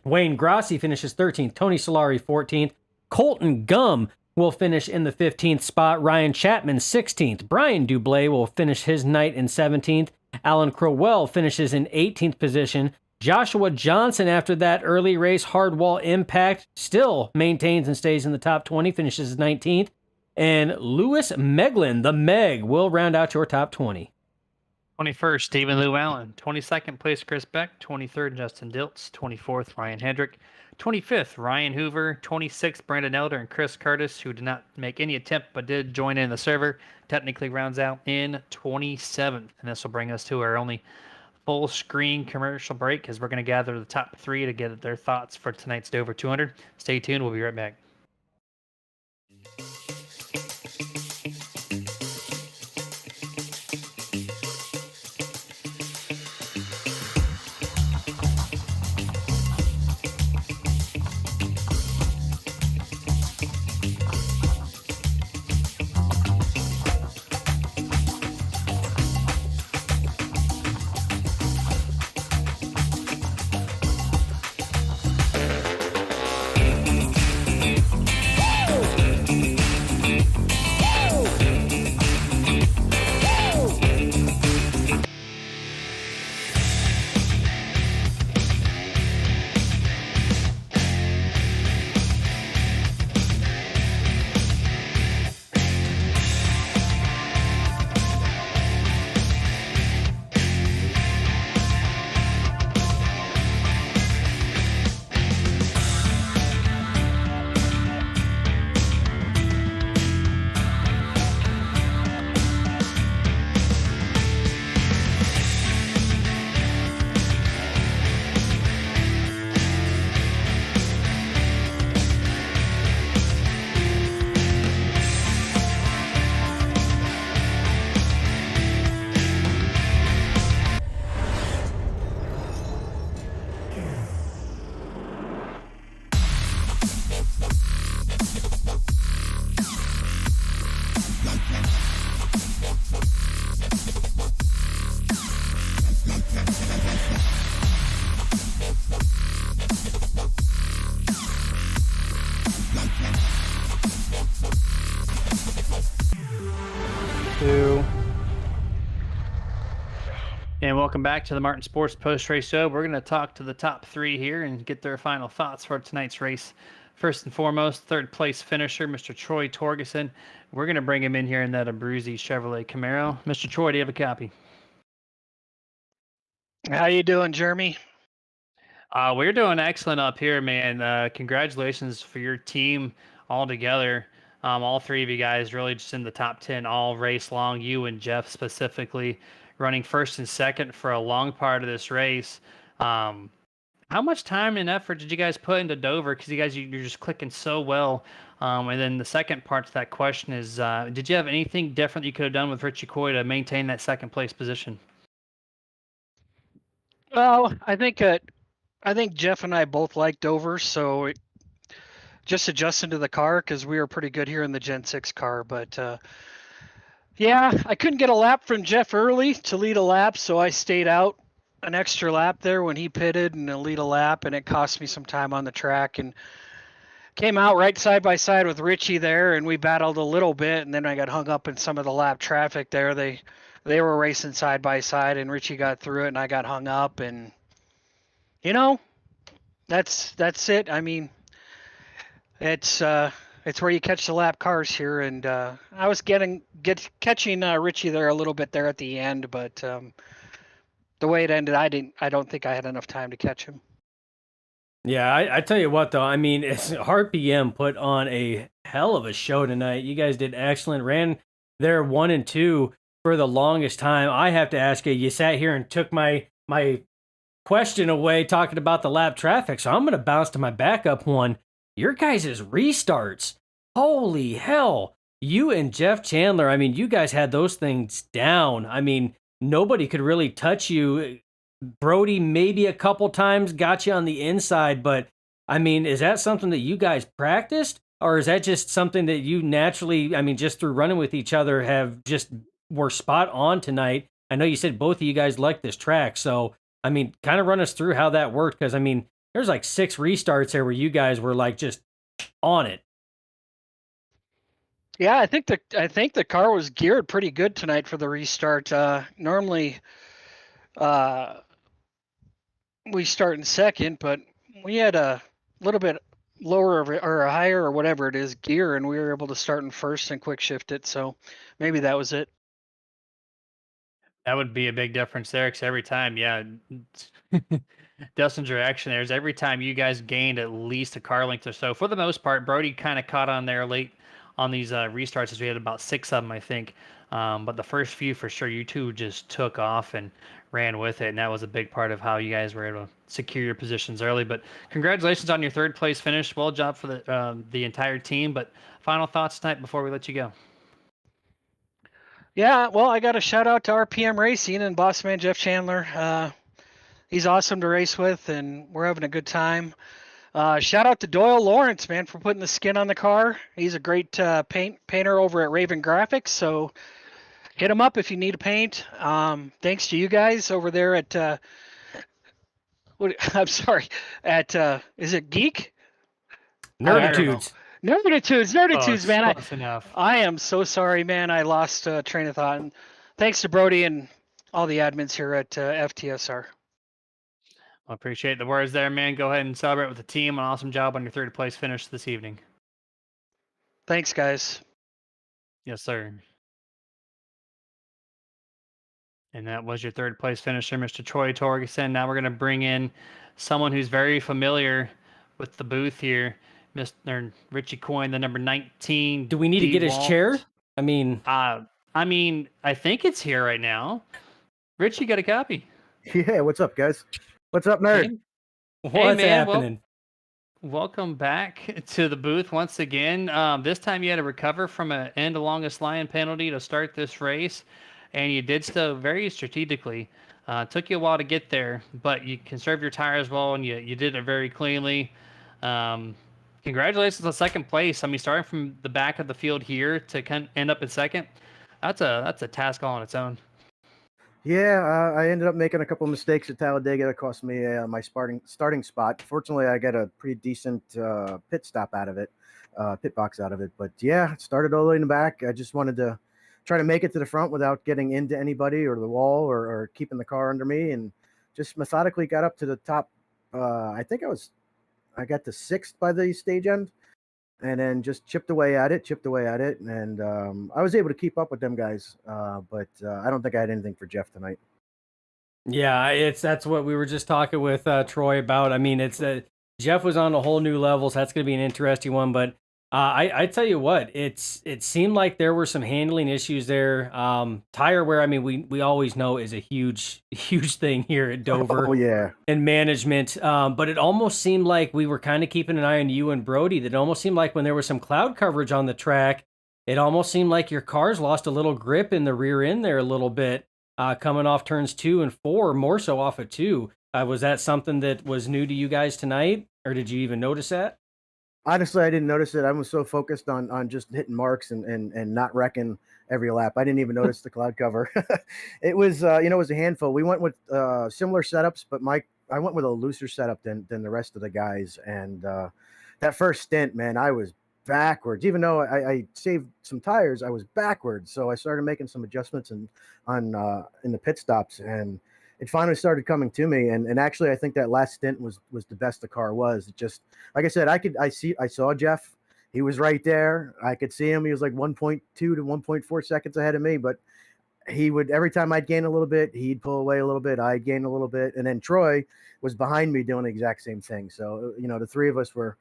Wayne Grossi finishes 13th. Tony Solari 14th. Colton Gum will finish in the 15th spot. Ryan Chapman 16th. Brian Dublé will finish his night in 17th. Alan Crowell finishes in 18th position. Joshua Johnson, after that early race hardwall impact, still maintains and stays in the top 20, finishes 19th. And Lewis Meglin, the Meg, will round out your top 20. 21st, Stephen Lou Allen. 22nd place, Chris Beck. 23rd, Justin Diltz. 24th, Ryan Hendrick. 25th, Ryan Hoover. 26th, Brandon Elder and Chris Curtis, who did not make any attempt but did join in the server, technically rounds out in 27th. And this will bring us to our only full screen commercial break, as we're going to gather the top 3 to get their thoughts for tonight's Dover 200. Stay tuned. We'll be right back. And welcome back to the Martin Sports Post Race Show. We're going to talk to the top three here and get their final thoughts for tonight's race. First and foremost, third place finisher, Mr. Troy Torgerson. We're going to bring him in here in that Abruzzi Chevrolet Camaro. Mr. Troy, do you have a copy? How you doing, Jeremy? We're doing excellent up here, man. Congratulations for your team all together. All three of you guys really just in the top 10 all race long. You and Jeff specifically running first and second for a long part of this race. How much time and effort did you guys put into Dover? Because you're just clicking so well. And then the second part to that question is, did you have anything different you could have done with Richie Coy to maintain that second place position? Well, I think Jeff and I both like Dover, so just adjusting to the car because we were pretty good here in the Gen 6 car. But yeah, I couldn't get a lap from Jeff early to lead a lap, so I stayed out an extra lap there when he pitted and to lead a lap, and it cost me some time on the track and came out right side by side with Richie there, and we battled a little bit, and then I got hung up in some of the lap traffic there. They were racing side by side, and Richie got through it, and I got hung up, and you know, that's it. I mean, it's where you catch the lap cars here, and I was catching Richie there a little bit there at the end, but the way it ended, I don't think I had enough time to catch him. Yeah, I tell you what, though, I mean, Heart PM put on a hell of a show tonight. You guys did excellent. Ran there 1 and 2 for the longest time. I have to ask you, you sat here and took my question away talking about the lap traffic, so I'm going to bounce to my backup one. Your guys' restarts. Holy hell. You and Jeff Chandler, I mean, you guys had those things down. I mean, nobody could really touch you. Brody maybe a couple times got you on the inside, but I mean, is that something that you guys practiced, or is that just something that you naturally, I mean, just through running with each other have just were spot on tonight? I know you said both of you guys like this track, so I mean, kind of run us through how that worked, because I mean, there's like 6 restarts there where you guys were like just on it. Yeah, I think the car was geared pretty good tonight for the restart. Normally, we start in second, but we had a little bit lower or higher or whatever it is gear, and we were able to start in first and quick shift it. So maybe that was it. That would be a big difference there, because every time, yeah, Dustin's reaction there is every time you guys gained at least a car length or so. For the most part, Brody kind of caught on there late on these restarts, as we had about 6 of them, I think. But the first few, for sure, you two just took off and ran with it, and that was a big part of how you guys were able to secure your positions early. But congratulations on your third place finish. Well job for the entire team. But final thoughts tonight before we let you go. Yeah, well, I got a shout out to RPM Racing and boss man Jeff Chandler. He's awesome to race with, and we're having a good time. Shout out to Doyle Lawrence, man, for putting the skin on the car. He's a great painter over at Raven Graphics, so hit him up if you need a paint. Thanks to you guys over there at I'm sorry, at is it Geek? Nerditudes. Nerditudes, man. Close enough. I am so sorry, man. I lost train of thought. And thanks to Brody and all the admins here at FTSR. I appreciate the words there, man. Go ahead and celebrate with the team. An awesome job on your third place finish this evening. Thanks, guys. Yes, sir. And that was your third place finisher, Mr. Troy Torgerson. Now we're going to bring in someone who's very familiar with the booth here, Mr. Richie Coyne, the number 19. Do we need to get his chair? I mean, I think it's here right now. Richie, got a copy? Yeah, what's up, guys? What's up, nerd? What's happening? Welcome back to the booth once again. This time you had to recover from an end longest lion penalty to start this race, and you did so very strategically. Took you a while to get there, but you conserved your tires well, and you did it very cleanly. Congratulations on second place. I mean, starting from the back of the field here to end up in second, that's a task all on its own. Yeah, I ended up making a couple mistakes at Talladega that cost me my starting spot. Fortunately, I got a pretty decent pit stop out of it, pit box out of it. But yeah, started all the way in the back. I just wanted to try to make it to the front without getting into anybody or the wall or keeping the car under me, and just methodically got up to the top. I think I got to 6th by the stage end, and then just chipped away at it, and I was able to keep up with them guys. But I don't think I had anything for Jeff tonight. Yeah, that's what we were just talking with Troy about. I mean, it's Jeff was on a whole new level, so that's going to be an interesting one. But I tell you what, it seemed like there were some handling issues there. Tire wear, I mean, we always know is a huge thing here at Dover. Oh yeah, and management. But it almost seemed like we were kind of keeping an eye on you and Brody. That almost seemed like when there was some cloud coverage on the track, it almost seemed like your cars lost a little grip in the rear end there a little bit. Coming off turns 2 and 4, more so off of 2. Was that something that was new to you guys tonight, or did you even notice that? honestly, I didn't notice it. I was so focused on just hitting marks and not wrecking every lap. I didn't even notice the cloud cover. It was it was a handful. We went with similar setups, but I went with a looser setup than the rest of the guys. And that first stint, man, I was backwards. Even though I saved some tires, I was backwards. So I started making some adjustments in the pit stops, and it finally started coming to me. And actually, I think that last stint was the best the car was. It just, like I said, I saw Jeff. He was right there. I could see him. He was like 1.2 to 1.4 seconds ahead of me, but he would, every time I'd gain a little bit, he'd pull away a little bit. I'd gain a little bit, and then Troy was behind me doing the exact same thing. So the three of us were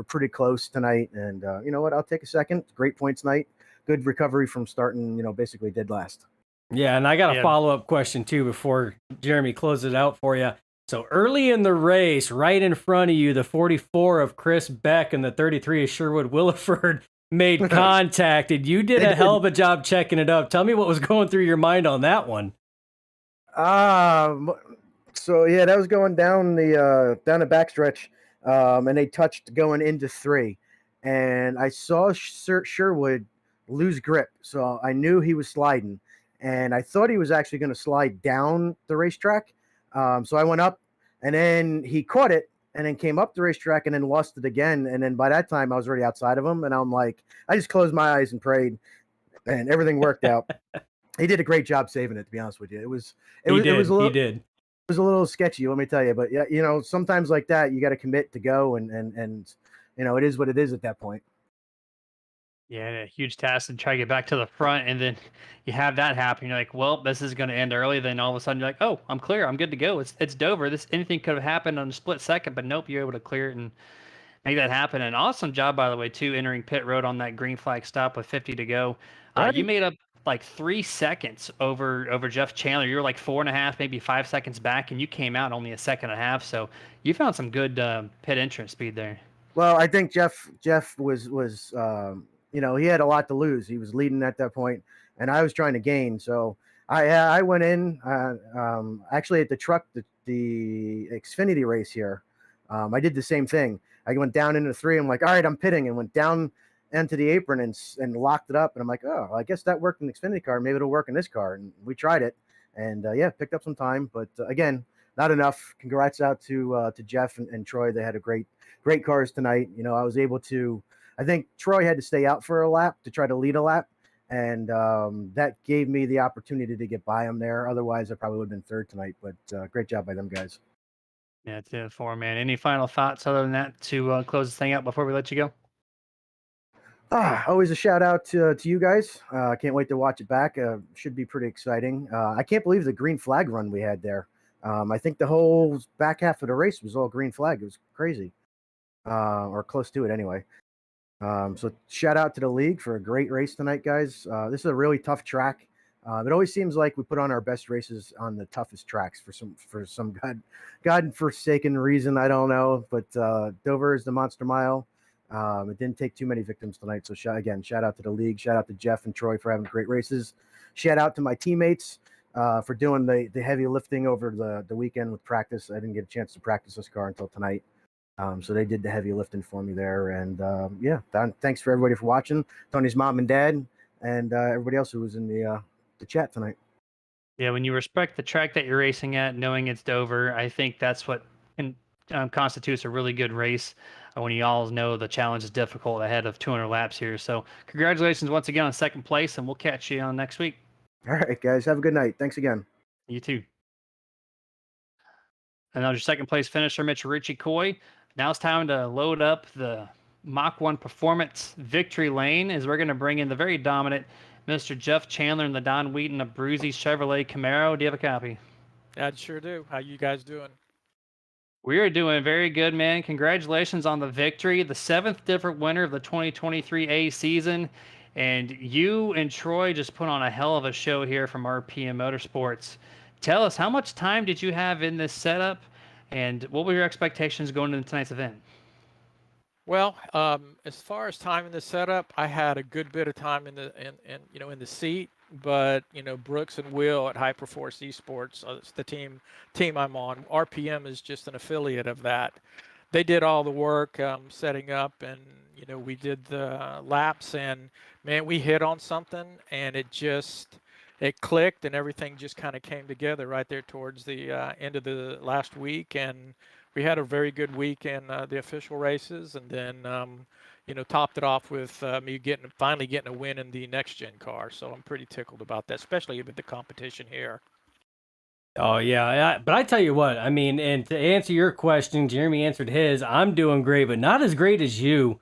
pretty close tonight. And you know what? I'll take a second. Great points night. Good recovery from starting. Basically dead last. Yeah, and I got a follow-up question too before Jeremy closes it out for you. So early in the race, right in front of you, the 44 of Chris Beck and the 33 of Sherwood Williford made contact, and you did a hell of a job checking it up. Tell me what was going through your mind on that one. So yeah, that was going down the backstretch, and they touched going into 3, and I saw Sherwood lose grip, so I knew he was sliding, and I thought he was actually going to slide down the racetrack. So I went up, and then he caught it, and then came up the racetrack, and then lost it again. And then by that time, I was already outside of him, and I'm like, I just closed my eyes and prayed, and everything worked out. He did a great job saving it, to be honest with you. It was a little, He did. It was a little sketchy, let me tell you. But yeah, sometimes like that, you got to commit to go, and it is what it is at that point. Yeah, a huge task to try to get back to the front, and then you have that happen. You're like, well, this is going to end early. Then all of a sudden, you're like, oh, I'm clear. I'm good to go. It's Dover. Anything could have happened on a split second, but nope, you're able to clear it and make that happen. An awesome job, by the way, too, entering pit road on that green flag stop with 50 to go. Right. You made up like 3 seconds over Jeff Chandler. You were like 4.5, maybe 5 seconds back, and you came out only a second and a half. So you found some good pit entrance speed there. Well, I think Jeff was he had a lot to lose. He was leading at that point, and I was trying to gain. So I went in actually at the truck, the Xfinity race here. I did the same thing. I went down into 3. I'm like, all right, I'm pitting, and went down into the apron and locked it up. And I'm like, oh, I guess that worked in the Xfinity car. Maybe it'll work in this car. And we tried it, and picked up some time, but again, not enough. Congrats out to Jeff and Troy. They had a great cars tonight. I was able to. I think Troy had to stay out for a lap to try to lead a lap, and that gave me the opportunity to get by him there. Otherwise, I probably would have been third tonight. But great job by them guys. Yeah, it's it for man. Any final thoughts other than that to close this thing out before we let you go? Always a shout out to you guys. Can't wait to watch it back. Should be pretty exciting. I can't believe the green flag run we had there. I think the whole back half of the race was all green flag. It was crazy, or close to it anyway. So shout out to the league for a great race tonight, guys. This is a really tough track. It always seems like we put on our best races on the toughest tracks for some God-forsaken reason. I don't know, but Dover is the Monster Mile. It didn't take too many victims tonight. So shout out to the league. Shout out to Jeff and Troy for having great races. Shout out to my teammates for doing the heavy lifting over the weekend with practice. I didn't get a chance to practice this car until tonight. So they did the heavy lifting for me there. And thanks for everybody for watching. Tony's mom and dad, and everybody else who was in the chat tonight. Yeah, when you respect the track that you're racing at, knowing it's Dover, I think that's what constitutes a really good race when you all know the challenge is difficult ahead of 200 laps here. So congratulations once again on second place, and we'll catch you on next week. All right, guys. Have a good night. Thanks again. You too. And that was your second place finisher, Mitch Richie Coy. Now it's time to load up the Mach-1 Performance victory lane as we're going to bring in the very dominant Mr. Jeff Chandler and the Don Wheaton of Bruzy Chevrolet Camaro. Do you have a copy? I sure do. How you guys doing? We are doing very good, man. Congratulations on the victory, the 7th different winner of the 2023 A season. And you and Troy just put on a hell of a show here from RPM Motorsports. Tell us, how much time did you have in this setup, and what were your expectations going into tonight's event? Well, as far as time in the setup, I had a good bit of time in the seat, but Brooks and Will at Hyperforce Esports, it's the team I'm on. RPM is just an affiliate of that. They did all the work setting up, and we did the laps, and man, we hit on something, and it clicked, and everything just kind of came together right there towards the end of the last week, and we had a very good week in the official races, and then topped it off with me finally getting a win in the next gen car. So I'm pretty tickled about that, especially with the competition here. Oh yeah, but I tell you what, I mean, and to answer your question, Jeremy answered his. I'm doing great, but not as great as you.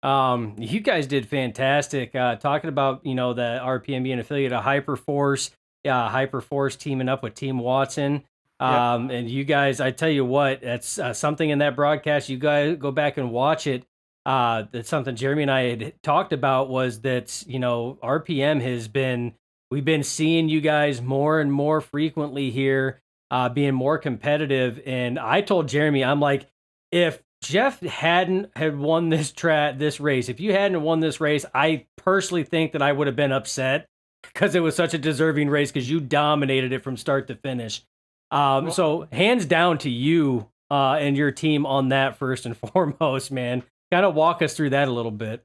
You guys did fantastic. Talking about the RPM being affiliate of Hyperforce, Hyperforce teaming up with Team Watson. And you guys, I tell you what, that's something in that broadcast. You guys go back and watch it. That's something Jeremy and I had talked about, was that RPM has been. We've been seeing you guys more and more frequently here, being more competitive. And I told Jeremy, I'm like, if Jeff had won this race, if you hadn't won this race, I personally think that I would have been upset, because it was such a deserving race, because you dominated it from start to finish. So hands down to you and your team on that, first and foremost, man. Kind of walk us through that a little bit.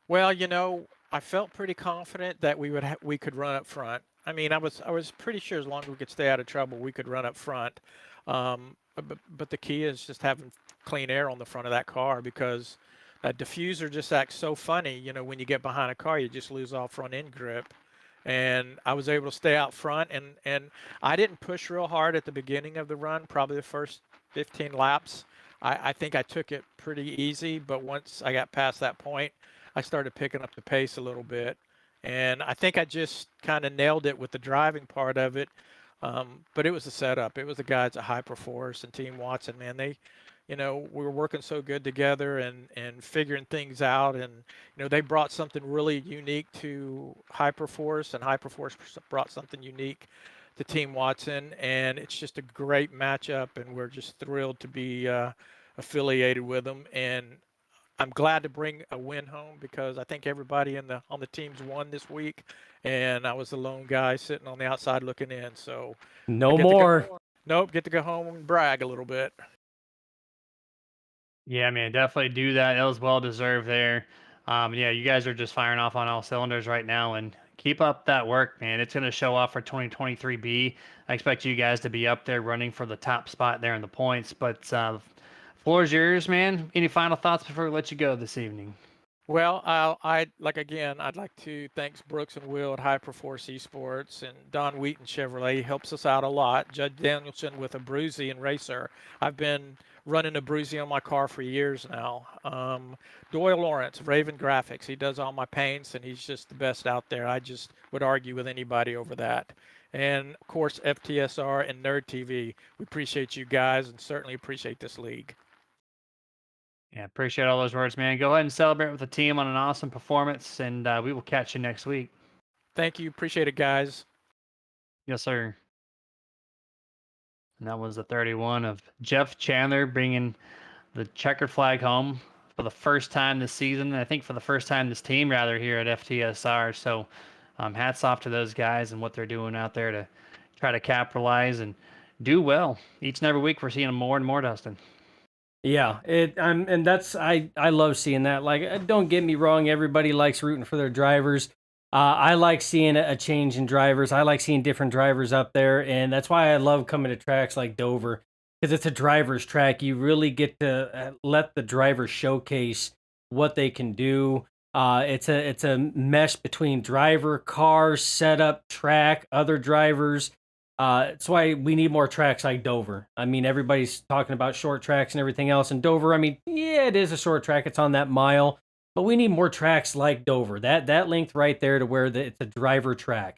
Well, I felt pretty confident that we could run up front. I mean, I was pretty sure as long as we could stay out of trouble, we could run up front. But the key is just having clean air on the front of that car, because that diffuser just acts so funny. When you get behind a car, you just lose all front end grip. And I was able to stay out front, and I didn't push real hard at the beginning of the run, probably the first 15 laps. I think I took it pretty easy, but once I got past that point, I started picking up the pace a little bit, and I think I just kind of nailed it with the driving part of it. But it was the setup. It was the guys at Hyperforce and Team Watson, man. They, we were working so good together and figuring things out, and they brought something really unique to Hyperforce, and Hyperforce brought something unique to Team Watson, and it's just a great matchup, and we're just thrilled to be affiliated with them. And I'm glad to bring a win home, because I think everybody on the teams won this week, and I was the lone guy sitting on the outside looking in. So no more. Get to go home and brag a little bit. Yeah, man, definitely do that. That was well deserved there. Yeah, you guys are just firing off on all cylinders right now, and keep up that work, man. It's going to show off for 2023B. I expect you guys to be up there running for the top spot there in the points, but floor is yours, man. Any final thoughts before we let you go this evening? Well, I'd like to thank Brooks and Will at Hyperforce Esports, and Don Wheaton Chevrolet helps us out a lot. Judd Danielson with a Bruzy and Racer. I've been running a Bruzy on my car for years now. Doyle Lawrence, Raven Graphics. He does all my paints, and he's just the best out there. I just would argue with anybody over that. And of course, FTSR and Nerd TV. We appreciate you guys, and certainly appreciate this league. Yeah, appreciate all those words, man. Go ahead and celebrate with the team on an awesome performance, and we will catch you next week. Thank you. Appreciate it, guys. Yes, sir. And that was the 31 of Jeff Chandler bringing the checkered flag home for the first time this season. I think for the first time this team, rather, here at FTSR. So hats off to those guys and what they're doing out there to try to capitalize and do well. Each and every week we're seeing them more and more, Dustin. Yeah, and that's I love seeing that. Like, don't get me wrong, everybody likes rooting for their drivers. I like seeing a change in drivers. I like seeing different drivers up there, and that's why I love coming to tracks like Dover. because it's a driver's track. You really get to let the driver showcase what they can do. It's a mesh between driver, car, setup, track, other drivers. That's why we need more tracks like Dover. I mean, everybody's talking about short tracks and everything else. And Dover, I mean, yeah, it is a short track. It's on that mile, but we need more tracks like Dover. That length right there to where it's a driver track.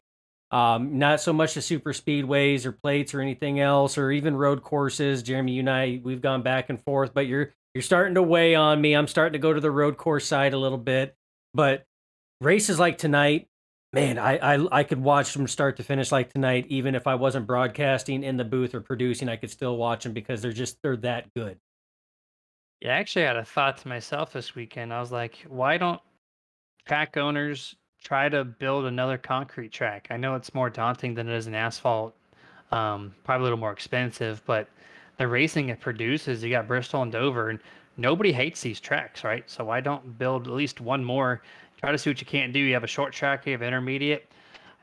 Not so much the super speedways or plates or anything else, or even road courses. Jeremy, you and I, we've gone back and forth, but you're starting to weigh on me. I'm starting to go to the road course side a little bit, but races like tonight, man, I could watch from start to finish like tonight, even if I wasn't broadcasting in the booth or producing, I could still watch them because they're that good. Yeah, I actually had a thought to myself this weekend. I was like, why don't track owners try to build another concrete track? I know it's more daunting than it is an asphalt, probably a little more expensive, but the racing it produces, you got Bristol and Dover, and nobody hates these tracks, right? So why don't build at least one more? Try to see what you can't do. You have a short track, you have intermediate.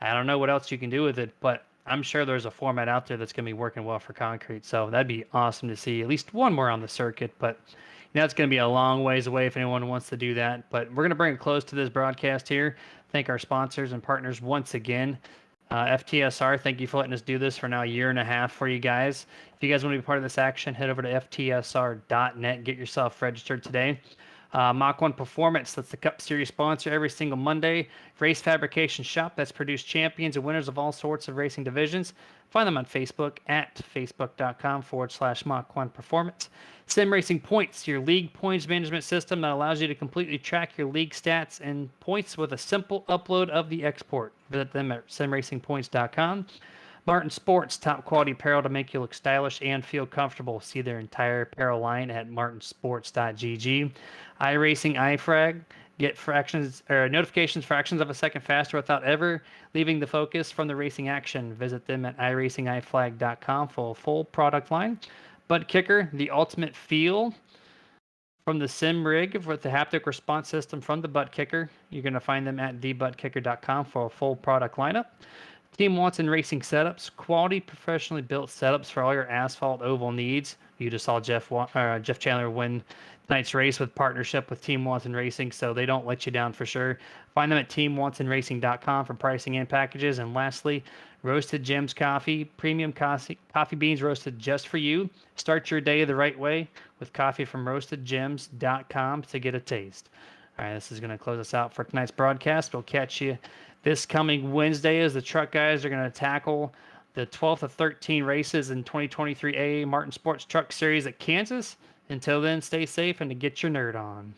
I don't know what else you can do with it, but I'm sure there's a format out there that's going to be working well for concrete. So that'd be awesome to see at least one more on the circuit. But it's going to be a long ways away if anyone wants to do that. But we're going to bring it close to this broadcast here. Thank our sponsors and partners once again. FTSR, thank you for letting us do this for now a year and a half for you guys. If you guys want to be part of this action, head over to FTSR.net. Get yourself registered today. Mach-1 Performance, that's the Cup Series sponsor every single Monday. Race fabrication shop that's produced champions and winners of all sorts of racing divisions. Find them on Facebook at facebook.com/Mach-1 Performance. Sim Racing Points, your league points management system that allows you to completely track your league stats and points with a simple upload of the export. Visit them at simracingpoints.com. Martin Sports, top quality apparel to make you look stylish and feel comfortable. See their entire apparel line at martinsports.gg. iRacing iFrag, get fractions or notifications fractions of a second faster without ever leaving the focus from the racing action. Visit them at iRacingIFlag.com for a full product line. Butt Kicker, the ultimate feel from the sim rig with the haptic response system from the Butt Kicker. You're going to find them at thebuttkicker.com for a full product lineup. Team Watson Racing Setups, quality professionally built setups for all your asphalt oval needs. You just saw Jeff Chandler win tonight's race with partnership with Team Watson Racing, so they don't let you down for sure. Find them at teamwatsonracing.com for pricing and packages. And lastly, Roasted Gems Coffee, premium coffee beans roasted just for you. Start your day the right way with coffee from roastedgems.com to get a taste. All right, this is going to close us out for tonight's broadcast. We'll catch you this coming Wednesday as the truck guys are going to tackle the 12th of 13 races in 2023 AA Martin Sports Truck Series at Kansas. Until then, stay safe and to get your nerd on.